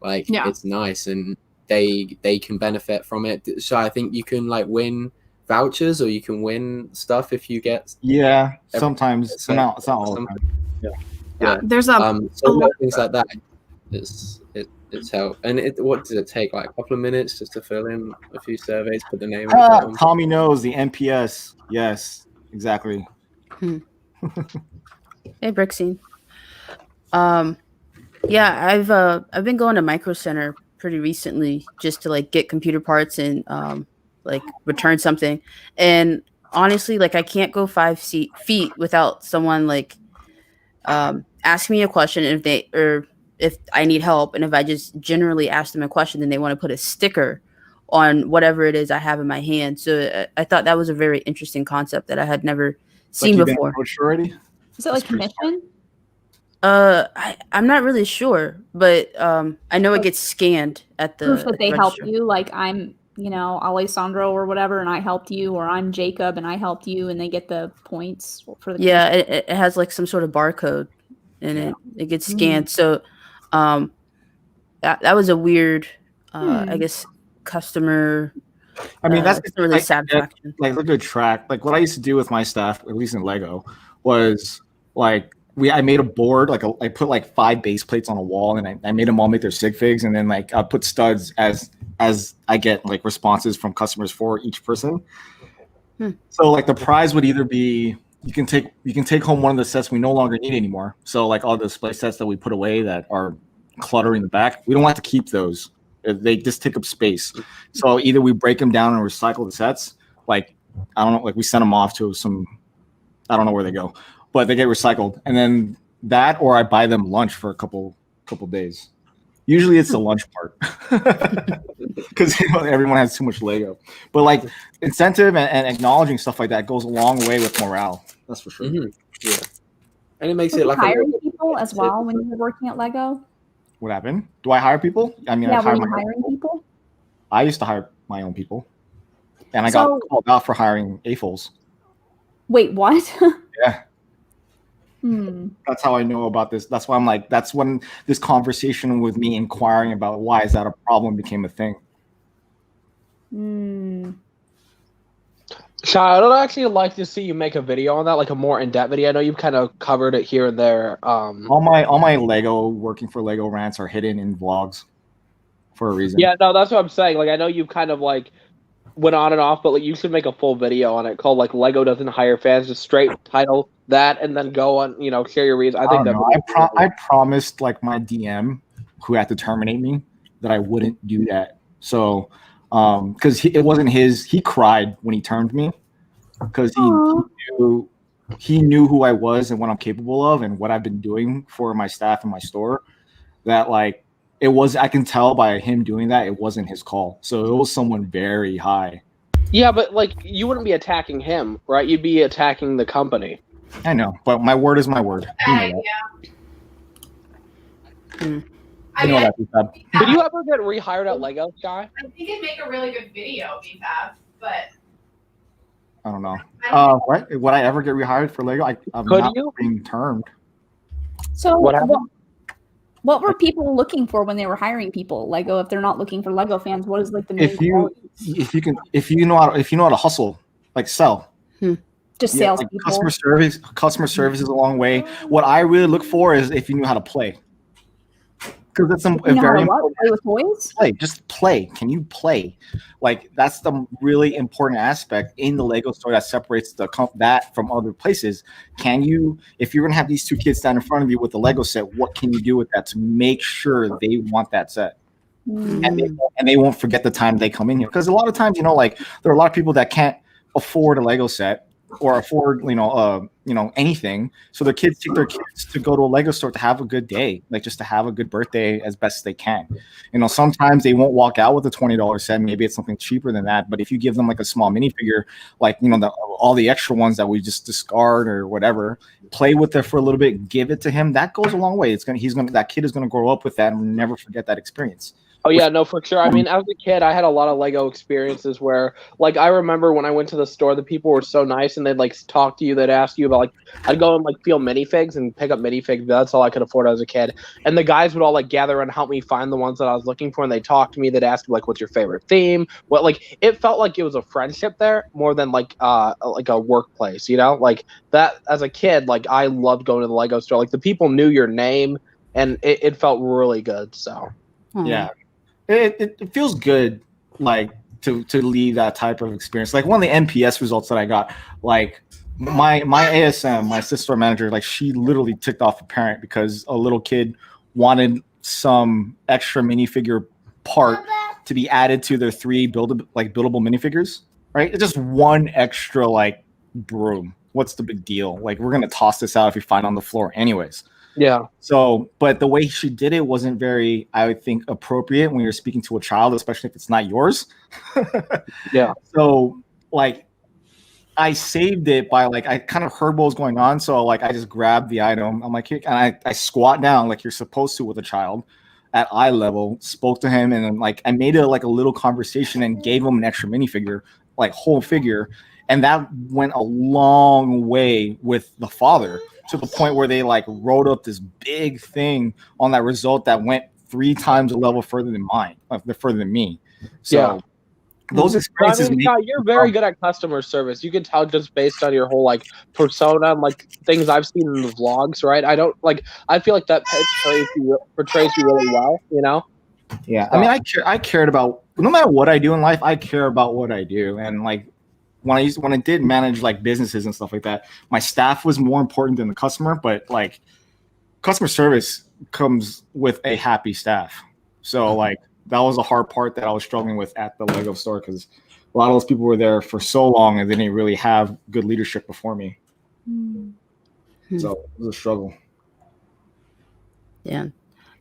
It's nice and they can benefit from it. So I think you can win vouchers or you can win stuff if you get. Yeah, sometimes. It's not all the time. Yeah. There's a lot of things like that. It's help. And what does it take? A couple of minutes just to fill in a few surveys, put the name on. Tommy knows the NPS. Yes, exactly. Hey, Brixine. Yeah, I've been going to Micro Center pretty recently just to get computer parts and return something. And honestly, I can't go 5 feet without someone asking me a question if I need help, and if I just generally ask them a question, then they want to put a sticker on whatever it is I have in my hand. So I thought that was a very interesting concept that I had never seen before. Is it like commission? I'm not really sure, but I know it gets scanned at the proof that they register. helped you. Like I'm, Alessandro or whatever, and I helped you, or I'm Jacob and I helped you, and they get the points for the. Yeah, it has some sort of barcode, and it gets scanned. So. That was a weird, I guess, customer. I mean, that's really satisfaction. A good track. What I used to do with my staff, at least in Lego, was I made a board. I put 5 base plates on a wall, and I made them all make their sig figs, and then I put studs as I get responses from customers for each person. So the prize would either be you can take home one of the sets we no longer need anymore. So all the display sets that we put away that are cluttering the back, we don't have to keep those. They just take up space. So either we break them down and recycle the sets. I don't know, we send them off to some, I don't know where they go, but they get recycled. And then that, or I buy them lunch for a couple days. Usually it's the lunch part because everyone has too much Lego. But incentive and acknowledging stuff like that goes a long way with morale. That's for sure. Yeah, and it makes it hiring people as well when you're working at Lego. What happened? Do I hire people? I mean, when you're hiring people. I used to hire my own people, and I got called out for hiring AFOLs. Wait, what? Yeah. That's how I know about this. That's why I'm that's when this conversation with me inquiring about why is that a problem became a thing. Shy, I'd actually like to see you make a video on that, like a more in-depth video. I know you've kind of covered it here and there. All my Lego working for Lego rants are hidden in vlogs for a reason. Yeah, no, that's what I'm saying. Like, I know you've kind of like went on and off, but like you should make a full video on it called like Lego doesn't hire fans. Just straight title that, and then go on, share your reasons. I think that. I promised like my DM who had to terminate me that I wouldn't do that. So, because it wasn't his. He cried when he termed me because he knew who I was and what I'm capable of and what I've been doing for my staff and my store. That like it was. I can tell by him doing that it wasn't his call. So it was someone very high. Yeah, but like you wouldn't be attacking him, right? You'd be attacking the company. I know, but my word is my word. You know that. You know that. Did you ever get rehired at Lego, Sky? I think it'd make a really good video, BFAB, but I don't know. What? Would I ever get rehired for Lego? I'm Could not you? being termed. So What happened? what were people looking for when they were hiring people? Lego, if they're not looking for Lego fans, what is like the main If you know how to hustle, like sell. just Yeah, sales like people? customer service is a long way. What I really look for is if you knew how to play. Because that's You know how very to what? important. Play with toys? Play. Just play. Can you play? Like that's the really important aspect in the Lego store that separates that from other places. Can you, if you're gonna have these two kids stand in front of you with a Lego set, what can you do with that to make sure they want that set? And they won't forget the time they come in here. Because a lot of times, like there are a lot of people that can't afford a Lego set or afford, anything. So their kids take their kids to go to a Lego store to have a good day, like just to have a good birthday as best as they can. Sometimes they won't walk out with a $20 set. Maybe it's something cheaper than that. But if you give them like a small minifigure, like, all the extra ones that we just discard or whatever, play with it for a little bit, give it to him. That goes a long way. That kid is going to grow up with that and never forget that experience. Oh yeah, no, for sure. I mean, as a kid, I had a lot of Lego experiences where, like, I remember when I went to the store, the people were so nice and they'd like talk to you, they'd ask you about like, I'd go and like feel minifigs and pick up minifigs. That's all I could afford as a kid. And the guys would all like gather and help me find the ones that I was looking for, and they talked to me. They'd ask me like, "What's your favorite theme?" What like it felt like it was a friendship there more than like a workplace, like that. As a kid, like I loved going to the Lego store. Like the people knew your name, and it felt really good. So yeah. It feels good, like to leave that type of experience. Like one of the NPS results that I got, like my ASM, my sister manager, like she literally ticked off a parent because a little kid wanted some extra minifigure part to be added to their 3 buildable minifigures. Right? It's just one extra like broom. What's the big deal? Like we're gonna toss this out if you find it on the floor, anyways. yeah. So, but the way she did it wasn't very, I would think, appropriate when you're speaking to a child, especially if it's not yours. Yeah. So, like, I saved it by, like, I kind of heard what was going on. So, like, I just grabbed the item. I'm like, here, and I squat down like you're supposed to with a child at eye level, spoke to him, and then, like, I made it like a little conversation and gave him an extra minifigure, like, whole figure. And that went a long way with the father, to the point where they like wrote up this big thing on that result that went 3 times a level further than mine, further than me. So Yeah. those experiences. I mean, yeah, you're very good at customer service. You can tell just based on your whole like persona and like things I've seen in the vlogs, right? I feel like that portrays you really well, Yeah, I mean, I cared about, no matter what I do in life, I care about what I do. And like when I did manage like businesses and stuff like that, my staff was more important than the customer. But like customer service comes with a happy staff. So like that was a hard part that I was struggling with at the Lego store, because a lot of those people were there for so long and they didn't really have good leadership before me. So it was a struggle. Yeah.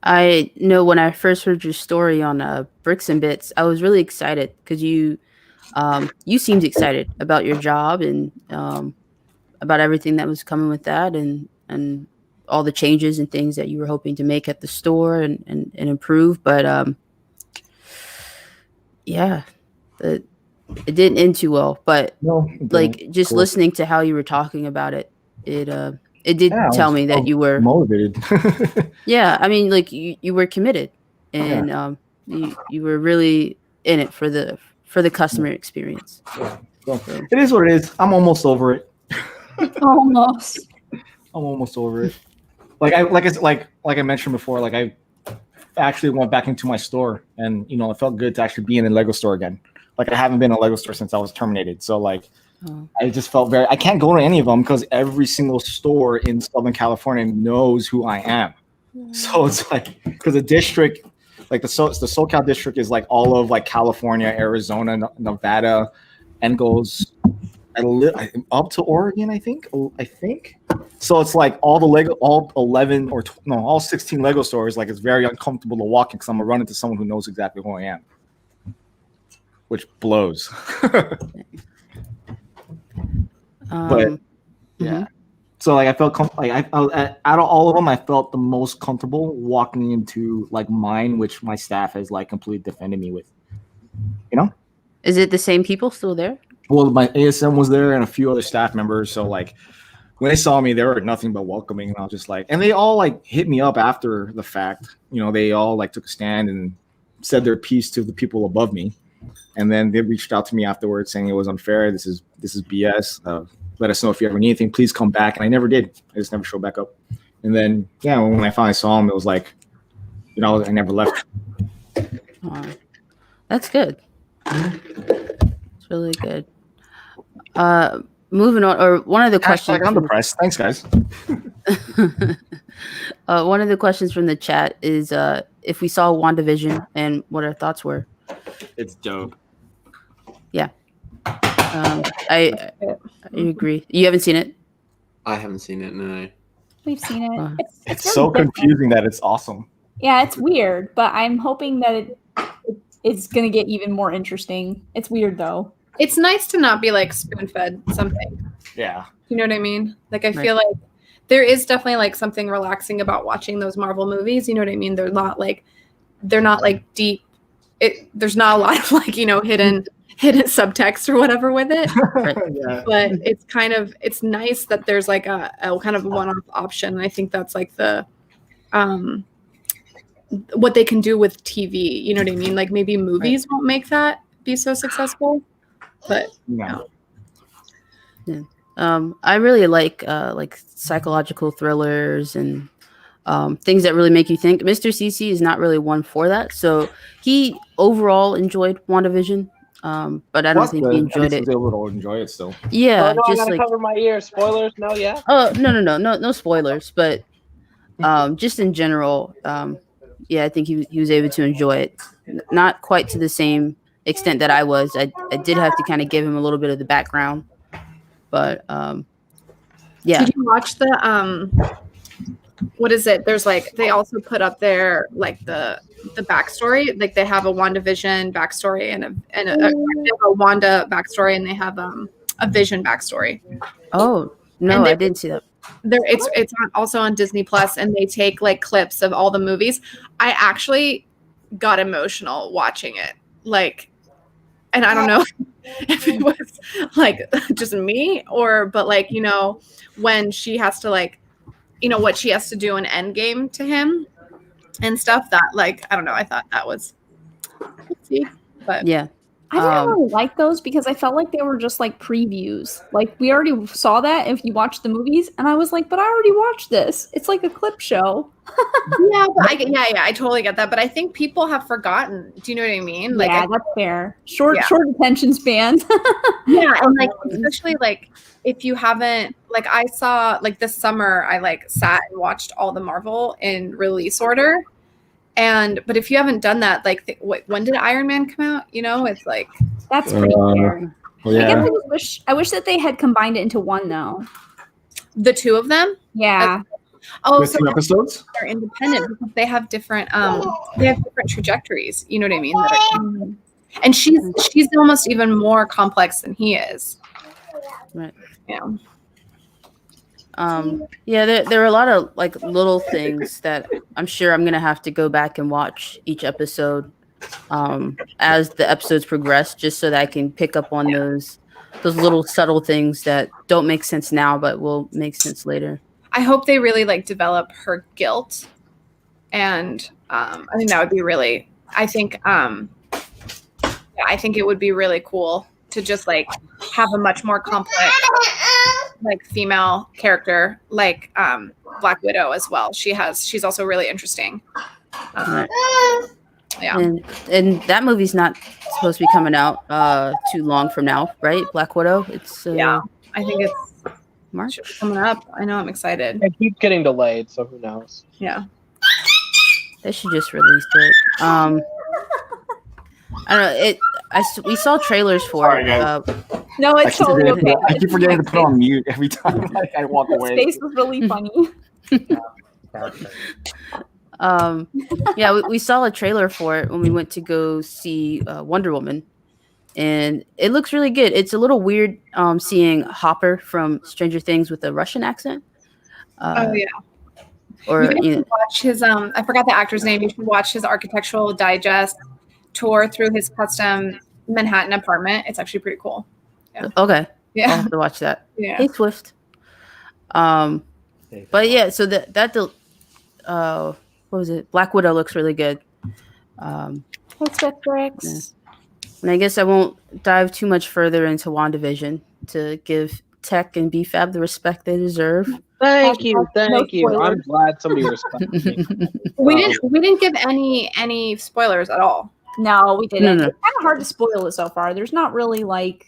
I know when I first heard your story on Bricks and Bits, I was really excited because you seemed excited about your job and about everything that was coming with that, and all the changes and things that you were hoping to make at the store and improve. But yeah, it didn't end too well. But No, like just listening to how you were talking about it, it did tell me that you were motivated. Yeah, I mean, like you were committed, and you were really in it for the customer experience. So it is what it is. I'm almost over it. Almost. I'm almost over it. Like I mentioned before, like I actually went back into my store, and you know, it felt good to actually be in a Lego store again. Like I haven't been in a Lego store since I was terminated. So like I just felt I can't go to any of them because every single store in Southern California knows who I am. So it's like, because the district, like the SoCal district is like all of like California, Arizona, Nevada, and goes up to Oregon, I think. So it's like all 16 Lego stores. Like it's very uncomfortable to walk in because I'm gonna run into someone who knows exactly who I am, which blows. But yeah. So like I felt out of all of them, I felt the most comfortable walking into like mine, which my staff has like completely defended me with. You know? Is it the same people still there? Well, my ASM was there and a few other staff members. So like when they saw me, they were nothing but welcoming, and I was just like, and they all like hit me up after the fact. You know, they all like took a stand and said their piece to the people above me, and then they reached out to me afterwards saying it was unfair. This is BS. Let us know if you ever need anything. Please come back. And I never did. I just never showed back up. And then, yeah, when I finally saw him, it was like, you know, I never left. That's good. It's really good. Moving on, or one of the questions. I'm depressed. Thanks, guys. One of the questions from the chat is if we saw WandaVision and what our thoughts were. It's dope. Yeah. I agree. You haven't seen it? I haven't seen it, no. We've seen it. It's so confusing that it's awesome. Yeah, it's weird, but I'm hoping that it's going to get even more interesting. It's weird, though. It's nice to not be like spoon-fed something. Yeah. You know what I mean? Like I feel like there is definitely like something relaxing about watching those Marvel movies. You know what I mean? They're not like deep. There's not a lot of like, you know, hidden subtext or whatever with it. Yeah. But it's nice that there's like a kind of one-off option. And I think that's like the what they can do with TV. You know what I mean? Like maybe movies won't make that be so successful. But yeah. I really like psychological thrillers and things that really make you think. Mr. CC is not really one for that, so he overall enjoyed WandaVision, but I don't think he enjoyed it. Able to enjoy it still. Yeah, no, just I gotta like cover my ears. Spoilers? No, yeah. Oh no spoilers, but just in general, yeah, I think he was able to enjoy it, not quite to the same extent that I was. I did have to kind of give him a little bit of the background, but yeah. Did you watch the what is it? There's like they also put up there like the backstory. Like they have a WandaVision backstory and a Wanda backstory, and they have a Vision backstory. Oh no, I didn't see that. It's also on Disney Plus, and they take like clips of all the movies. I actually got emotional watching it, like, and I don't know if it was like just me but like, you know, when she has to like, you know, what she has to do in Endgame to him and stuff that like, I don't know. I thought that was, but yeah. I didn't really like those because I felt like they were just like previews. Like we already saw that if you watch the movies, and I was like, but I already watched this. It's like a clip show. Yeah, but I totally get that. But I think people have forgotten. Do you know what I mean? Like, yeah, that's fair. Short attention spans. Yeah, and like especially like if you haven't, like I saw like this summer, I like sat and watched all the Marvel in release order. But if you haven't done that, like, when did Iron Man come out? You know, it's like that's pretty fair. Well, yeah. I guess I wish that they had combined it into one though. The two of them. Yeah. Oh, so 2 episodes. They're independent because they have different trajectories. You know what I mean? And she's almost even more complex than he is. Right. Yeah. Yeah, there are a lot of like little things that I'm sure I'm gonna have to go back and watch each episode as the episodes progress, just so that I can pick up on those little subtle things that don't make sense now but will make sense later. I hope they really like develop her guilt, and I think that would be really. I think it would be really cool to just like have a much more complex like female character like Black Widow as well. She's also really interesting. Yeah. And that movie's not supposed to be coming out too long from now, right? Black Widow. It's Yeah. I think it's March coming up. I know, I'm excited. It keeps getting delayed, so who knows? Yeah. They should just release it. I don't know. We saw trailers for Sorry, it. guys. No, it's totally okay. I keep forgetting to put on mute every time like, I walk His away. face was really funny. Yeah, we saw a trailer for it when we went to go see Wonder Woman, and it looks really good. It's a little weird seeing Hopper from Stranger Things with a Russian accent. Oh yeah. Or you should watch his I forgot the actor's name. You should watch his Architectural Digest tour through his custom Manhattan apartment. It's actually pretty cool. Yeah. Okay. I'll Yeah. have to watch that. Yeah. Hey Swift. But yeah, so what was it? Black Widow looks really good. What's with bricks? Yeah. And I guess I won't dive too much further into WandaVision to give Tech and BFAB the respect they deserve. Thank you. No spoilers. I'm glad somebody respects me. We didn't give any spoilers at all. No, we didn't. No. It's kind of hard to spoil it so far. There's not really like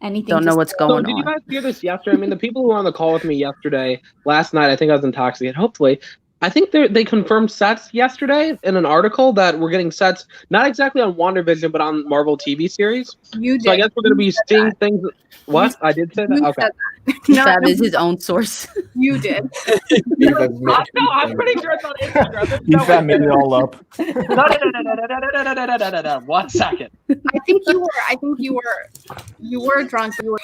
anything. Don't to know what's spoil. going So did you on. guys hear this yesterday? I mean, the people who were on the call with me yesterday, last night, I think I was intoxicated. Hopefully, I think they confirmed sets yesterday in an article that we're getting sets not exactly on WandaVision, but on Marvel TV series. You did. So I guess we're going to be said seeing that. things. What? I did say that? You Okay. said that. BFAB is his own source. You did. I'm pretty sure it's on Instagram. BFAB made it all up. No. 1 second. I think you were drunk. You were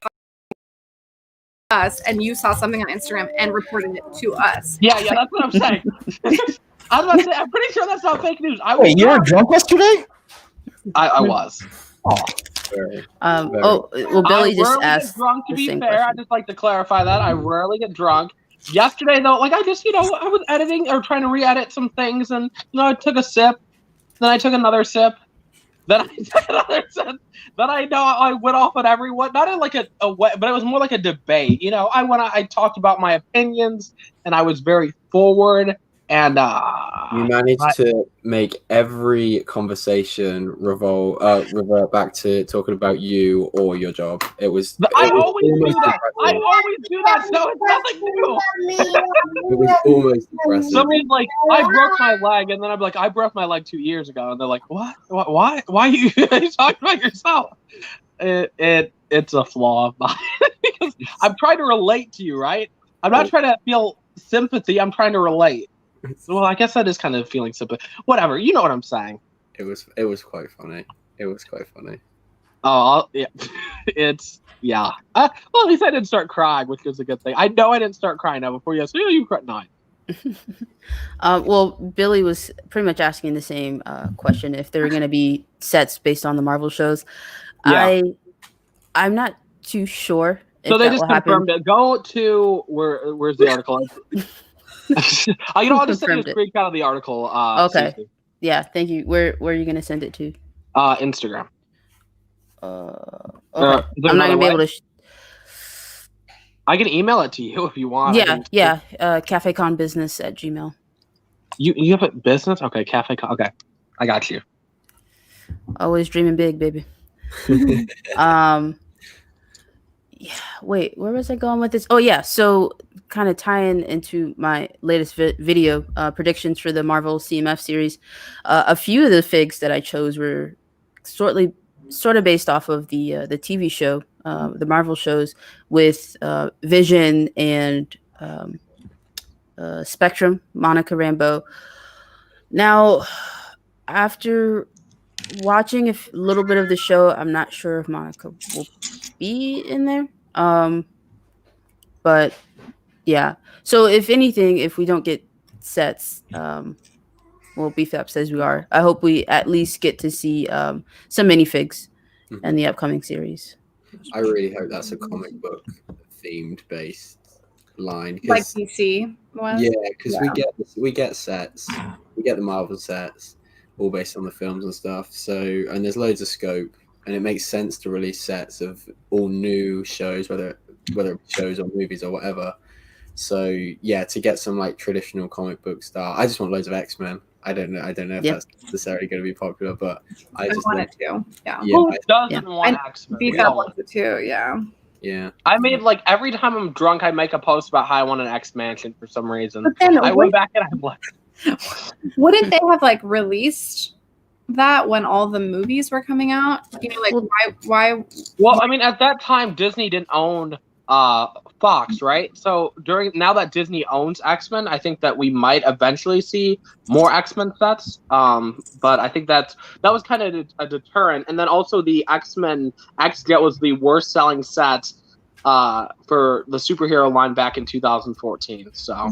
us, and you saw something on Instagram and reported it to us. Yeah, that's what I'm saying. I was about to say, I'm pretty sure that's not fake news. I was Wait, you were drunk yesterday? I was. Oh, Well, Billy I just rarely asked get drunk, to the be same fair. question. I just like to clarify that. I rarely get drunk. Yesterday, though, like I just, I was editing or trying to re-edit some things, and, I took a sip. Then I took another sip. Then I took another sip. Then I went off on everyone. Not in like a way, but it was more like a debate. I talked about my opinions, and I was very forward. And you managed to make every conversation revert back to talking about you or your job. I always do that. I always do that. So it's nothing new. It was almost impressive. Somebody's like, I broke my leg, and then I'm like, I broke my leg 2 years ago, and they're like, what? Why? Why are you talking about yourself? It's a flaw of mine because I'm trying to relate to you, right? I'm not trying to feel sympathy. I'm trying to relate. Well, I guess that is kind of feeling sympathy. Whatever, you know what I'm saying. It was quite funny. It was quite funny. Oh, yeah. Yeah. Well, at least I didn't start crying, which is a good thing. I know I didn't start crying now before you said, you cried 9. Well, Billy was pretty much asking the same question if there were going to be sets based on the Marvel shows. Yeah. I'm not too sure. So they just confirmed it. Go to where's the article? I'll just send you a screenshot of the article. Okay. Susie. Yeah, thank you. Where are you going to send it to? Instagram. Okay. I'm not going to be able to. I can email it to you if you want. Yeah. cafeconbusiness@gmail. You have a business? Okay, CafeCon. Okay, I got you. Always dreaming big, baby. Yeah. Wait, where was I going with this? Oh yeah. So kind of tying into my latest video predictions for the Marvel CMF series. A few of the figs that I chose were sort of based off of the TV show, the Marvel shows with Vision and Spectrum, Monica Rambeau. Now, after watching a little bit of the show, I'm not sure if Monica will be in there. But yeah. So if anything, if we don't get sets, well, BFAP says we are. I hope we at least get to see some minifigs in the upcoming series. I really hope that's a comic book themed based line. Like DC was? Yeah, because we get sets, we get the Marvel sets, all based on the films and stuff. So, and there's loads of scope, and it makes sense to release sets of all new shows, whether shows or movies or whatever. So yeah, to get some like traditional comic book style, I just want loads of X-Men. I don't know if that's necessarily going to be popular, but I just want it too. Yeah. Who doesn't want X-Men? BFAB wants it too. Yeah. Yeah. I made like every time I'm drunk, I make a post about how I want an X Mansion for some reason. But then I went back and I'm like, wouldn't they have like released that when all the movies were coming out? You know, like why? Well, I mean, at that time, Disney didn't own Fox, right? So now that Disney owns X-Men, I think that we might eventually see more X-Men sets. But I think that was kind of a deterrent. And then also the X-Men X-Jet was the worst selling set for the superhero line back in 2014. So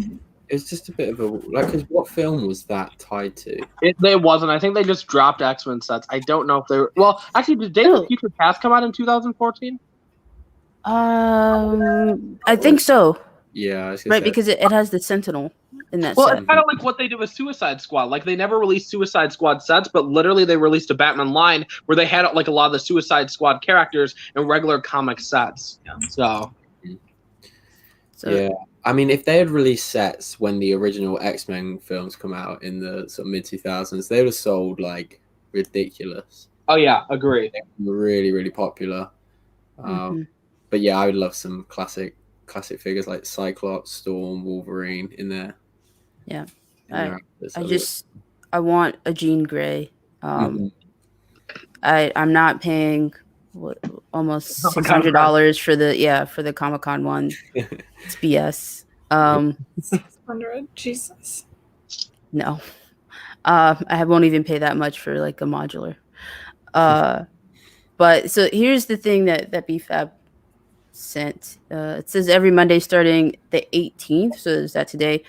it's just a bit of a like. 'Cause what film was that tied to? It wasn't. I think they just dropped X-Men sets. I don't know if they were. Well, actually, did Days of Future Past come out in 2014? I think so. Yeah, right, because it has the Sentinel in that. Well, set. it's kind of like what they did with Suicide Squad. Like they never released Suicide Squad sets, but literally they released a Batman line where they had like a lot of the Suicide Squad characters in regular comic sets. So yeah, I mean, if they had released sets when the original X-Men films come out in the sort of mid 2000s, they would have sold like ridiculous. Oh yeah, agree. Really, really popular. But yeah, I would love some classic figures like Cyclops, Storm, Wolverine in there. Yeah, I want a Jean Grey. I'm not paying almost $600 for the Comic-Con one. It's BS. 600, Jesus. No, I won't even pay that much for like a modular. But so here's the thing that BFAB sent. It says every Monday starting the 18th, so is that today,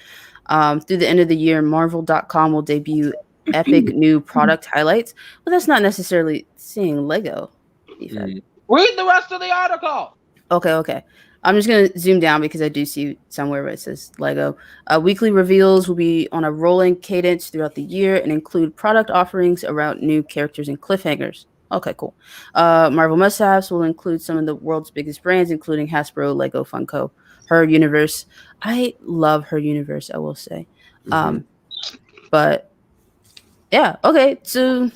through the end of the year, Marvel.com will debut epic new product highlights. Well, that's not necessarily saying Lego. Read the rest of the article. Okay. I'm just going to zoom down because I do see somewhere where it says Lego. Weekly reveals will be on a rolling cadence throughout the year and include product offerings around new characters and cliffhangers. Okay, cool. Marvel must-haves will include some of the world's biggest brands, including Hasbro, Lego, Funko, Her Universe. I love Her Universe, I will say. But yeah, okay. So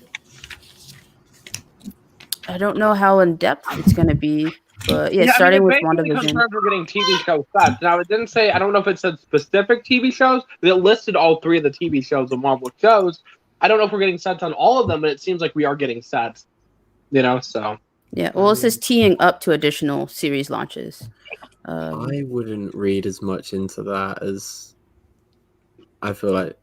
I don't know how in depth it's going to be, but starting with WandaVision. We're getting TV show sets. Now it didn't say. I don't know if it said specific TV shows, but it listed all 3 of the TV shows, the Marvel shows. I don't know if we're getting sets on all of them, but it seems like we are getting sets. So yeah. Well, it says teeing up to additional series launches. I wouldn't read as much into that as I feel like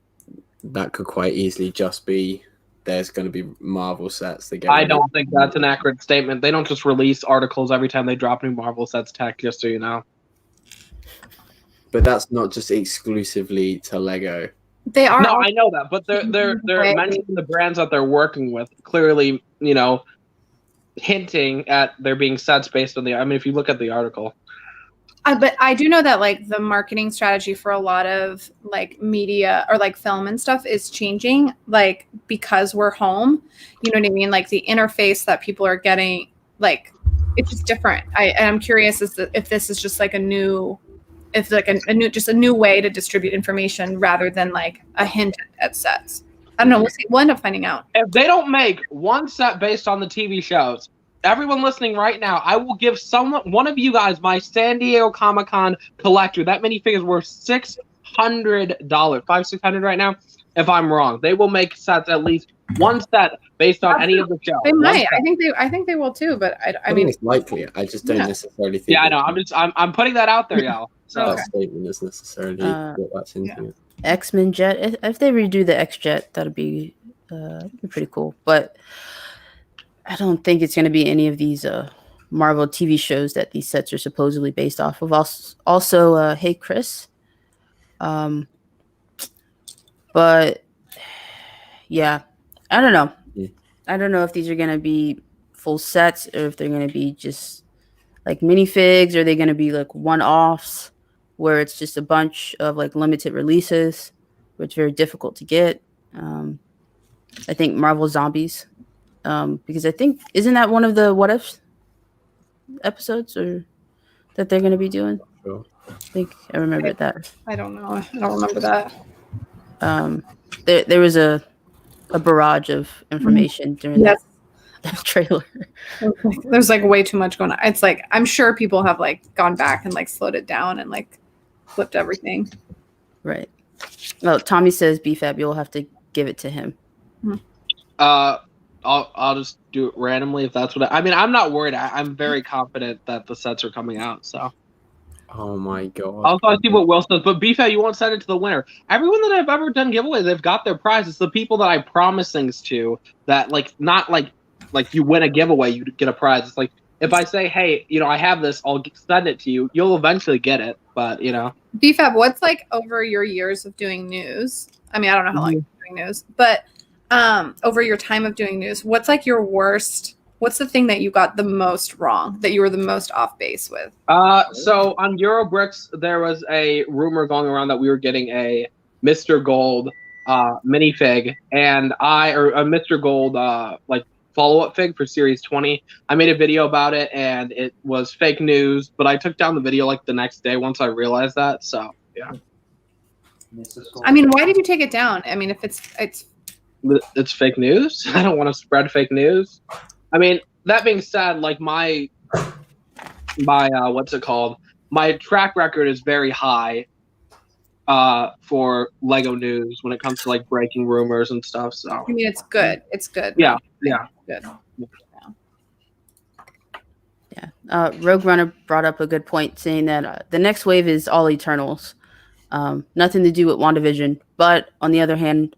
that could quite easily just be there's going to be Marvel sets. I don't think that's an accurate statement. They don't just release articles every time they drop new Marvel sets tech, just so you know. But that's not just exclusively to Lego. They are. No, I know that, but they're mentioning the brands that they're working with. Clearly, hinting at there being sets based on if you look at the article. But I do know that like the marketing strategy for a lot of like media or like film and stuff is changing, like because we're home. You know what I mean? Like the interface that people are getting, like it's just different. I'm curious if this is just like a new way to distribute information rather than like a hint at sets. I don't know. We'll see. We'll end up finding out. If they don't make one set based on the TV shows, everyone listening right now, I will give one of you guys my San Diego Comic-Con collector. That minifigure is worth $600, $500-$600 right now. If I'm wrong, they will make sets at least one set based on any of the shows. They might. I think they will too. But I mean, it's likely. I just don't necessarily think. Yeah, I know. I'm putting that out there, y'all. So that statement is necessarily what that's into. Yeah. X-Men Jet. If they redo the X-Jet, that'd be pretty cool. But I don't think it's going to be any of these Marvel TV shows that these sets are supposedly based off of. Also, hey Chris. But yeah, I don't know. I don't know if these are going to be full sets or if they're going to be just like minifigs, or are they going to be like one-offs where it's just a bunch of like limited releases, which are very difficult to get. I think Marvel Zombies because I think isn't that one of the what if episodes or that they're going to be doing? Sure. I think I remember that. I don't know. I don't remember that. There was a barrage of information during Yes. that trailer. There's like way too much going on. It's like I'm sure people have like gone back and like slowed it down and like flipped everything. Right. Well, Tommy says BFAB, you'll have to give it to him. I'll just do it randomly if that's what I mean. I'm not worried. I'm very confident that the sets are coming out. So. Oh my god. I'll see what Will says, but BFAB, you won't send it to the winner. Everyone that I've ever done giveaways, they've got their prize. It's the people that I promise things to that like not like you win a giveaway, you get a prize. It's like if I say, hey, I have this, I'll send it to you. You'll eventually get it, but BFAB, what's like over your years of doing news? I mean, I don't know how long you've been doing news, but over your time of doing news, what's like your worst? What's the thing that you got the most wrong, that you were the most off base with? So on Eurobricks, there was a rumor going around that we were getting a Mr. Gold minifig, and a Mr. Gold like follow-up fig for Series 20. I made a video about it, and it was fake news, but I took down the video like the next day once I realized that. So yeah. I mean, why did you take it down? I mean, if it's fake news, I don't want to spread fake news. I mean, that being said, like my what's it called? My track record is very high for Lego news when it comes to like breaking rumors and stuff. So I mean, it's good. It's good. Yeah. Good. Yeah. Rogue Runner brought up a good point, saying that the next wave is all Eternals. Nothing to do with WandaVision, but on the other hand,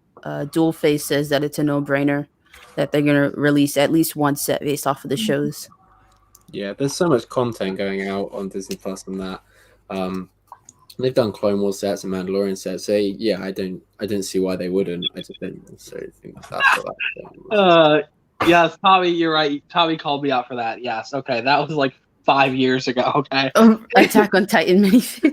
Dual Face says that it's a no-brainer that they're going to release at least one set based off of the shows. Yeah, there's so much content going out on Disney Plus and that. They've done Clone Wars sets and Mandalorian sets. So yeah, I don't see why they wouldn't. I just don't necessarily think that's what that yes, Tommy, you're right. Tommy called me out for that. Yes, okay, that was like 5 years ago. Okay. Attack on Titan minifigs.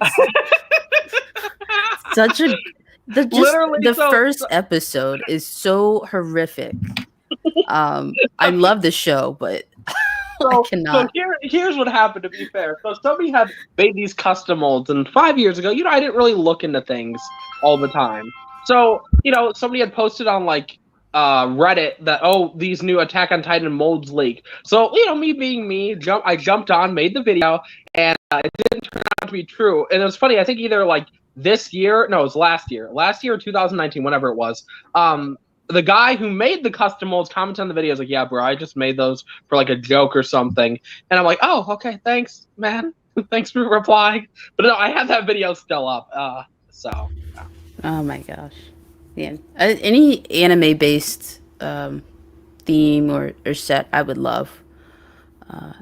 The first episode is so horrific. I love the show, but I cannot. So here's what happened, to be fair. So somebody had made these custom molds, and 5 years ago, I didn't really look into things all the time. So, somebody had posted on like Reddit that, these new Attack on Titan molds leak. So, me being me, I jumped on, made the video, and it didn't turn out to be true. And it was funny, I think either like this year, no, it was last year or 2019, whenever it was. The guy who made the custom molds commented on the video, was like, yeah, bro, I just made those for like a joke or something. And I'm like, oh, okay, thanks, man. Thanks for replying. But no, I have that video still up. So. Yeah. Oh my gosh. Yeah. Any anime-based theme or set I would love.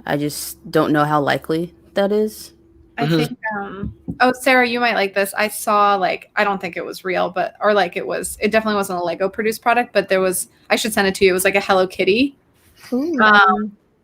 I just don't know how likely that is. I think, Sarah, you might like this. I saw, like, I don't think it was real, it definitely wasn't a Lego produced product, but I should send it to you. It was like a Hello Kitty. Ooh.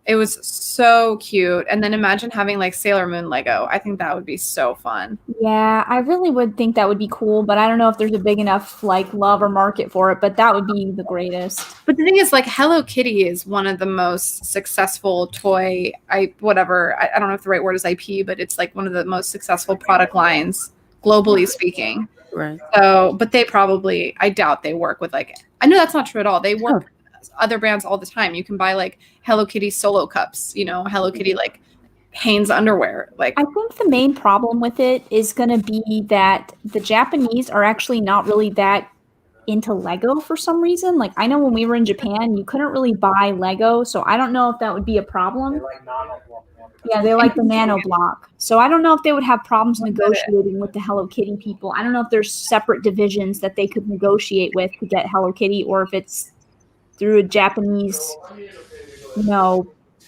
It was so cute. And then imagine having like Sailor Moon Lego. I think that would be so fun. Yeah, I really would think that would be cool, but I don't know if there's a big enough like love or market for it, but that would be the greatest. But the thing is, like, Hello Kitty is one of the most successful toy, I don't know if the right word is IP, but it's like one of the most successful product lines, globally speaking. Right. So, but they probably, I doubt they work with like, I know that's not true at all. They work with other brands all the time. You can buy like Hello Kitty solo cups, Hello Kitty like Hanes underwear. Like, I think the main problem with it is going to be that the Japanese are actually not really that into Lego for some reason. Like, I know when we were in Japan, you couldn't really buy Lego, so I don't know if that would be a problem. Yeah, they like the nano block. So I don't know if they would have problems negotiating with the Hello Kitty people. I don't know if there's separate divisions that they could negotiate with to get Hello Kitty, or if it's through a Japanese,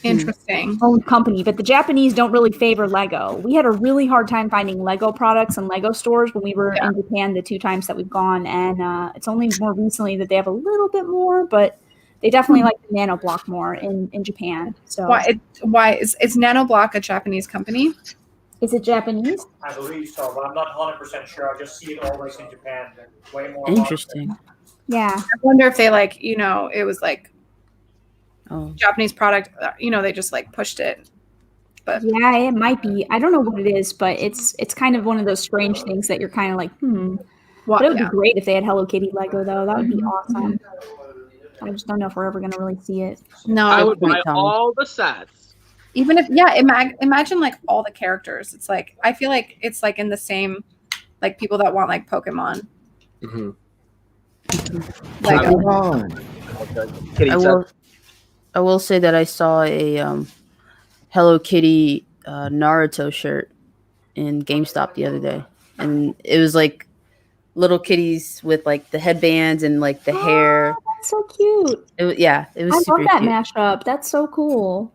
interesting owned company. But the Japanese don't really favor Lego. We had a really hard time finding Lego products and Lego stores when we were in Japan the 2 times that we've gone, and it's only more recently that they have a little bit more, but they definitely like the Nano Block more in Japan. So why is Nano Block a Japanese company? Is it Japanese? I believe so, but I'm not 100% sure. I just see it always in Japan. They're way more interesting. Yeah. I wonder if they it was like Oh, Japanese product. They just like pushed it. But Yeah, it might be. I don't know what it is, but it's kind of one of those strange things that you're kind of like, But it would be great if they had Hello Kitty Lego, though. That would be awesome. I just don't know if we're ever gonna really see it. No, I would buy Tommy. all the sets. even if imagine like all the characters. It's like I feel like it's like in the same like people that want like Pokemon. Mm-hmm. Like I will say that I saw a Hello Kitty Naruto shirt in GameStop the other day, and it was like little kitties with like the headbands and like the hair. That's so cute. It was I super love that cute. mashup. That's so cool.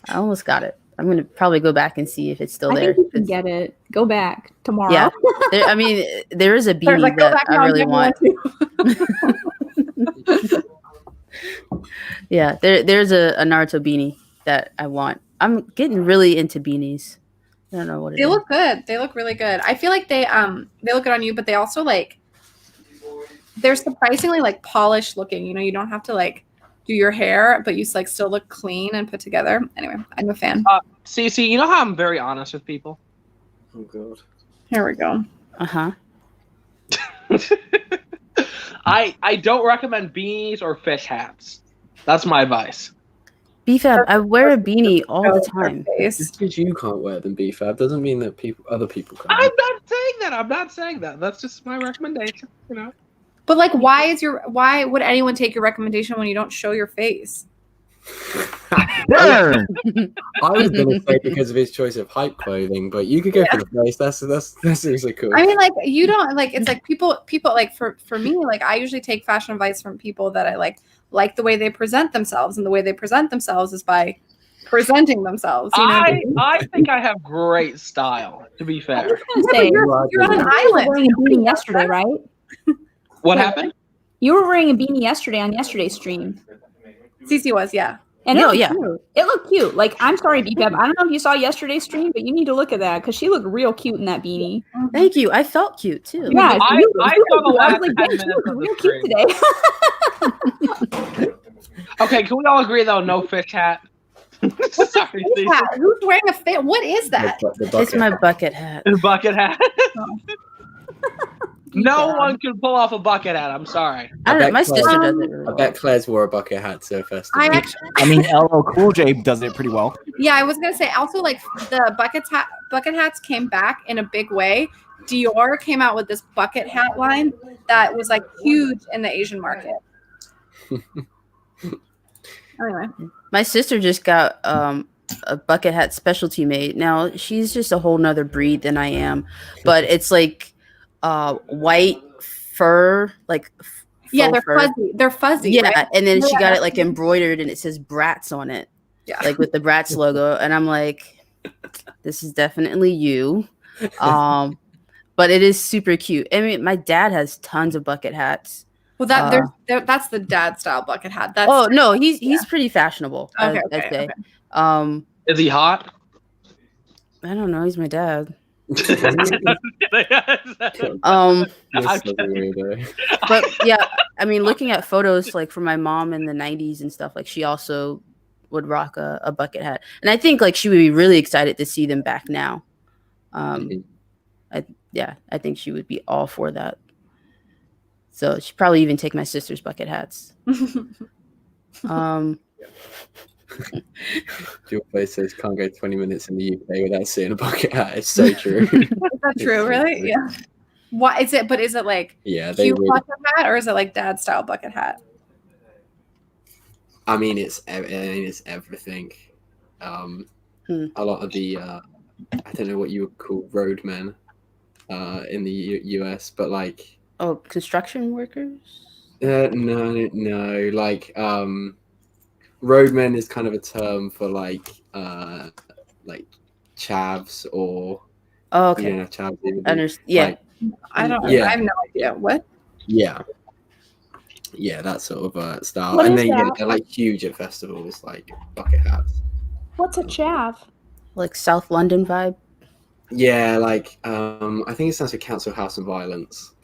I almost got it. I'm gonna probably go back and see if it's still I there. think you can get it. Go back tomorrow. Yeah, there is a beanie like, go that back I now, really get want. Yeah, there's a Naruto beanie that I want. I'm getting really into beanies. I don't know what it they is. look good. They look really good. I feel like they look good on you, but they also like they're surprisingly like polished looking. You don't have to like do your hair, but you like still look clean and put together. Anyway, I'm a fan. See, you know how I'm very honest with people? Oh god. Here we go. Uh-huh. I don't recommend beanies or fish hats. That's my advice. BFAB, I wear a beanie all the time. Just because you can't wear them, BFAB, doesn't mean that other people can't. I'm not saying that. That's just my recommendation. But like, why would anyone take your recommendation when you don't show your face? Burn! I was gonna say because of his choice of hype clothing, but you could go for the face. That's seriously cool. I mean, like you don't like. It's like people like for me, like I usually take fashion advice from people that I like the way they present themselves, and the way they present themselves is by presenting themselves. I think I have great style. To be fair, you're on an island. You were wearing a beanie yesterday, right? What happened? You were wearing a beanie yesterday on yesterday's stream. Cece was, yeah. And it looked cute. It looked cute. Like, I'm sorry, BPEP. I don't know if you saw yesterday's stream, but you need to look at that because she looked real cute in that beanie. Thank you. I felt cute too. Yeah, I saw the last 10 she minutes looked of the real cute stream. today. Okay, can we all agree though? No fish hat. Sorry, Stacey. Who's wearing a fit? What is that? It's my bucket hat. Bucket hat. No one can pull off a bucket hat. I'm sorry. I don't know. bet My Claire- sister does it really I well. bet Claire's wore a bucket hat to a festival. I mean, LL Cool J does it pretty well. Yeah, I was gonna say also like the bucket hats came back in a big way. Dior came out with this bucket hat line that was like huge in the Asian market. Anyway, My sister just got a bucket hat specialty made. Now she's just a whole nother breed than I am, but it's like white fur, like yeah, faux they're fur. fuzzy. They're fuzzy. Yeah, right? and then she Yeah. got it like embroidered, and it says Bratz on it, Yeah. like with the Bratz logo. And I'm like, this is definitely you. But it is super cute. I mean, my dad has tons of bucket hats. Well, that's the dad style bucket hat. That's Oh no, he's pretty fashionable. Okay, I'd say. okay. Is he hot? I don't know. He's my dad. You're Um, such a weirdo. but yeah, I mean, looking at photos like from my mom in the '90s and stuff, like she also would rock a bucket hat, and I think like she would be really excited to see them back now. I think she would be all for that. So she'd probably even take my sister's bucket hats. Your place says can't go 20 minutes in the UK without seeing a bucket hat. It's so true. Is that true? Really? Yeah. Why is it? But is it like Yeah, they cute really, bucket hat or is it like dad style bucket hat? I mean, it's everything. A lot of the I don't know what you would call roadmen in the US, but like construction workers. no, like roadmen is kind of a term for like chavs or Oh, okay. you know, chavs. Yeah. Like, I don't. Yeah. I have no idea what. yeah, that sort of style. What And is that? they're like huge at festivals, like bucket hats. What's a chav? Like South London vibe. Yeah, like I think it stands for Council House and Violence.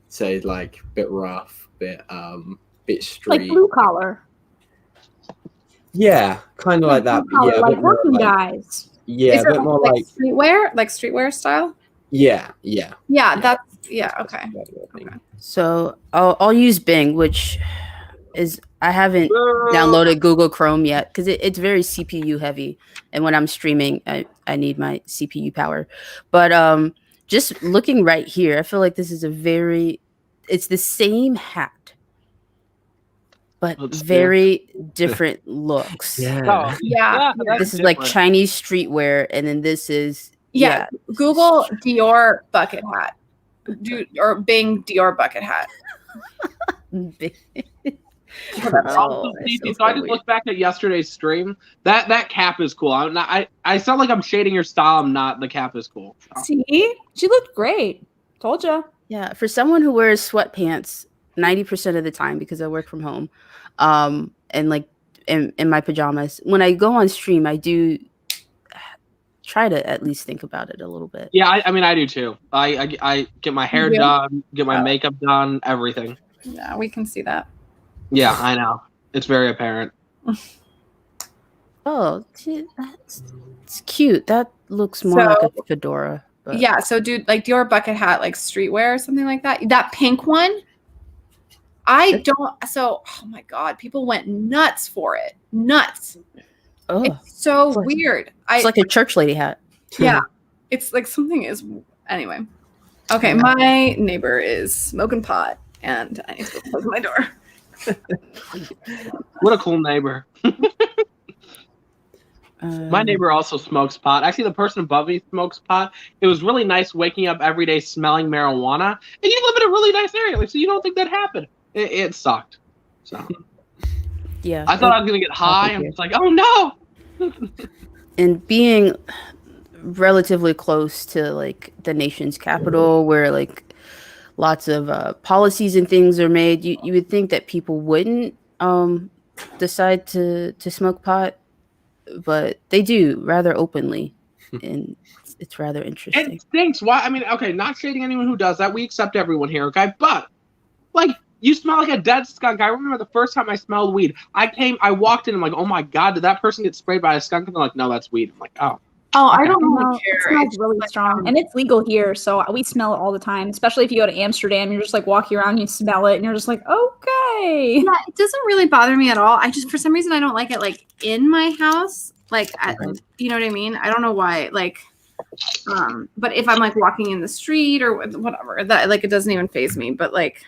So like bit rough, bit Like street. blue collar. Yeah, kind of like that. I'll call But yeah, it a like bit more working like guys. yeah, Is a it bit more like streetwear style? yeah. Yeah, that's okay. So I'll use Bing, which is I haven't downloaded Google Chrome yet because it's very CPU heavy, and when I'm streaming, I need my CPU power. But just looking right here, I feel like this is it's the same hat, but very different looks. Yeah. Yeah. This is like Chinese streetwear, and then this is Yeah. Google Dior bucket hat. Or Bing Dior bucket hat. Also, Stacey, so I just looked back at yesterday's stream. That cap is cool. I sound like I'm shading your style. I'm not. The cap is cool. See, she looked great. Told you. Yeah, for someone who wears sweatpants 90% of the time because I work from home, and like in my pajamas, when I go on stream, I do try to at least think about it a little bit. Yeah, I mean, I do too. I get my hair done, get my makeup done, everything. Yeah, we can see that. Yeah, I know. It's very apparent. Oh, it's cute. That looks more like a fedora. But. Yeah, so dude, like Dior bucket hat, like streetwear or something like that. That pink one, oh my God, people went nuts for it. Nuts. Oh, it's so weird. It's like a church lady hat. Yeah. It's like anyway. Okay, my neighbor is smoking pot and I need to close my door. What a cool neighbor. My neighbor also smokes pot. Actually, the person above me smokes pot. It was really nice waking up every day smelling marijuana. And you live in a really nice area, so you don't think that happened. It sucked. So yeah, I thought I was gonna get high. I'm just like, oh no. And being relatively close to like the nation's capital, where like lots of policies and things are made, you would think that people wouldn't decide to smoke pot, but they do rather openly, and it's rather interesting. It stinks. Why? I mean, okay, not shading anyone who does that. We accept everyone here, okay? But like, you smell like a dead skunk. I remember the first time I smelled weed. I walked in. I'm like, oh my God, did that person get sprayed by a skunk? And they're like, no, that's weed. I'm like, oh. Oh, I don't really care. It smells really strong, and it's legal here, so we smell it all the time. Especially if you go to Amsterdam, you're just like walking around, you smell it, and you're just like, okay. Yeah, it doesn't really bother me at all. I just, for some reason, I don't like it like in my house, like you know what I mean? I don't know why. Like, but if I'm like walking in the street or whatever, that like it doesn't even faze me. But like,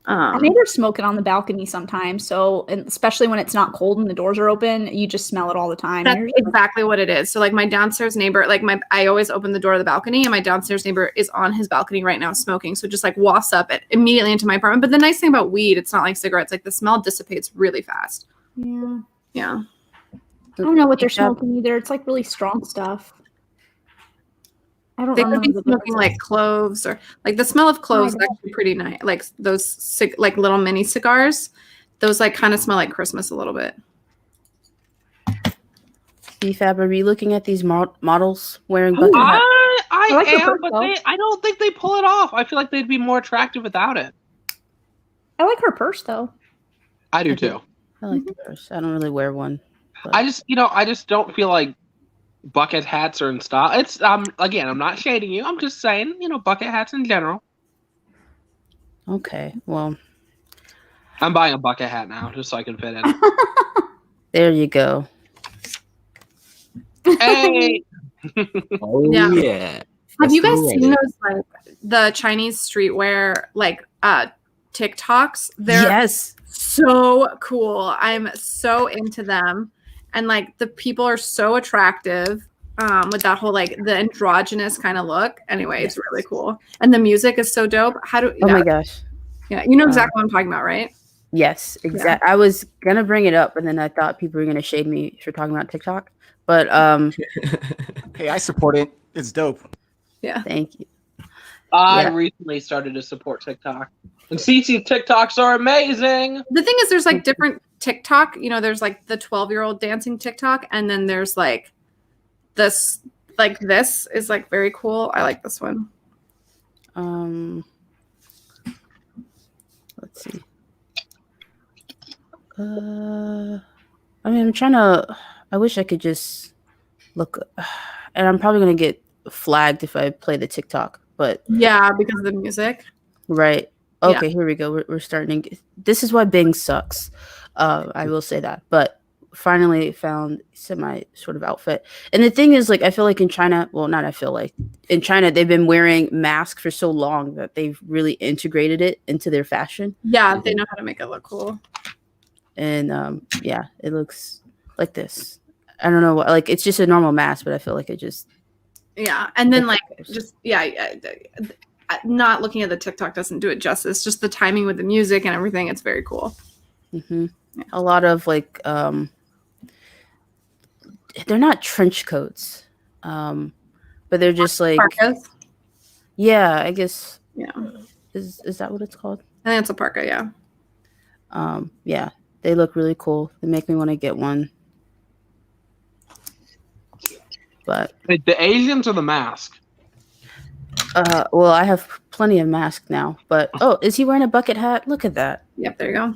I think they're smoking on the balcony sometimes. So, and especially when it's not cold and the doors are open, you just smell it all the time. That's exactly what it is. So like my downstairs neighbor, I always open the door of the balcony, and my downstairs neighbor is on his balcony right now smoking. So just like wafts up immediately into my apartment. But the nice thing about weed, it's not like cigarettes. Like the smell dissipates really fast. Yeah. Yeah. I don't know what they're smoking either. It's like really strong stuff. I don't They know. could be smoking like cloves, or like the smell of cloves is actually pretty nice. Like those like little mini cigars, those like kind of smell like Christmas a little bit. BFAB, are you looking at these models wearing bucket hats? I like am, but I don't think they pull it off. I feel like they'd be more attractive without it. I like her purse though. I do too. I like the purse. I don't really wear one. But. I just don't feel like bucket hats are in style. It's again, I'm not shading you. I'm just saying, bucket hats in general. Okay, well, I'm buying a bucket hat now just so I can fit in. There you go. Hey. Oh yeah. Have you guys seen those like the Chinese streetwear like TikToks? They're so cool. I'm so into them. And like the people are so attractive with that whole like the androgynous kind of look. Anyway, it's really cool. And the music is so dope. My gosh. Yeah, you know exactly what I'm talking about, right? Yes, exactly. Yeah. I was gonna bring it up, and then I thought people were gonna shade me for talking about TikTok. But hey, I support it. It's dope. Yeah. Thank you. I recently started to support TikTok. And CC's TikToks are amazing. The thing is, there's like different TikTok. There's like the 12-year-old dancing TikTok, and then there's like this. Like this is like very cool. I like this one. Let's see. I mean, I'm trying to. I wish I could just look, and I'm probably gonna get flagged if I play the TikTok. But Yeah, because of the music. right. Yeah. Okay, here we go. We're starting. This is why Bing sucks. I will say that. But finally found semi sort of outfit. And the thing is, like, I feel like in China, well, not I feel like in China, they've been wearing masks for so long that they've really integrated it into their fashion. Yeah, they know how to make it look cool. And yeah, it looks like this. I don't know what, like, it's just a normal mask, but I feel like it just. Yeah, and then like just not looking at the TikTok doesn't do it justice. Just the timing with the music and everything, it's very cool. Mm-hmm. A lot of like they're not trench coats, but they're just like Parkas. yeah, I guess. Yeah, Is that what it's called? I think it's a parka. Yeah. Yeah, they look really cool. They make me want to get one. But Like the Asians or the mask? well, I have plenty of masks now. But oh, is he wearing a bucket hat? Look at that. Yep. There you go.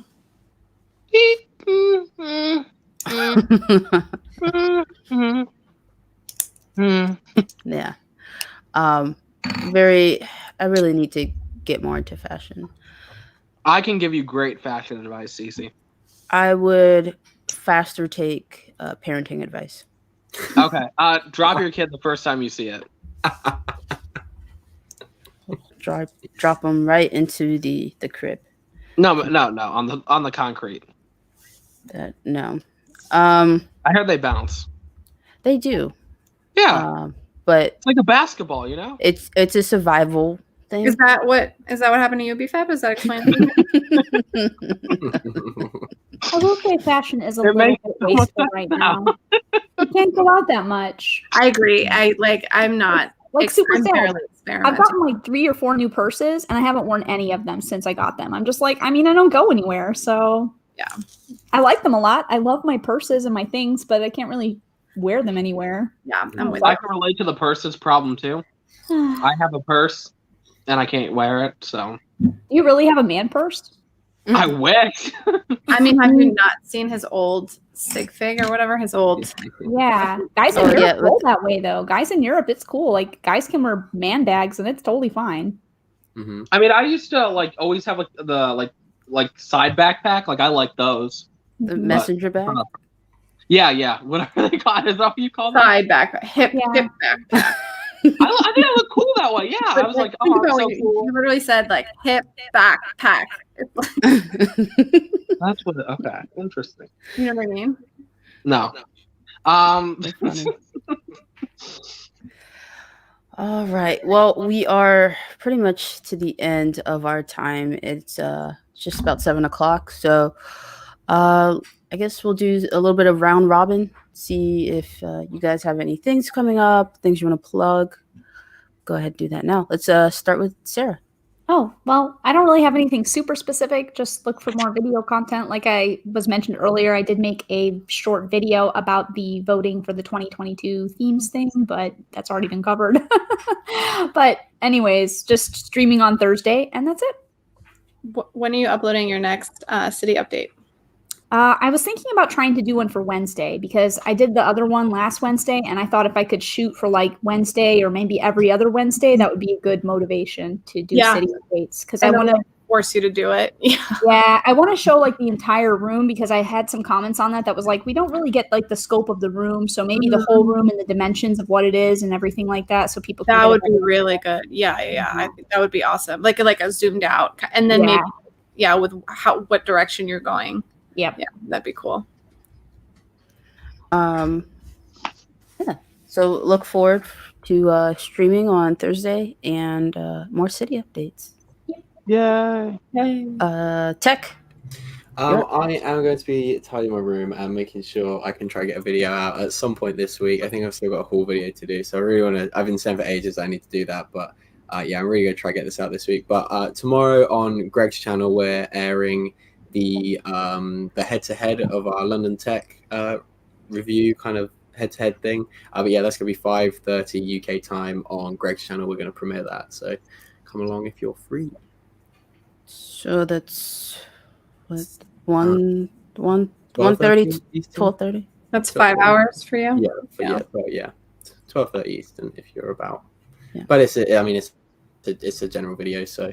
Yeah. Very. I really need to get more into fashion. I can give you great fashion advice, Cece. I would faster take parenting advice. Okay. Drop your kid the first time you see it. Drop them right into the crib. No, on the concrete. No. I heard they bounce. They do. Yeah. But It's like a basketball, you know? it's a survival thing. Is that what happened to you, BFAB? Is that explained? I will say fashion is a They're little making bit so much wasteful sense right now. now. You can't go out that much. I agree. I'm not Like super I'm sad. barely I've experimenting. gotten like 3 or 4 new purses, and I haven't worn any of them since I got them. I'm just like, I mean, I don't go anywhere, so Yeah. I like them a lot. I love my purses and my things, but I can't really wear them anywhere. Yeah, I'm with I you. can relate to the purses problem too. I have a purse and I can't wear it, so Do you really have a man purse? I wish. I mean, have you not seen his old sig fig or whatever? His old. Yeah, guys in Oh, Europe yeah, roll that way though. Guys in Europe, it's cool. Like guys can wear man bags, and it's totally fine. Mm-hmm. I mean, I used to like always have like the like side backpack. Like I like those. The messenger bag. Yeah, whatever they call it. Is that what you call them? Side backpack, hip backpack. I think I look cool that way. Yeah, I was like, Think oh, about I'm when so you cool. literally said like hip backpack. It's like, That's what. Okay, interesting. you know what I mean? No. That's funny. All right. Well, we are pretty much to the end of our time. It's just about 7:00. So I guess we'll do a little bit of round robin. See if you guys have any things coming up, things you want to plug. Go ahead and do that now. Let's start with Sarah. Oh, well, I don't really have anything super specific. Just look for more video content. Like I was mentioned earlier, I did make a short video about the voting for the 2022 themes thing, but that's already been covered. But anyways, just streaming on Thursday, and that's it. When are you uploading your next city update? I was thinking about trying to do one for Wednesday because I did the other one last Wednesday, and I thought if I could shoot for like Wednesday or maybe every other Wednesday, that would be a good motivation to do city updates because I want to force you to do it. Yeah, I want to show like the entire room because I had some comments on that was like we don't really get like the scope of the room, so maybe the whole room and the dimensions of what it is and everything like that, so people can That get would a be really good. Yeah. I think that would be awesome. Like a zoomed out, and then maybe with what direction you're going. Yep. Yeah, that'd be cool. Yeah. So look forward to streaming on Thursday and more city updates. Yay. Tech. I am going to be tidying my room and making sure I can try to get a video out at some point this week. I think I've still got a haul video to do, so I really want to. I've been saying for ages I need to do that, but yeah, I'm really going to try to get this out this week. But tomorrow on Greg's channel, we're airing the head-to-head of our London Tech review kind of head-to-head thing. But yeah, that's going to be 5:30 UK time on Greg's channel. We're going to premiere that, so come along if you're free. So that's what 1:30 1:30, Eastern? 12:30. That's 5 hours for you. Yeah, but 12:30 Eastern if you're about. Yeah. But it's a general video, so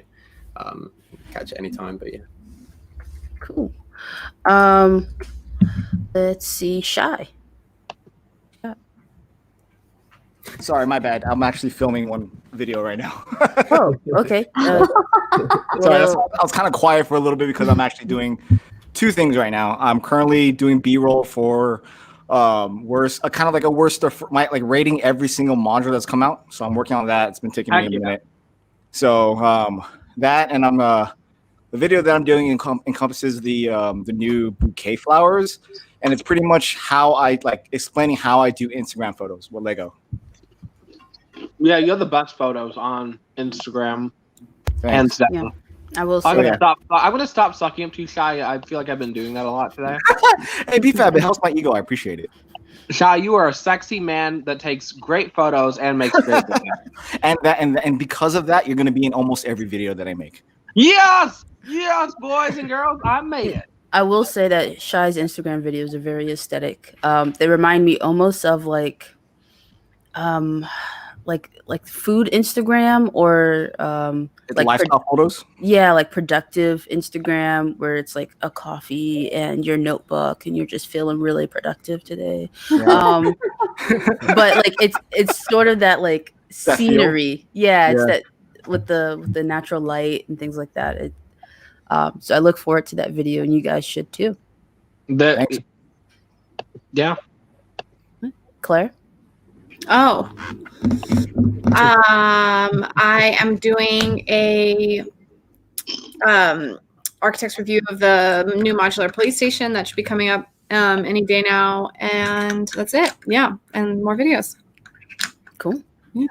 catch it anytime. But yeah. Cool. Let's see, Shy. Sorry, my bad. I'm actually filming one video right now. Oh, okay. Sorry, I was kind of quiet for a little bit because I'm actually doing two things right now. I'm currently doing B-roll for worst, kind of like a worst of like rating every single module that's come out. So I'm working on that. It's been taking me a minute. So that, and I'm the video that I'm doing encompasses the new bouquet flowers, and it's pretty much how I like explaining how I do Instagram photos with Lego. Yeah, you have the best photos on Instagram. Thanks. And Yeah. I will I'm say gonna stop sucking up to you, Shy. I feel like I've been doing that a lot today. Hey, BFAB, it helps my ego. I appreciate it. Shy, you are a sexy man that takes great photos and makes great videos. and because of that, you're gonna be in almost every video that I make. Yes, boys and girls, I made it. I will say that Shy's Instagram videos are very aesthetic. They remind me almost of like food Instagram or like lifestyle photos. Yeah, like productive Instagram where it's like a coffee and your notebook and you're just feeling really productive today. Yeah. But like it's sort of that like That scenery. feel? Yeah, it's Yeah. that with the natural light and things like that. So I look forward to that video, and you guys should too. Thanks. Yeah. Claire? Oh. I am doing a architect's review of the new modular police station that should be coming up any day now, and that's it. Yeah, and more videos. Cool. Yeah.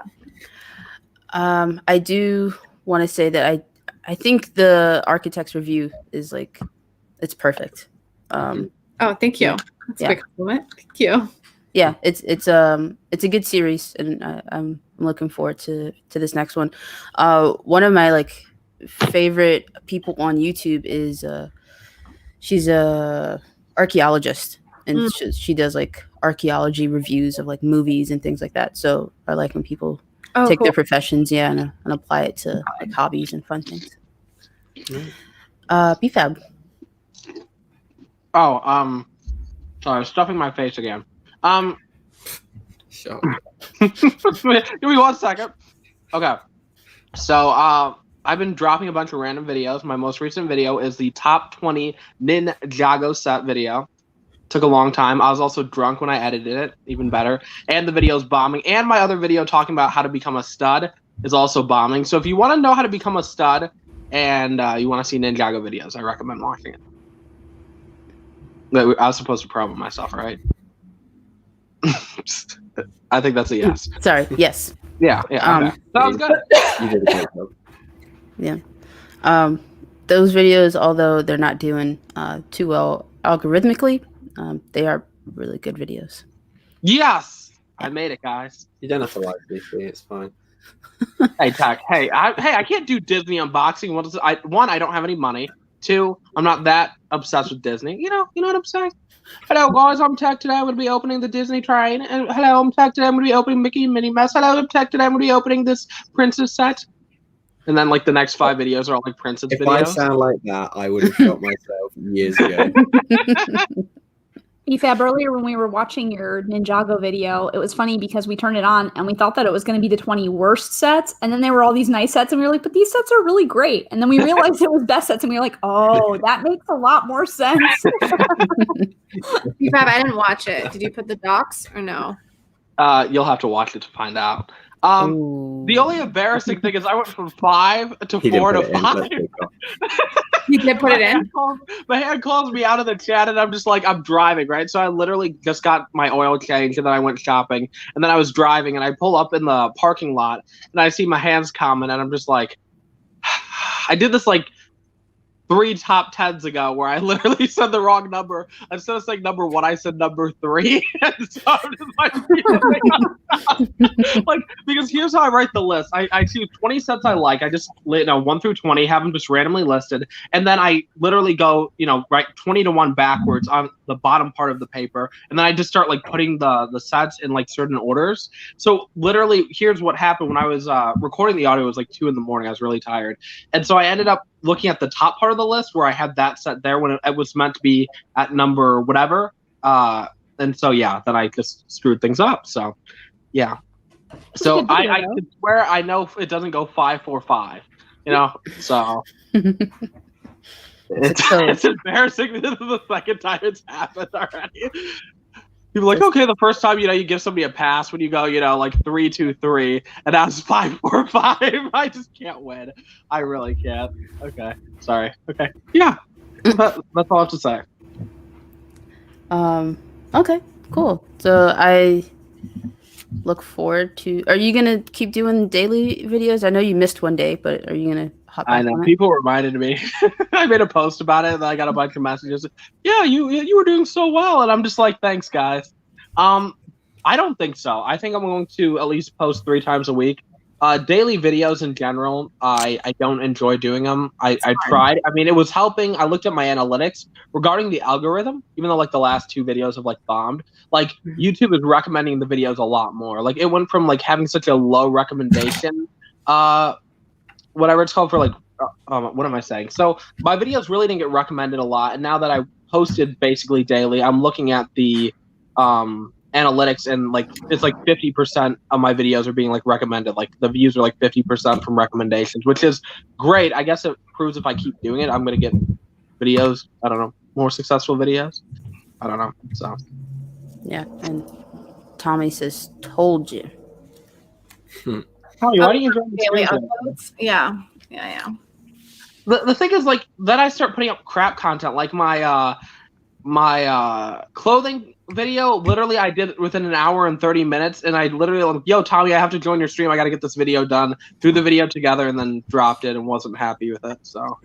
I do want to say that I think the architect's review is like it's perfect. Oh, thank you. That's Yeah. a big compliment. Thank you. Yeah, it's a good series, and I'm looking forward to this next one. One of my like favorite people on YouTube is she's a archaeologist, and she does like archaeology reviews of like movies and things like that. So I like when people take cool. their professions, and apply it to like hobbies and fun things. BFAB. Oh, sorry, stuffing my face again. Sure. Give me 1 second. Okay. So, I've been dropping a bunch of random videos. My most recent video is the top 20 Ninjago set video. Took a long time. I was also drunk when I edited it, even better. And the video's bombing. And my other video talking about how to become a stud is also bombing. So if you want to know how to become a stud and you want to see Ninjago videos, I recommend watching it. I was supposed to promo myself, right? I think that's a yes. Sorry. Yes. Yeah. Okay. Sounds good. You did a great job. Yeah. Those videos, although they're not doing too well algorithmically, they are really good videos. Yes, I made it, guys. You don't have to like this. It's fine. Hey, Tech. Hey, I can't do Disney unboxing. One, I don't have any money. Two, I'm not that obsessed with Disney. You know what I'm saying? Hello, guys. I'm Tech. Today I'm going to be opening the Disney train. And hello, I'm Tech. Today I'm going to be opening Mickey and Minnie Mouse. Hello, I'm Tech. Today I'm going to be opening this princess set. And then, like, the next 5 videos are all, like, princess If videos. I sound like that, I would have shot myself years ago. EFAB, earlier when we were watching your Ninjago video, it was funny because we turned it on and we thought that it was going to be the 20 worst sets. And then there were all these nice sets and we were like, but these sets are really great. And then we realized it was best sets and we were like, oh, that makes a lot more sense. BFAB, I didn't watch it. Did you put the docs or no? You'll have to watch it to find out. The only embarrassing thing is I went from 5 to 4 to 5. You did put it in? My hand calls me out of the chat and I'm just like, I'm driving, right? So I literally just got my oil changed and then I went shopping and then I was driving and I pull up in the parking lot and I see my hands coming and I'm just like, I did this like 3 top 10s ago where I literally said the wrong number. Instead of saying number 1, I said number 3. And so I'm just like, because here's how I write the list. I choose 20 sets I like. I just 1 through 20, have them just randomly listed, and then I literally go, write 20 to 1 backwards on the bottom part of the paper, and then I just start like putting the sets in like certain orders. So literally, here's what happened when I was recording the audio. It was like 2 a.m. I was really tired, and so I ended up looking at the top part of the list where I had that set there when it was meant to be at number whatever. And so yeah, then I just screwed things up. So yeah. So I could swear I know it doesn't go 5, 4, 5. So it's embarrassing. This is the second time it's happened already. People are like, okay, the first time, you give somebody a pass when you go, like 3, 2, 3, and now it's 5, 4, 5. I just can't win. I really can't. Okay, sorry. Okay, yeah, that's all I have to say. Okay, cool. So I look forward to. Are you gonna keep doing daily videos? I know you missed one day, but are you gonna hop back I know on it? people reminded me. I made a post about it, and I got a bunch of messages. Yeah, you were doing so well, and I'm just like, thanks, guys. I don't think so. I think I'm going to at least post 3 times a week. Daily videos in general, I don't enjoy doing them. I tried. I mean, it was helping. I looked at my analytics regarding the algorithm, even though like the last 2 videos have like bombed. Like YouTube is recommending the videos a lot more. Like it went from like having such a low recommendation, whatever it's called, for like, what am I saying? So my videos really didn't get recommended a lot, and now that I posted basically daily, I'm looking at the analytics, and like it's like 50% of my videos are being like recommended. Like the views are like 50% from recommendations, which is great. I guess it proves if I keep doing it, I'm gonna get videos. I don't know, more successful videos. I don't know. So Yeah, and Tommy says, "Told you." Tommy, why do you enjoy daily the uploads? Yeah. The thing is, like, then I start putting up crap content, like my clothing video. Literally, I did it within an hour and 30 minutes, and I literally like, yo, Tommy, I have to join your stream. I got to get this video done. Threw the video together and then dropped it and wasn't happy with it. So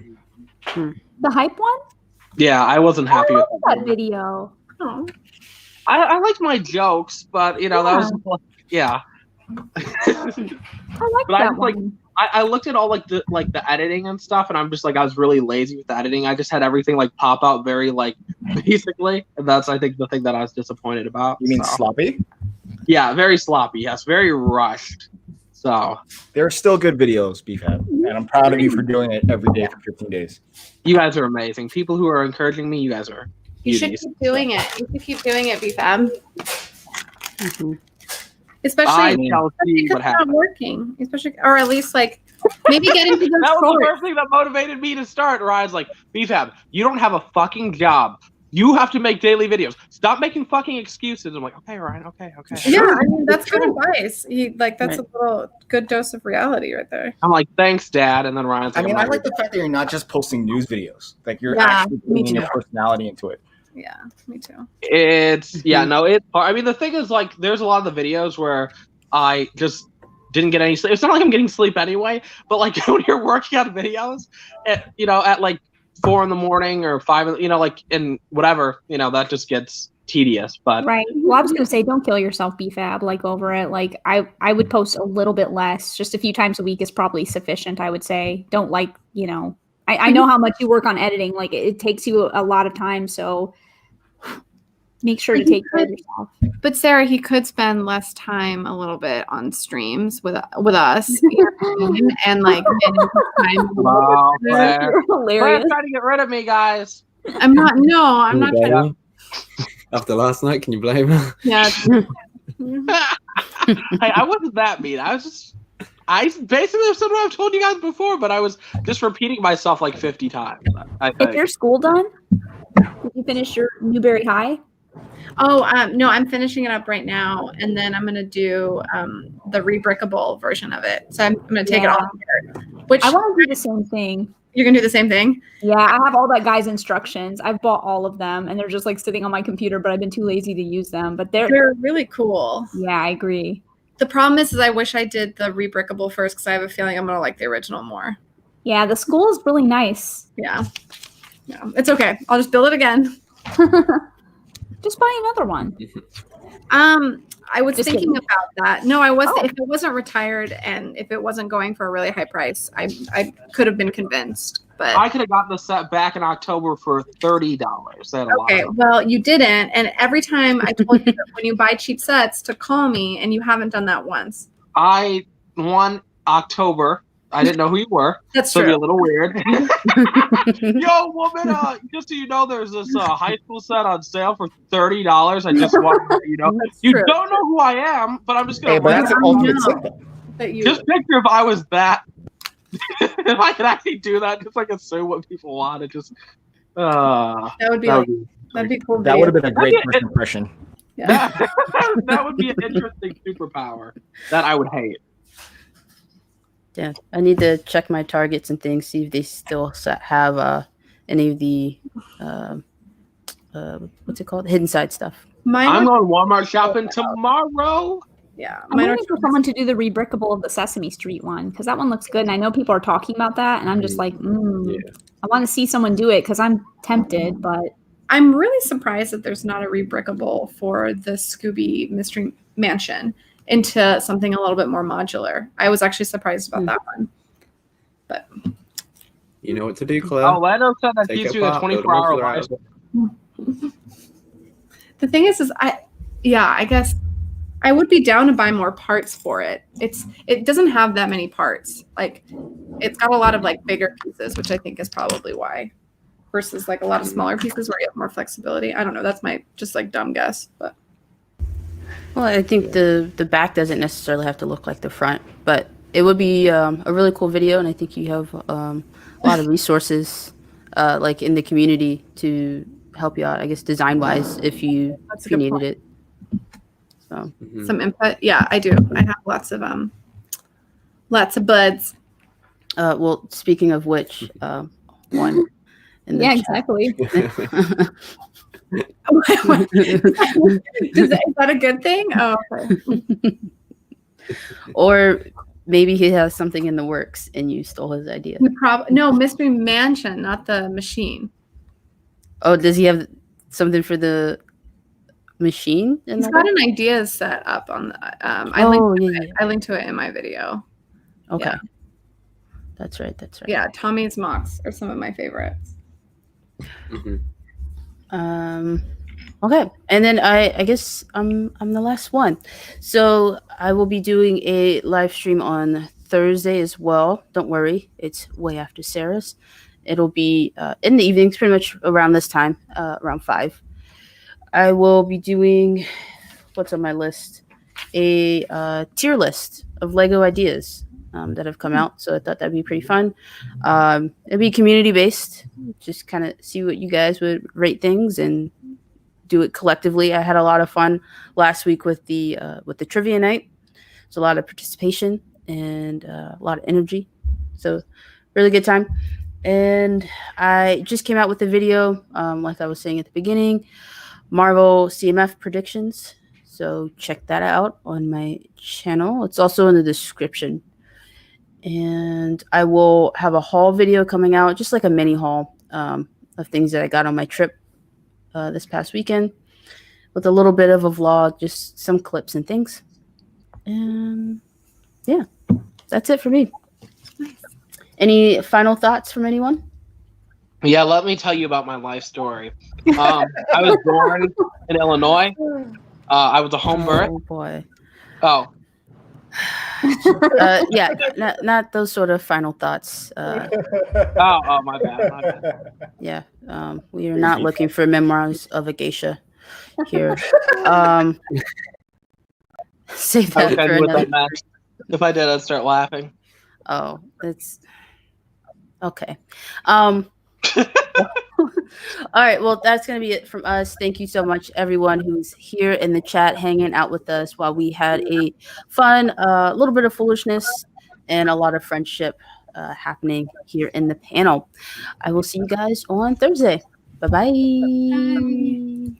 The hype one? yeah, I wasn't happy I with love that that video. Oh. I liked my jokes, but that was yeah. I like But I that just, like, one. I looked at all like the editing and stuff, and I'm just like, I was really lazy with the editing. I just had everything like pop out very like basically, and that's I think the thing that I was disappointed about. You mean sloppy? Yeah, very sloppy. Yes, very rushed. So They're still good videos, BFAB, and I'm proud of you for doing it every day for 15 days. you guys are amazing. People who are encouraging me, you guys are. You should beauties. keep doing it. You should keep doing it, BFAB. Mm-hmm. Especially I shall see because what it's not happens. working. Especially, or at least like maybe get into those That was the shorts. first thing that motivated me to start. Ryan's like, BFAB, you don't have a fucking job. You have to make daily videos. Stop making fucking excuses. I'm like, okay, Ryan, okay. Yeah, I mean that's good advice. That's Right. a little good dose of reality right there. I'm like, thanks, Dad. And then Ryan's I like, mean, I'm I like the fact that you're not just posting news videos. Like you're Yeah, actually me putting your too. personality into it. Yeah, me too. It's it's hard. I mean, the thing is, like, there's a lot of the videos where I just didn't get any sleep. It's not like I'm getting sleep anyway, but like when you're working on videos at like 4 a.m. or 5, like in whatever, that just gets tedious. But Right. Well, I was gonna say, don't kill yourself, BFAB. Like over it. Like I would post a little bit less. Just a few times a week is probably sufficient. I would say. Don't I know how much you work on editing. Like it takes you a lot of time. So make sure to take care of yourself. But Sarah, he could spend less time a little bit on streams with us, and like manage his time. wow, Claire. You're Claire's hilarious. trying to get rid of me, guys. I'm not. No, I'm Can not you trying blame to. her? After last night, can you blame her? Yeah. I wasn't that mean. I basically said what I've told you guys before, but I was just repeating myself like 50 times. I Is think. your school done? Did you finish your Newberry High? Oh, no, I'm finishing it up right now, and then I'm gonna do the rebrickable version of it. So I'm gonna take it Yeah. off here. Which I want to do the same thing. you're gonna do the same thing? Yeah, I have all that guy's instructions. I've bought all of them, and they're just like sitting on my computer, but I've been too lazy to use them. But They're really cool. yeah, I agree. The problem is I wish I did the rebrickable first because I have a feeling I'm gonna like the original more. Yeah, the school is really nice. Yeah. It's okay. I'll just build it again. Just buy another one. I was Just thinking kidding. about that. No, I wasn't. Oh. If it wasn't retired and if it wasn't going for a really high price, I could have been convinced. But I could have gotten the set back in October for $30. okay, well, you didn't. And every time I told you that when you buy cheap sets to call me, and you haven't done that once. I won October. I didn't know who you were. That's so it'd be a true. little weird. Yo, woman, just so you know, there's this high school set on sale for $30. I just want to let you know. That's You true. don't know who I am, but I'm just Hey, going but that's to an ultimate set. That you just picture if I was that. If I could actually do that, just like assume what people want. It just that would be that like, would be, that'd be cool. That would have been a great That'd be- first impression. Yeah. that would be an interesting superpower that I would hate. Yeah, I need to check my targets and things, see if they still have any of the what's it called, hidden side stuff. Mine I'm are- going Walmart shopping tomorrow. yeah. I'm Mine are waiting for someone to do the rebrickable of the Sesame Street one because that one looks good, and I know people are talking about that, and I'm just like, I want to see someone do it because I'm tempted, but I'm really surprised that there's not a rebrickable for the Scooby Mystery Mansion into something a little bit more modular. I was actually surprised about that one. But You know what to do, Claire. Orlando said that Take gives it you the apart, build a 24-hour modular out life. of it. the thing is I guess I would be down to buy more parts for it. It doesn't have that many parts. Like it's got a lot of like bigger pieces, which I think is probably why. Versus like a lot of smaller pieces where you have more flexibility. I don't know. That's my just like dumb guess, but Well, I think the back doesn't necessarily have to look like the front, but it would be a really cool video, and I think you have a lot of resources like in the community to help you out, I guess, design-wise, if you needed it. So some input. Yeah, I do. I have lots of buds. well, speaking of which, one in the yeah, chat. exactly. Is that a good thing? Oh, okay. Or maybe he has something in the works and you stole his idea. No, Mystery Mansion, not the machine. Oh, does he have something for the machine? He's got an idea set up on the. I linked to it in my video. Okay. Yeah. That's right. Yeah, Tommy's mocks are some of my favorites. Okay, and then I guess I'm the last one, so I will be doing a live stream on Thursday as well. Don't worry, it's way after Sarah's. It'll be in the evenings, pretty much around this time, around 5. I will be doing what's on my list, a tier list of Lego ideas that have come out. So I thought that'd be pretty fun. It'd be community based, just kind of see what you guys would rate things and do it collectively. I had a lot of fun last week with the trivia night. It's a lot of participation and a lot of energy. So really good time. And I just came out with a video, like I was saying at the beginning, Marvel CMF predictions. So check that out on my channel. It's also in the description. And I will have a haul video coming out, just like a mini haul of things that I got on my trip this past weekend, with a little bit of a vlog, just some clips and things. And yeah, that's it for me. Any final thoughts from anyone? Yeah, let me tell you about my life story. I was born in Illinois. I was a home birth. Oh boy. Oh. Yeah, not those sort of final thoughts. Oh, my bad. Yeah, we are not looking for memoirs of a geisha here. Save that for another. If I did, I'd start laughing. Oh, that's okay. All right, well, that's going to be it from us. Thank you so much, everyone who's here in the chat hanging out with us while we had a fun, little bit of foolishness and a lot of friendship happening here in the panel. I will see you guys on Thursday. Bye-bye. Bye.